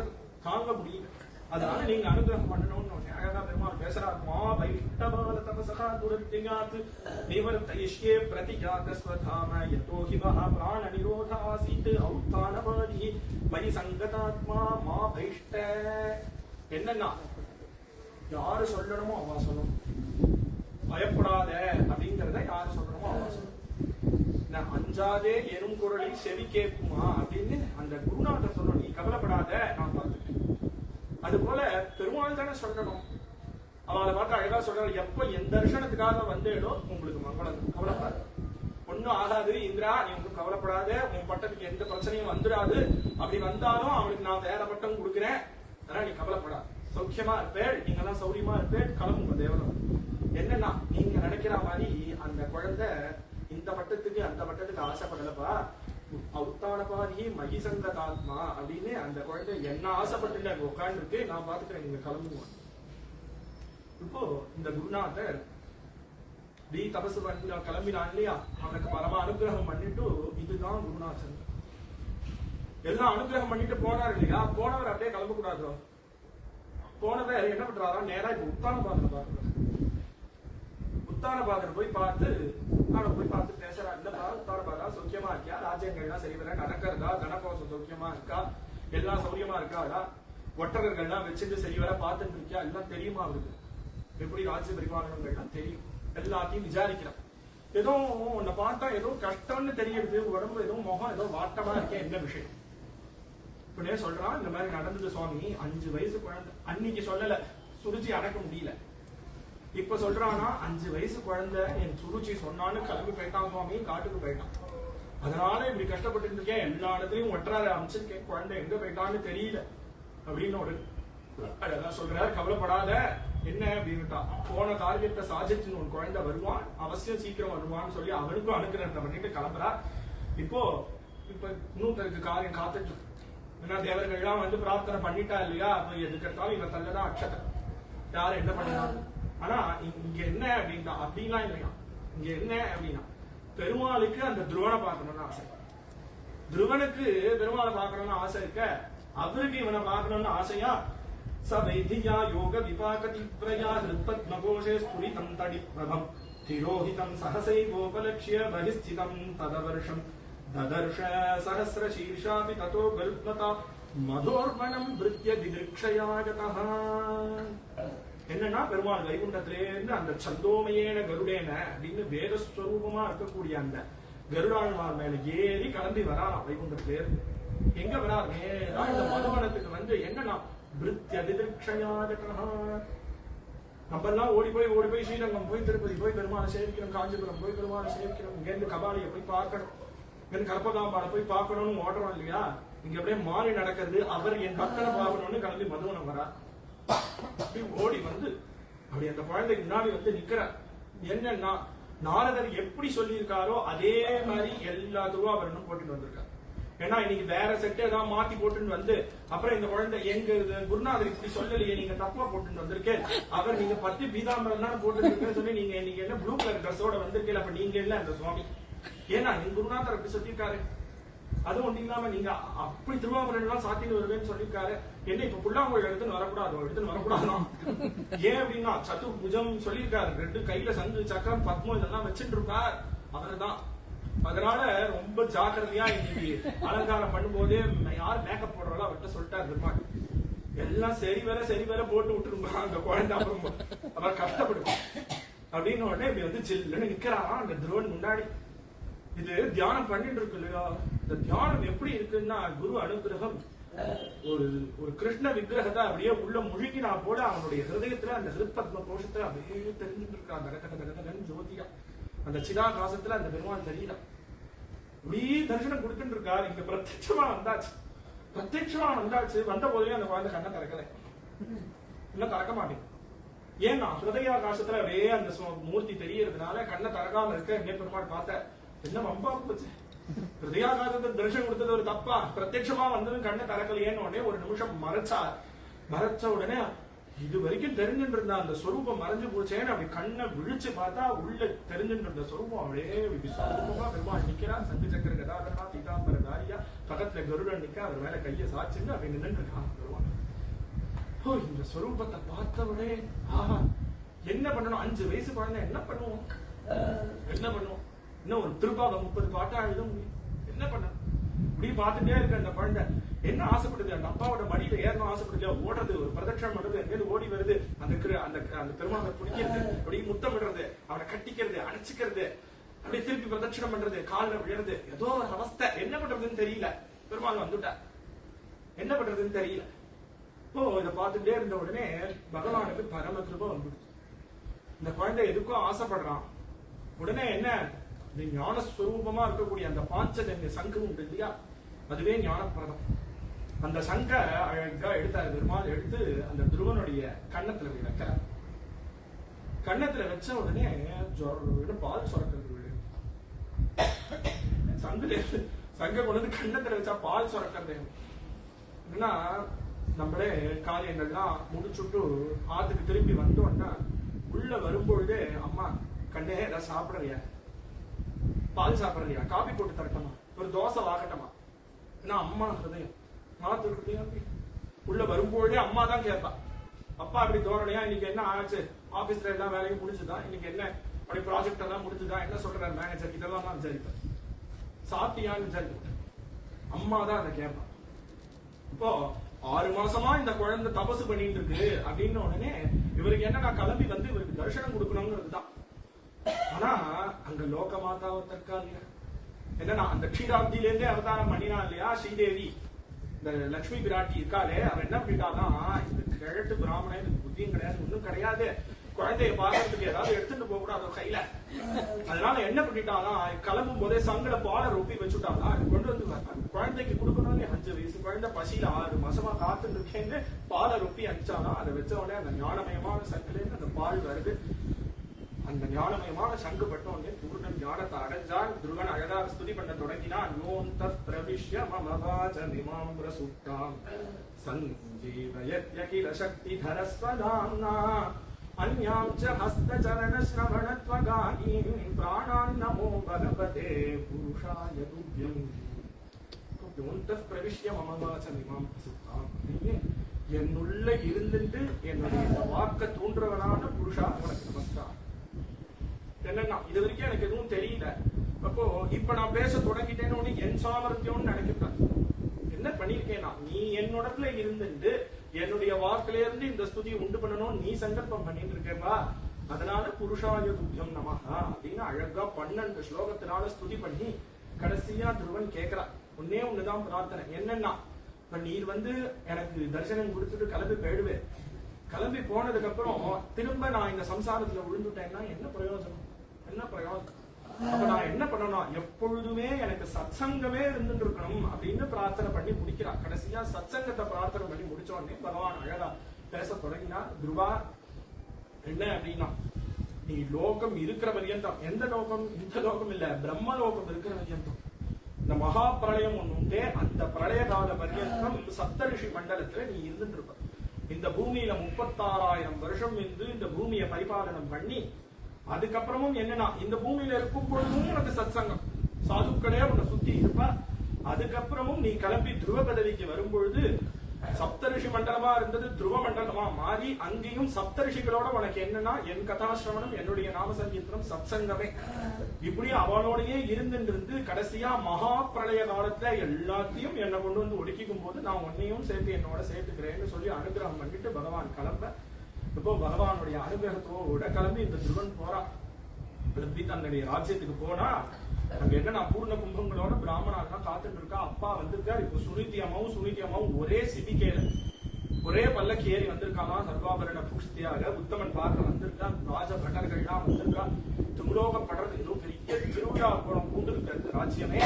தாங்க முடியல. அதனால நீங்க அனுகிரகம் பண்ணணும்னு அழகா பெருமாள் பேசுறாரு. மா வைஷ்ணவால தபசகா துரத்தியாத் நிவர்த்தயிஷ்யே பிரதிஜாத ஸ்வதாம யதோ ஹி வஹ பிராண நிரோத ஆசீத் ஔத்தானவாதி மயி சங்கதாத்மா மா வைஷ்ட. என்னன்னா யாரு சொல்லணுமோ அவா சொல்லணும். பயப்படாத அப்படிங்கறத யாரு சொல்லணுமோ அவா சொல்லணும். அஞ்சாதே எனும் குரலை செவி கேட்குமா அப்படின்னு அந்த குருநாதர் சொல்லணும். நீ கவலைப்படாத நான் பார்த்துட்டேன். அது போல பெருமாள் தானே சொல்லணும். அவளை பார்த்து அழகா சொல்றாரு, எப்ப என் தரிசனத்துக்காக வந்தேடோ உங்களுக்கு மங்களம், கவலைப்படாது, ஒன்னும் ஆகாது இந்திரா, நீ ஒன்றும் கவலைப்படாத, உன் பட்டத்துக்கு எந்த பிரச்சனையும் வந்துடாது. அப்படி வந்தாலும் அவனுக்கு நான் வேற பட்டம் கொடுக்குறேன், அதனால நீ கவலைப்படாது, சௌக்கியமா இருப்பேள், நீங்க எல்லாம் சௌரியமா இருப்பேள், கிளம்புங்க தேவலம். என்னன்னா நீங்க நினைக்கிற மாதிரி அந்த குழந்தை இந்த பட்டத்துக்கு அந்த பட்டத்துக்கு ஆசைப்படலப்பா. அவுத்தானபாதி மகிசங்கதாத்மா அப்படின்னு அந்த குழந்தை என்ன ஆசைப்பட்டு அங்க உட்கார்ந்து இருக்கு, நான் பாத்துக்கிறேன், நீங்க கிளம்புவோம். இப்போ இந்த குருநாதர் நீ தபசு பண்ண கிளம்பினான் இல்லையா, அவனுக்கு பரம அனுகிரகம் பண்ணிட்டு இதுதான் குருநாதன். எல்லாம் அனுகிரகம் பண்ணிட்டு போனார் இல்லையா, போனவர் அப்படியே கிளம்ப கூடாதோ. போனவர் என்ன பண்றாரா, நேரா இப்ப உத்தானபாதனை பார்க்கிறார். உத்தானபாதனை போய் பார்த்து அவனை போய் பார்த்து பேசுறா. இல்லப்பா உத்தானபாதா சௌக்கியமா இருக்கியா, ராஜ்யங்கள்லாம் சரி வர நடக்கிறதா, தனகோசம் சௌக்கியமா இருக்கா, எல்லாம் சௌரியமா இருக்காடா, ஒட்டகர்கள்லாம் வச்சுட்டு சரி வர பார்த்துட்டு இருக்கியா, எல்லாம் தெரியுமா அவருக்கு எப்படி ராஜ்ய பரிபாலனங்கள்லாம் தெரியும், எல்லாத்தையும் விசாரிக்கிறான். ஏதோ உன்னை பார்த்தா ஏதோ கஷ்டம்னு தெரியுது, உடம்பு ஏதோ முகம் ஏதோ வாட்டமா இருக்கே, என்ன விஷயம்? உடனே சொல்றான், இந்த மாதிரி நடந்தது சுவாமி, 5 வயசு குழந்தை. அன்னைக்கு சொல்லல, சுருச்சி அடக்க முடியல. இப்ப சொல்றானா, 5 வயசு குழந்தை என் சுருச்சி சொன்னான்னு கிளம்பி போயிட்டான் சுவாமி, காட்டுக்கு போயிட்டான். அதனால இப்படி கஷ்டப்பட்டு இருக்கேன், எல்லா இடத்துலயும் ஒற்றார அமைச்சிருக்கேன், குழந்தை எங்க போயிட்டான்னு தெரியல அப்படின்னு ஒரு அதான் சொல்றாரு. கவலைப்படாத, என்ன அப்படின்னுட்டா, போன காரியத்தை சாதிச்சு உன் குழந்தை வருவான், அவசியம் சீக்கிரம் வருவான்னு சொல்லி அவனுக்கும் அனுகிரகத்தை பண்ணிட்டு கிளம்புறா. இப்போ இப்ப இன்னொருத்தருக்கு காரியம் காத்துட்டு, ஏன்னா தேவர்கள்லாம் வந்து பிரார்த்தனை பண்ணிட்டா இல்லையா, அப்ப எதுக்கெடுத்தாலும் இவன் தள்ளதான் அக்ஷதை, யாரும் என்ன பண்ணினாலும். ஆனா இங்க என்ன அப்படின்னா அப்படின்லாம் இல்லையா, இங்க என்ன அப்படின்னா பெருமாளுக்கு அந்த துருவனை பார்க்கணும்னு ஆசை. துருவனுக்கு பெருமாளை பார்க்கணும்னு ஆசை இருக்க, அவருக்கு இவனை பார்க்கணும்னு ஆசையா. சவைதியா யோக விபாக தீவிரயா ஹிருத்பத்மகோஷே ஸ்புரிதம் தடிப்ரபம் திரோஹிதம் சஹசைவோபலக்ஷ்ய பகிஸ்திதம் ததவர்ஷம் ததர்ஷ சஹஸ்ர சீர்ஷாபி ததோ கல்பதா மதோர்வனம் விருத்ய திதிக்ஷயாகதா. என்னன்னா பெருமாள் வைகுண்டத்திலேருந்து அந்த சந்தோமயேன கருடேன அப்படின்னு வேதஸ்வரூபமா இருக்கக்கூடிய அந்த கருடாழ்வார் மேல ஏறி கிளம்பி வராராம் வைகுண்டத்திலேருந்து. எங்க வரார்? நேரா இந்த மதுவனத்துக்கு வந்து என்னன்னா விருத்ய திதிக்ஷயாகதா. நம்ம எல்லாம் ஓடி போய் ஸ்ரீரங்கம் போய் திருப்பதி போய் பெருமாளை சேவிக்கணும், காஞ்சிபுரம் போய் பெருமாளை சேவிக்கணும், இங்க இருந்து கபாலியை போய் பார்க்கணும், இங்க கற்பகாம்பாளை போய் பார்க்கணும்னு ஓடுறோம் இல்லையா. இங்க அப்படியே மாறி நடக்கிறது, அவர் என் பக்தனை பார்க்கணும்னு கிளம்பி மதுவனம் வரா. ஓடி வந்து அப்படி அந்த குழந்தைக்கு முன்னாடி வந்து நிக்கிறார். என்னன்னா நாரதர் எப்படி சொல்லியிருக்காரோ அதே மாதிரி எல்லா துருவாபரணம் போட்டுட்டு வந்திருக்காரு. ஏன்னா இன்னைக்கு வேற செட்டு ஏதாவது மாத்தி போட்டுன்னு வந்து அப்புறம் இந்த குழந்தை எங்க குருநாதர் இப்படி சொல்லலையே, நீங்க தப்பா போட்டுன்னு வந்திருக்கேன், அவர் நீங்க 10 பீதாம்பரம் போட்டு சொல்லி நீங்க இன்னைக்கு என்ன ப்ளூ கலர் ட்ரெஸ்ஸோட வந்திருக்கீங்க, அப்ப நீங்க இல்ல அந்த சுவாமி. ஏன்னா என் குருநாதர் அப்படி சொல்லியிருக்காரு. அது ஒண்ணு இல்லாம நீங்க அப்படி திருவாபரணம் சாத்தின்னு வருவேன்னு சொல்லியிருக்காரு. என்ன இப்ப புல்லாங்குழல் எடுத்துன்னு வரக்கூடாதான். ஏன் அப்படின்னா சதுர்புஜம் சொல்லியிருக்காரு, 2 கையில சங்கு சக்கரம் பத்மம் இதெல்லாம் வச்சுட்டு இருப்பார் அவர்தான். அதனால ரொம்ப ஜாக்கிரதையா இன்னைக்கு அலங்காரம் பண்ணும்போதே யார் மேக்கப் போடுறாளோ அவர்கிட்ட சொல்லிட்டாரு பெருமாள், எல்லாம் சரி வர போட்டு விட்டுருப்பா அந்த குழந்தை, அப்புறம் அவர் கஷ்டப்படுவான் அப்படின்னு. உடனே இப்படி வந்து சில்லுன்னு நிக்கிறான் அந்த துருவன் முன்னாடி. இது தியானம் பண்ணிட்டு இருக்கு இல்லையா, இந்த தியானம் எப்படி இருக்குன்னா குரு அனுகிரகம் ஒரு கிருஷ்ண விக்கிரகத்தை அப்படியே உள்ள முழுங்கினா போல அவனுடைய ஹிருதயத்துல அந்த ஹிருத்பத்ம கோஷத்துல அப்படியே தெரிஞ்சுட்டு இருக்கா. அந்த ஜோதியா அந்த சிதாகாசத்துல அந்த பெருமான் தெரியல, அப்படியே தரிசனம் கொடுத்துட்டு இருக்காரு. இங்க பிரத்யட்சமா வந்தாச்சு. வந்த போதே அந்த குழந்தை கண்ணை திறக்கல, இன்னும் திறக்க மாட்டேன். ஏன்னா ஹிருதயாகாசத்துல அப்படியே அந்த மூர்த்தி தெரியறதுனால கண்ணை திறக்காம இருக்க. என்ன பெருமாள் பார்த்த, என்ன வம்பா போச்சு, ஹிருதயாகாசத்தை தரிசனம் கொடுத்தது ஒரு தப்பா, பிரத்யட்சமா வந்ததும் கண்ணை திறக்கலையேன்னு உடனே ஒரு நிமிஷம் மறைச்ச உடனே இது வரைக்கும் தெரிஞ்சுட்டு இருந்த அந்த சொரூபம் மறைஞ்சு போச்சேன்னு அப்படி கண்ணை விழிச்சு பார்த்தா உள்ள தெரிஞ்சுட்டு இருந்த சொரூபம் அப்படியே விஸ்வரூபமா பெருமாள் நிக்கிறார். சங்கு சக்கர கதாதரா பீதாம்பர தாரியா, பக்கத்துல கருடன் நிக்க, அவர் மேல கையை சாச்சுன்னு அப்படி நின்று இருக்கான் பெருமாள். ஓ, இந்த சொரூபத்தை பார்த்தவனே ஆஹா என்ன பண்ணணும், 5 வயசு குழந்தை என்ன பண்ணுவோம், இன்னும் ஒரு திருப்பாகம் 30 பாட்டா எழுத முடியும், என்ன பண்ண இப்படி பார்த்துட்டே இருக்க. அந்த குழந்தை என்ன ஆசைப்படுது, அந்த அப்பாவோட மடியில ஏறணும் ஆசைப்படுது, ஓடுறது, ஒரு பிரதட்சணம் பண்றது, எங்கேயிருந்து ஓடி வருது, அந்த பெருமாளை பிடிக்கிறது, அப்படி முத்தம் விடுறது, அவனை கட்டிக்கிறது, அணைச்சிக்கிறது, அப்படியே திருப்பி பிரதட்சணம் பண்றது, காலில் விழுறது, ஏதோ ஒரு அவஸ்தை, என்ன பண்றதுன்னு தெரியல. பெருமாள் வந்துட்டா, என்ன பண்றதுன்னு தெரியல. இப்போ இதை பார்த்துட்டே இருந்த உடனே பகவானுக்கு பரம கிருபை வந்துடுச்சு. இந்த குழந்தை எதுக்கும் ஆசைப்படுறான். உடனே என்ன, ஞானஸ்வரூபமா இருக்கக்கூடிய அந்த பாஞ்சஜன்ய சங்கு உண்டு இல்லையா, அதுவே ஞானப்பிரதம். அந்த சங்க அழகா எடுத்தாரு பெருமாள். எடுத்து அந்த துருவனுடைய கன்னத்துல வைக்கிறார். கன்னத்துல வச்ச உடனே பால் சுரக்கிறது விழு. சங்க கொண்டு கன்னத்துல வச்சா பால் சுரக்கிறது. ஏன்னா நம்மளே காரியங்கள்லாம் முடிச்சுட்டு ஆத்துக்கு திரும்பி வந்தோம்னா உள்ள வரும்பொழுதே அம்மா கண்ணே ஏதாவது சாப்பிடறியா, பால் சாப்பிடறியா, காபி போட்டு தரட்டமா, ஒரு தோசை வாக்கட்டமா, ஏன்னா அம்மா ஹிருதயம் மாத்து ஹிருதயம். உள்ள வரும்பொழுதே அம்மா தான் கேட்பா. அப்பா அப்படி தோரணையா, இன்னைக்கு என்ன ஆச்சு, ஆபீஸ்ல எல்லாம் வேலையும் முடிஞ்சுதான், இன்னைக்கு என்ன அப்படி ப்ராஜெக்ட் எல்லாம் முடிஞ்சுதான், என்ன சொல்ற மேனேஜர், இதெல்லாம் தான் விசாரிப்பேன். சாப்பிட்டியான்னு விசாரிப்பேன். அம்மா தான் அதை கேட்பான். இப்போ 6 மாசமா இந்த குழந்தை தபசு பண்ணிட்டு இருக்கு அப்படின்னு உடனே இவருக்கு என்ன, நான் கிளம்பி வந்து இவருக்கு தரிசனம் கொடுக்கணுங்கிறதுதான். ஆனா அங்க லோக மாதா ஒருத்தருக்கா இல்லையா, என்னன்னா அந்த க்ஷீராப்தியில இருந்தே அவதாரம் பண்ணினா இல்லையா ஸ்ரீதேவி, இந்த லட்சுமி பிராட்டி இருக்காளே, அவன் என்ன பண்ணிட்டானா, இந்த கிழட்டு பிராமணன் இதுக்கு புத்தியும் கிடையாது ஒன்னும் கிடையாது, குழந்தைய பாக்குறதுக்கு ஏதாவது எடுத்துட்டு போக கூடாது கையில. அதனால என்ன பண்ணிட்டானா, கிளம்பும் போதே சங்கட பாலை ரொப்பி வச்சுட்டானா, கொண்டு வந்து குழந்தைக்கு கொடுக்கணும்னு 5 வயசு குழந்தை பசியில 6 மாசமா காத்துட்டு இருக்கேன்னு பாலை ரொப்பி அனுப்பிச்சானா. அதை வச்ச உடனே அந்த ஞானமயமான சங்கிலேருந்து அந்த பால் வருது. அந்த ஞானமயமான சங்கு பட்ட உடனே பூர்ண ஞானத்தை அடைஞ்சான். துருவன் அழகாக ஸ்துதி பண்ண தொடங்கினான். யோந்த பிரவிஷ்ய மம வாசமிமாம் பிரசுப்தாம் சஞ்சீவயத்யகில சக்திதரஸ்வதாம்னா அன்யாம் ச ஹஸ்தசரண ஸ்ரவணத்வகானீம் பிராணான் நமோ பகவதே புருஷாய துப்யம். யோந்த பிரவிஷ்ய மம வாசமிமாம் பிரசுப்தாம், என்னுள்ள இருந்துட்டு என்னுடைய வாக்க தூண்டுறவனான புருஷா உனக்கு நமஸ்காரம். என்னன்னா இது வரைக்கும் எனக்கு எதுவும் தெரியல, அப்போ இப்ப நான் பேச தொடங்கிட்டேன்னு என் சாமர்த்தியம்னு நினைக்கிறேன். என்ன பண்ணிருக்கேன்னா, நீ என்னோடத்துல இருந்துட்டு என்னுடைய வாக்குல இருந்து இந்த ஸ்துதியை உண்டு பண்ணணும் நீ சங்கல்பம் பண்ணிட்டு இருக்கேப்பா, அதனால புருஷாய துப்யம் நமஹா அப்படின்னு அழகா 12 ஸ்லோகத்தினால ஸ்துதி பண்ணி கடைசியா துருவன் கேட்கிறான். ஒன்னே ஒண்ணுதான் பிரார்த்தனை, என்னன்னா இப்ப நீர் வந்து எனக்கு தரிசனம் கொடுத்துட்டு கிளம்பி போயிடுவேன், கிளம்பி போனதுக்கு அப்புறம் திரும்ப நான் இந்த சம்சாரத்துல விழுந்துட்டேன்னா என்ன பிரயோஜனம், என்ன பிரயோஜனம்? அப்ப நான் என்ன பண்ணணும், எப்பொழுதுமே எனக்கு சத்சங்கமே இருந்துட்டு இருக்கணும் அப்படின்னு பிரார்த்தனை பண்ணி முடிக்கிறான். கடைசியா சத்சங்கத்தை பிரார்த்தனை பண்ணி முடிச்ச உடனே பகவான் அழகா பேச தொடங்கினா. துருவா என்ன அப்படின்னா, நீ லோகம் இருக்கிற பரியந்தம், எந்த லோகம், இந்த லோகம் இல்ல, பிரம்ம லோகம் இருக்கிற பரியந்தம், இந்த மகா பிரளயம் ஒண்ணு உண்டே, அந்த பிரளய கால பரியந்தம் சப்தரிஷி மண்டலத்துல நீ இருந்துட்டு இருப்ப. இந்த பூமியில 36,000 வருஷம் இருந்து இந்த பூமியை பரிபாலனம் பண்ணி, அதுக்கப்புறமும் என்னன்னா இந்த பூமியில இருக்கும் பொழுதும் உனக்கு சத்சங்கம் சாதுக்களே உன்னை சுத்தி இருப்ப. அதுக்கப்புறமும் நீ கிளம்பி துருவ பதவிக்கு வரும்பொழுது சப்தரிஷி மண்டலமா இருந்தது துருவ மண்டலமா மாறி, அங்கேயும் சப்தரிஷிகளோட உனக்கு என்னன்னா என் கதாசிரவணம், என்னுடைய நாம சங்கீர்த்தனம், சத்சங்கமே, இப்படி அவளோடயே இருந்து கடைசியா மகா பிரளய காலத்துல எல்லாத்தையும் என்னை கொண்டு வந்து ஒடுக்கிக்கும் போது நான் உன்னையும் சேர்த்து என்னோட சேர்த்துக்கிறேன்னு சொல்லி அனுகிரகம் பண்ணிட்டு பகவான் கிளம்ப. இப்போ பகவானுடைய அனுகிரகத்தோட கிளம்பி இந்த துருவன் போறான். கிளம்பி தன்னுடைய ராஜ்யத்துக்கு போனா, அங்க என்ன பூர்ண கும்பங்களோட பிராமணாலாம் காத்துட்டு இருக்கா. அப்பா வந்திருக்காரு. இப்போ சுனிதி அம்மாவும் ஒரே சிபிக்கையில ஒரே பல்லக்கு ஏறி வந்திருக்காங்க. சர்வாபரண பூஷ்டியாக உத்தமன் பார்க்க வந்திருக்கா. ராஜ பட்டர்கள்லாம் வந்திருக்கா. துருலோகப்படுறது ஏதோ பெரிய திருவிழா குளம் பூண்டிருக்கிறது ராஜ்யமே.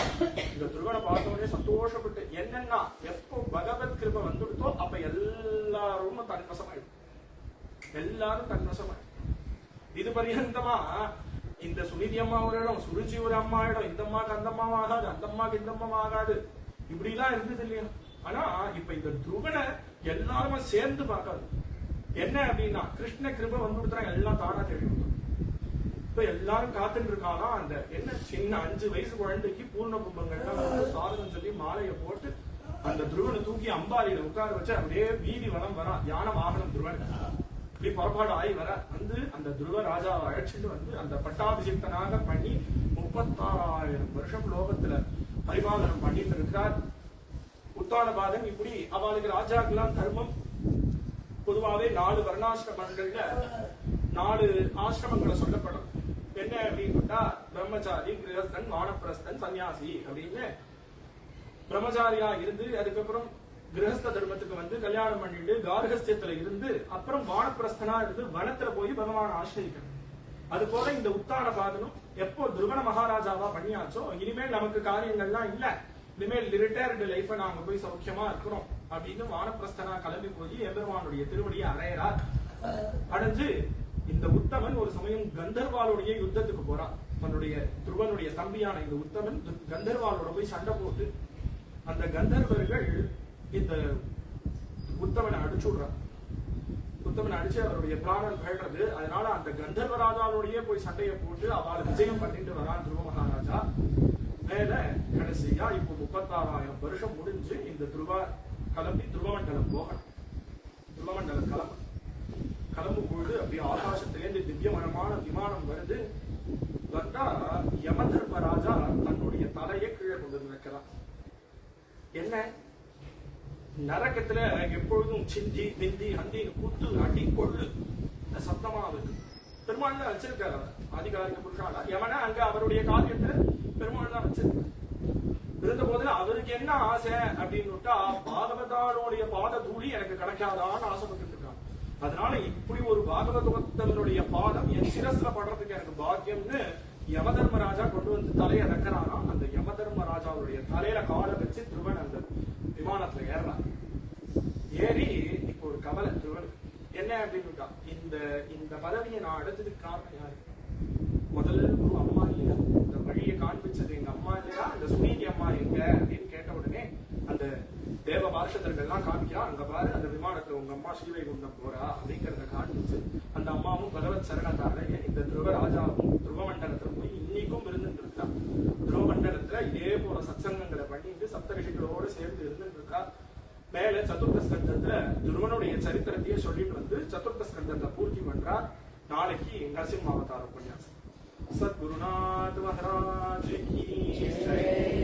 இந்த துருவனை பார்த்தோடனே சந்தோஷப்பட்டு, என்னன்னா எப்போ பகவத் கிருபை வந்துடுத்தோ அப்ப எல்லாரும் தன்வசமாயிடும், எல்லாரும் தன்வசமாயிடும். இது பரியந்தமா இந்த சுனிதி அம்மா ஒரு இடம், சுருச்சி ஒரு அம்மா இடம், இந்த அம்மாக்கு அந்த அம்மாவும் ஆகாது, அந்த அம்மாக்கு இந்த அம்மா ஆகாது, இப்படி எல்லாம் இருந்தது இல்லையா? ஆனா இப்ப இந்த துருவனை எல்லாருமே சேர்ந்து பார்க்காது. என்ன அப்படின்னா கிருஷ்ண கிருபை வந்து கொடுத்தா எல்லாம் தானா தெரியும். இப்ப எல்லாரும் காத்துட்டு இருக்கானா, அந்த என்ன சின்ன 5 வயசு குழந்தைக்கு பூர்ண கும்பங்கள்லாம் வந்து சாதகம் சொல்லி மாலையை போட்டு அந்த துருவனை தூக்கி அம்பாரியில உட்கார வச்சு அப்படியே வீதி வளம் வரா. யான வாகனம் துருவன் இப்படி புறப்பாடு ஆகி வர வந்து அந்த துருவ ராஜாவை அழைச்சிட்டு வந்து அந்த பட்டாபிஷிக்தனாக பண்ணி 36,000 வருஷம் லோகத்துல பரிபாலனம் பண்ணிட்டு இருக்கிறார். உத்தானபாதன் இப்படி அவளுக்கு ராஜாக்கெல்லாம் தர்மம் பொதுவாவே 4 வர்ணாசிரமங்கள்ல 4 ஆசிரமங்களை சொல்லப்படும். என்ன அப்படின்னு பிரம்மச்சாரி, கிரகஸ்தன், வானப்பிரஸ்தன், சன்னியாசி அப்படின்னு. பிரம்மச்சாரியா இருந்து அதுக்கப்புறம் கிரகஸ்த தர்மத்துக்கு வந்து கல்யாணம் பண்ணிட்டு கார்கஸ்தியத்துல இருந்து அப்புறம் வானப்பிரஸ்தனா இருந்து வனத்துல போய் பகவான் ஆசிரியக்கணும். அது போல இந்த உத்தானபாதனும் எப்போ துருவன மகாராஜாவா பண்ணியாச்சோ, இனிமேல் நமக்கு காரியங்கள்லாம் இல்ல, இனிமேல் ரிட்டையர்டு லைஃப நாங்க போய் சௌக்கியமா இருக்கிறோம் அப்படின்னு வானப்பிரஸ்தனா கிளம்பி போய் எம்பெருமானுடைய திருவடியை அடையறார். அடைஞ்சு இந்த உத்தமன் ஒரு சமயம் கந்தர்வாலுடைய யுத்தத்துக்கு போறான். தன்னுடைய துருவனுடைய தம்பியான இந்த உத்தமன் கந்தர்வாலோட போய் சண்டை போட்டு அந்த கந்தர்வர்கள் இந்த உத்தமனை அடிச்சு விடுறான். உத்தமனை அடிச்சு அவருடைய பிராணன் கழறது. அதனால அந்த கந்தர்வராஜாவோடய போய் சண்டையை போட்டு அவளை விஜயம் பண்ணிட்டு வரான் துருவ மகாராஜா. மேல கடைசியா இப்போ 36,000 வருஷம் முடிஞ்சு இந்த துருவ கிளம்பி துருவமண்டலம் போகணும். துருவமண்டலம் கிளம்பும் பொழுது அப்படியே ஆகாசத்திலேருந்து திவ்யமனமான விமானம் வருது. வந்தா யம தர்மராஜா தன்னுடைய தலையை கீழே கொண்டு வைக்கிறான். என்ன நரகத்துல எப்பொழுதும் சிந்தி பிந்தி ஹந்தின்னு குத்து அடி கொள்ளு சத்தமா இருக்கு. பெருமாள் தான் வச்சிருக்காரு அவர் ஆதிகாரிக புருஷாலா. யமனா அங்க அவருடைய காரியத்துல பெருமாள் தான் வச்சிருக்காரு. இருந்த போதுல அவருக்கு என்ன ஆசை அப்படின்னுட்டா பாகவதாருடைய பாத தூளி எனக்கு கிடைக்காதான்னு ஆசைப்பட்டு இருக்கான். அதனால இப்படி ஒரு பாகவதோத்தனுடைய பாதம் என் சிரஸ்ல படுறதுக்கு எனக்கு பாக்கியம்னு யமதர்மராஜா கொண்டு வந்து தலையை இறக்குறானா. அந்த யமதர்மராஜாவுடைய தலையில காலை வச்சு திருவன் அந்த விமானத்துல ஏறான். ஏறி இப்போ ஒரு கவலை திருவன் என்ன அப்படின்னுட்டா, இந்த பதவியை நான் அடைஞ்சதுக்கு காரணம் யாரு? முதல்ல ஒரு அம்மா இல்லையா, இந்த வழியை காண்பிச்சது எங்க அம்மா இல்லையா, இந்த சுனீதி அம்மா எங்க அப்படின்னு கேட்ட உடனே அந்த தேவ பார்ஷதர்கள் எல்லாம் காமிக்கிறா. அங்க பாரு அந்த விமானத்துல உங்க அம்மா ஸ்ரீவைகுண்டம் போறா அப்படிங்கறத காண்பிச்சு அந்த அம்மாவும் பகவத் சரணத்தாலேயே இந்த துருவராஜாவும் துருவமண்டலத்துல போய் இன்னைக்கும் இருந்துட்டு இருக்கா. துருவமண்டலத்துல இதே போல சத்சங்கங்களை பண்ணிட்டு சப்தரிஷிகளோடு சேர்ந்து இருந்துட்டு இருக்கா. மேல சதுர்த்த ஸ்கந்தத்துல துருவனுடைய சரித்திரத்தையே சொல்லிட்டு வந்து சதுர்த்த ஸ்கந்தத்தை பூர்த்தி பண்றார். நாளைக்கு நரசிம்ம அவதார உபன்யாசம். சத்குருநாத் மகாராஜ் கி ஜெய்.